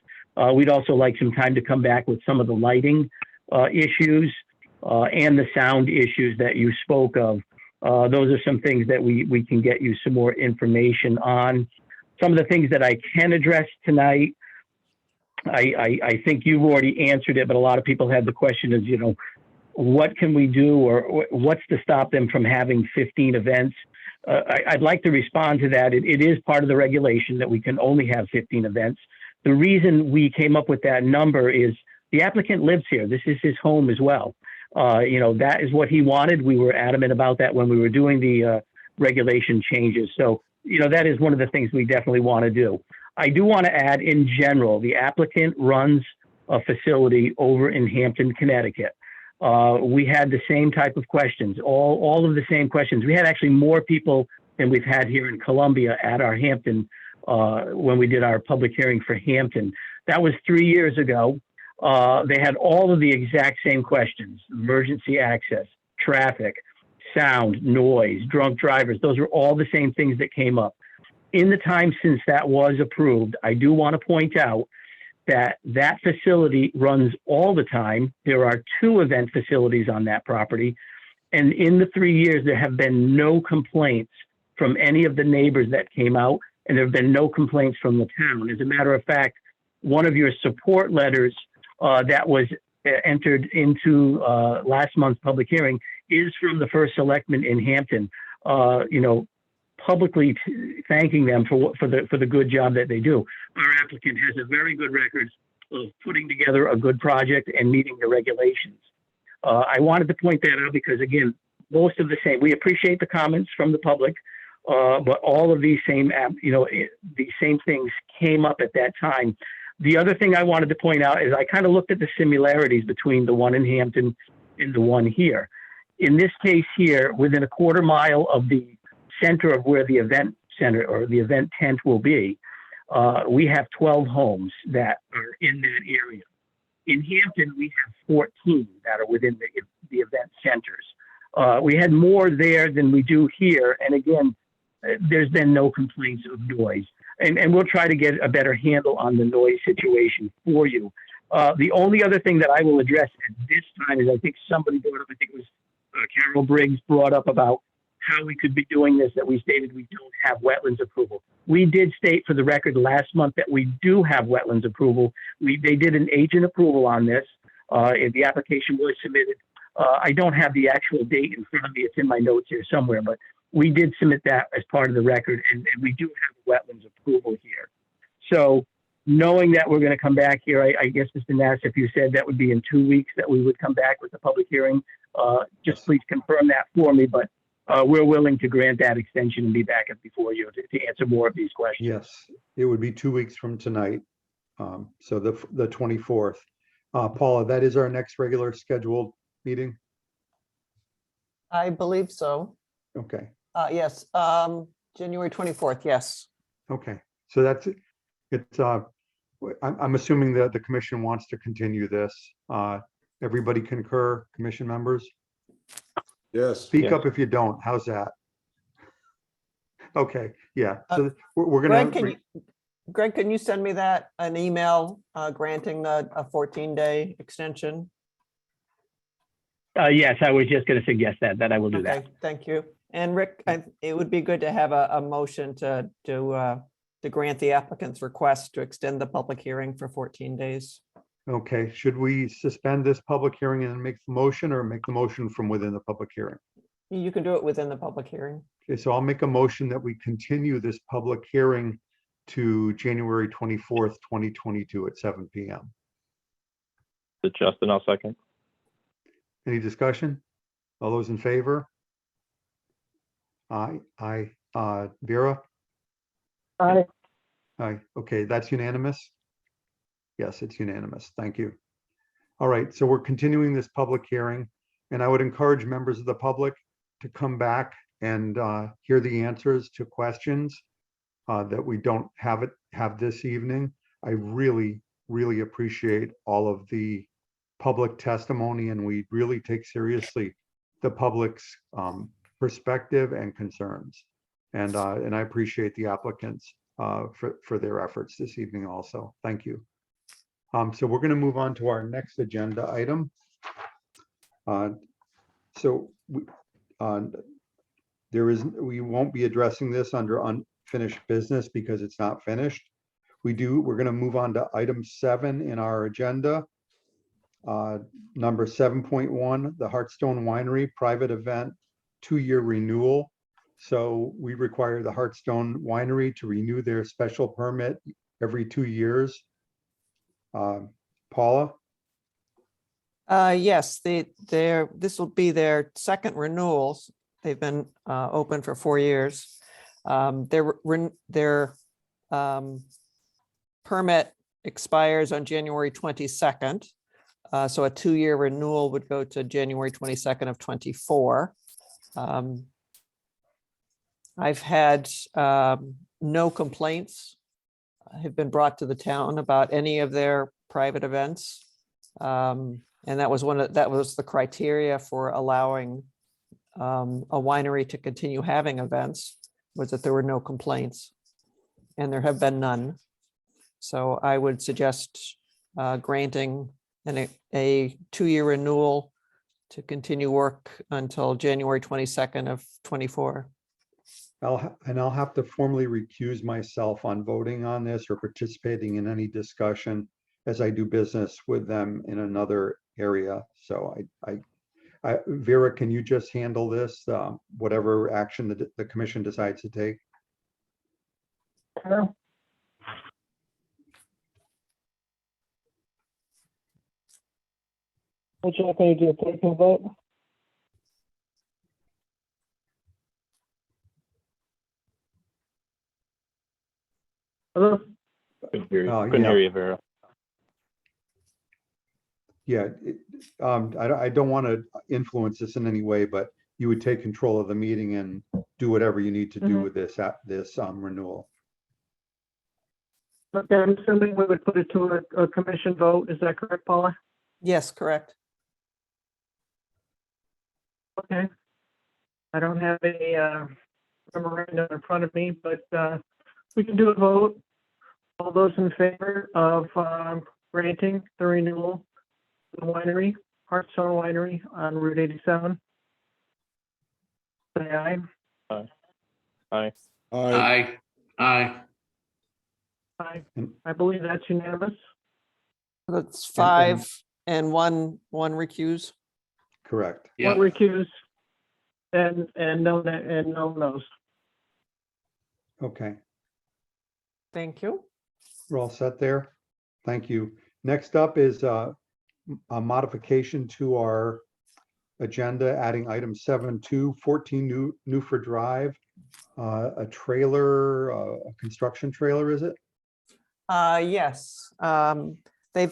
I: We'd also like some time to come back with some of the lighting issues and the sound issues that you spoke of. Those are some things that we can get you some more information on. Some of the things that I can address tonight, I think you've already answered it, but a lot of people had the question of, what can we do or what's to stop them from having 15 events? I'd like to respond to that. It is part of the regulation that we can only have 15 events. The reason we came up with that number is the applicant lives here. This is his home as well. That is what he wanted. We were adamant about that when we were doing the regulation changes. So, that is one of the things we definitely want to do. I do want to add, in general, the applicant runs a facility over in Hampton, Connecticut. We had the same type of questions, all of the same questions. We had actually more people than we've had here in Columbia at our Hampton, when we did our public hearing for Hampton. That was 3 years ago. They had all of the exact same questions: emergency access, traffic, sound, noise, drunk drivers. Those are all the same things that came up. In the time since that was approved, I do want to point out that that facility runs all the time. There are 2 event facilities on that property. And in the 3 years, there have been no complaints from any of the neighbors that came out, and there have been no complaints from the town. As a matter of fact, one of your support letters that was entered into last month's public hearing is from the first selectman in Hampton, publicly thanking them for the good job that they do. Our applicant has a very good record of putting together a good project and meeting the regulations. I wanted to point that out because, again, most of the same, we appreciate the comments from the public, but all of these same, these same things came up at that time. The other thing I wanted to point out is I kind of looked at the similarities between the one in Hampton and the one here. In this case here, within a quarter mile of the center of where the event center or the event tent will be, we have 12 homes that are in that area. In Hampton, we have 14 that are within the event centers. We had more there than we do here. And again, there's been no complaints of noise. And we'll try to get a better handle on the noise situation for you. The only other thing that I will address at this time is I think somebody brought up, I think it was Carol Briggs brought up about how we could be doing this, that we stated we don't have wetlands approval. We did state for the record last month that we do have wetlands approval. They did an agent approval on this. The application was submitted. I don't have the actual date in front of me. It's in my notes here somewhere, but we did submit that as part of the record, and we do have wetlands approval here. So knowing that we're going to come back here, I guess, Mr. Nass, if you said that would be in 2 weeks that we would come back with the public hearing, just please confirm that for me. But we're willing to grant that extension and be back before you to answer more of these questions.
B: Yes, it would be 2 weeks from tonight. So the 24th. Paula, that is our next regular scheduled meeting?
A: I believe so.
B: Okay.
A: Yes, January 24th, yes.
B: Okay, so that's it. It's I'm assuming that the commission wants to continue this. Everybody concur, commission members?
L: Yes.
B: Speak up if you don't. How's that? Okay, yeah. So we're gonna.
A: Greg, can you send me an email granting a 14-day extension?
I: Yes, I was just going to suggest that I will do that.
A: Okay, thank you. And Rick, it would be good to have a motion to grant the applicant's request to extend the public hearing for 14 days.
B: Okay, should we suspend this public hearing and make the motion, or make the motion from within the public hearing?
A: You can do it within the public hearing.
B: Okay, so I'll make a motion that we continue this public hearing to January 24th, 2022 at 7 p.m.
M: Justin, I'll second.
B: Any discussion? All those in favor? Aye. Vera?
I: Aye.
B: Aye. Okay, that's unanimous? Yes, it's unanimous. Thank you. All right, so we're continuing this public hearing, and I would encourage members of the public to come back and hear the answers to questions that we don't have this evening. I really, really appreciate all of the public testimony, and we really take seriously the public's perspective and concerns. And I appreciate the applicants for their efforts this evening also. Thank you. So we're going to move on to our next agenda item. We won't be addressing this under unfinished business because it's not finished. We're going to move on to item 7 in our agenda. Number 7.1, the Hearthstone Winery private event 2-year renewal. So we require the Hearthstone Winery to renew their special permit every 2 years. Paula?
A: Yes, this will be their second renewals. They've been open for 4 years. Their permit expires on January 22nd. So a 2-year renewal would go to January 22nd of 24. I've had no complaints have been brought to the town about any of their private events. And that was the criteria for allowing a winery to continue having events, was that there were no complaints, and there have been none. So I would suggest granting a 2-year renewal to continue work until January 22nd of 24.
B: I'll have to formally recuse myself on voting on this or participating in any discussion, as I do business with them in another area. So Vera, can you just handle this, whatever action the commission decides to take?
I: Sure. Would you like me to do a taking vote? Hello?
M: Couldn't hear you, Vera.
B: Yeah, I don't want to influence this in any way, but you would take control of the meeting and do whatever you need to do with this renewal.
I: Okay, I'm assuming we would put it to a commission vote. Is that correct, Paula?
A: Yes, correct.
I: Okay. I don't have a memorandum in front of me, but we can do a vote. All those in favor of granting the renewal of the winery, Hearthstone Winery on Route 87? Say aye.
M: Aye. Aye.
L: Aye. Aye.
I: Aye. I believe that's unanimous.
A: That's 5 and one recuse.
B: Correct.
I: One recuse and no no's.
B: Okay,
A: Thank you.
B: we're all set there. Thank you. Next up is a modification to our agenda, adding item 7.2, 14 Newford Drive, a trailer, a construction trailer, is it?
A: Yes, there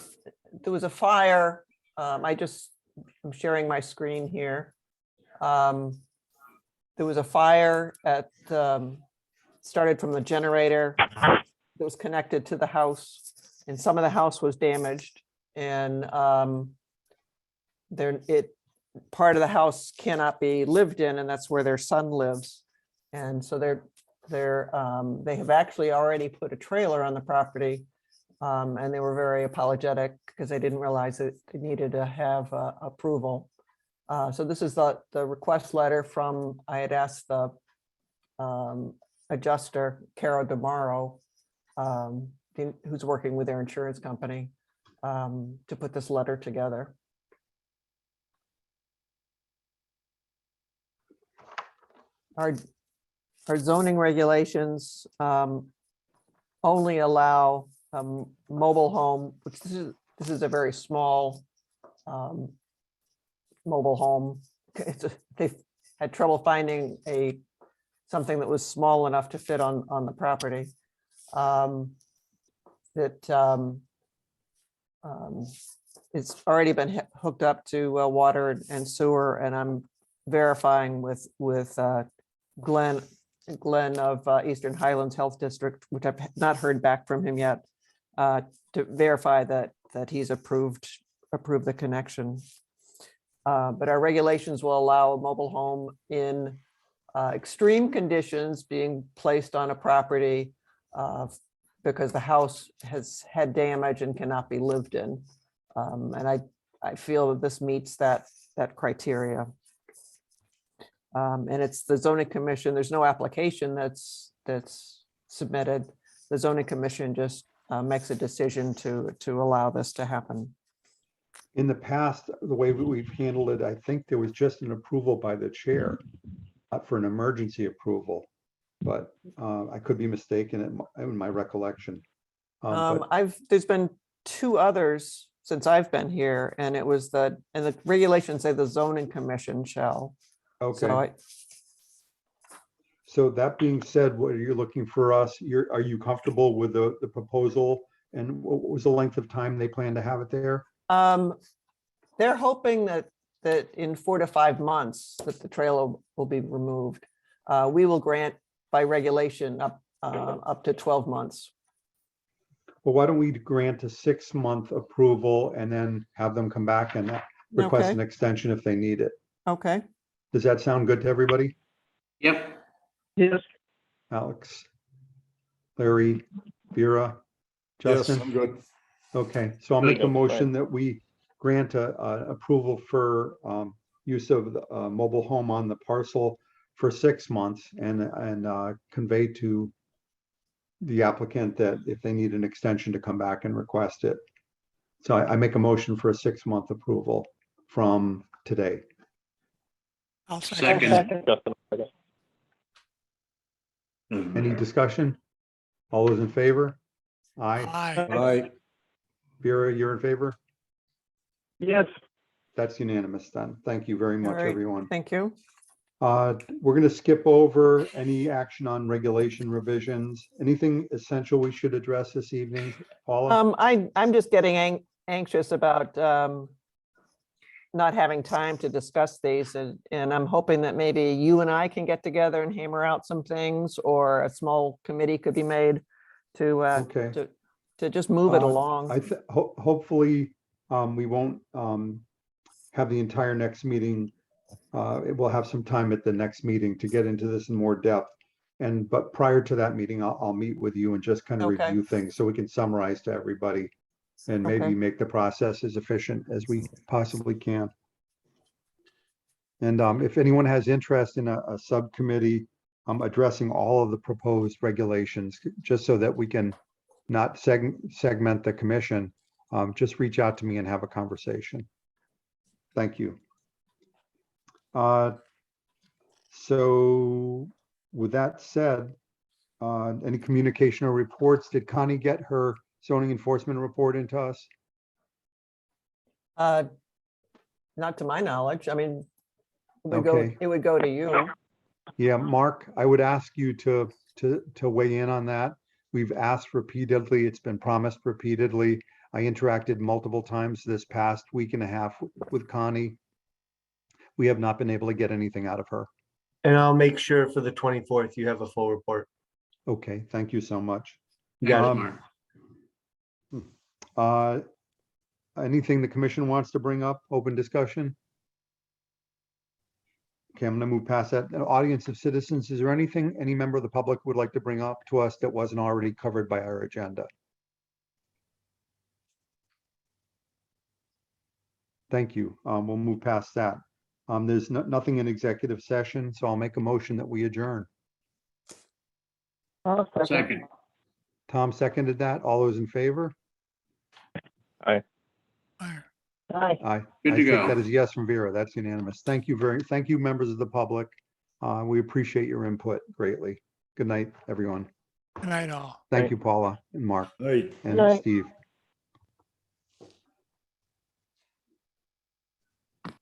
A: was a fire. I'm sharing my screen here. There was a fire started from the generator that was connected to the house, and some of the house was damaged, and part of the house cannot be lived in, and that's where their son lives. And so they have actually already put a trailer on the property, and they were very apologetic because they didn't realize that they needed to have approval. So this is the request letter from, I had asked the adjuster, Carol DeMauro, who's working with their insurance company, to put this letter together. Our zoning regulations only allow mobile home, which this is a very small mobile home. They've had trouble finding a something that was small enough to fit on the property. It's already been hooked up to water and sewer, and I'm verifying with Glenn of Eastern Highlands Health District, which I've not heard back from him yet, to verify that he's approved the connection. But our regulations will allow a mobile home in extreme conditions being placed on a property because the house has had damage and cannot be lived in. And I feel that this meets that criteria. And it's the zoning commission. There's no application that's submitted. The zoning commission just makes a decision to allow this to happen.
B: In the past, the way we've handled it, I think there was just an approval by the chair for an emergency approval, but I could be mistaken in my recollection.
A: There's been 2 others since I've been here, and it was and the regulations say the zoning commission shall.
B: Okay. So that being said, what are you looking for us? Are you comfortable with the proposal? And what was the length of time they plan to have it there?
A: They're hoping that in 4 to 5 months that the trailer will be removed. We will grant by regulation up to 12 months.
B: Well, why don't we grant a 6-month approval and then have them come back and request
A: Okay.
B: an extension if they need it?
A: Okay.
B: Does that sound good to everybody?
O: Yep.
I: Yes.
B: Alex, Larry, Vera,
L: Yes,
B: Justin?
L: I'm good.
B: Okay, so I'll make a
M: Good.
B: motion that we grant a approval for use of the mobile home on the parcel for 6 months and convey to the applicant that if they need an extension to come back and request it. So I make a motion for a 6-month approval from today.
O: I'll second.
M: Justin.
B: Any discussion? All those in favor? Aye.
L: Aye.
B: Vera, you're in favor?
I: Yes.
B: That's unanimous then. Thank you very much,
A: All right.
B: everyone.
A: Thank you.
B: We're going to skip over any action on regulation revisions. Anything essential we should address this evening, Paula?
A: I'm just getting anxious about not having time to discuss these, and I'm hoping that maybe you and I can get together and hammer out some things, or a small committee could be made to
B: Okay.
A: to just move it along.
B: Hopefully, we won't have the entire next meeting. We'll have some time at the next meeting to get into this in more depth. But prior to that meeting, I'll meet with you and just kind of
A: Okay.
B: review things so we can summarize to everybody and maybe
A: Okay.
B: make the process as efficient as we possibly can. And if anyone has interest in a subcommittee addressing all of the proposed regulations, just so that we can not segment the commission, just reach out to me and have a conversation. Thank you. So with that said, any communication or reports? Did Connie get her zoning enforcement report into us?
A: Not to my knowledge. I mean,
B: Okay.
A: it would go to you.
B: Yeah, Mark, I would ask you to weigh in on that. We've asked repeatedly. It's been promised repeatedly. I interacted multiple times this past week and a half with Connie. We have not been able to get anything out of her.
F: And I'll make sure for the 24th, you have a full report.
B: Okay, thank you so much.
F: You got it,
B: Mark. Anything the commission wants to bring up, open discussion? Okay, I'm gonna move past that. Audience of citizens, is there anything any member of the public would like to bring up to us that wasn't already covered by our agenda? Thank you. We'll move past that. There's nothing in executive session, so I'll make a motion that we adjourn.
O: Second.
B: Tom seconded that. All those in favor?
M: Aye.
B: Aye.
O: Good
B: I
O: to
B: take
O: go.
B: that as yes from Vera. That's unanimous. Thank you, members of the public. We appreciate your input greatly. Good night, everyone.
O: Good night, all.
B: Thank you, Paula and Mark
L: Aye.
B: and Steve.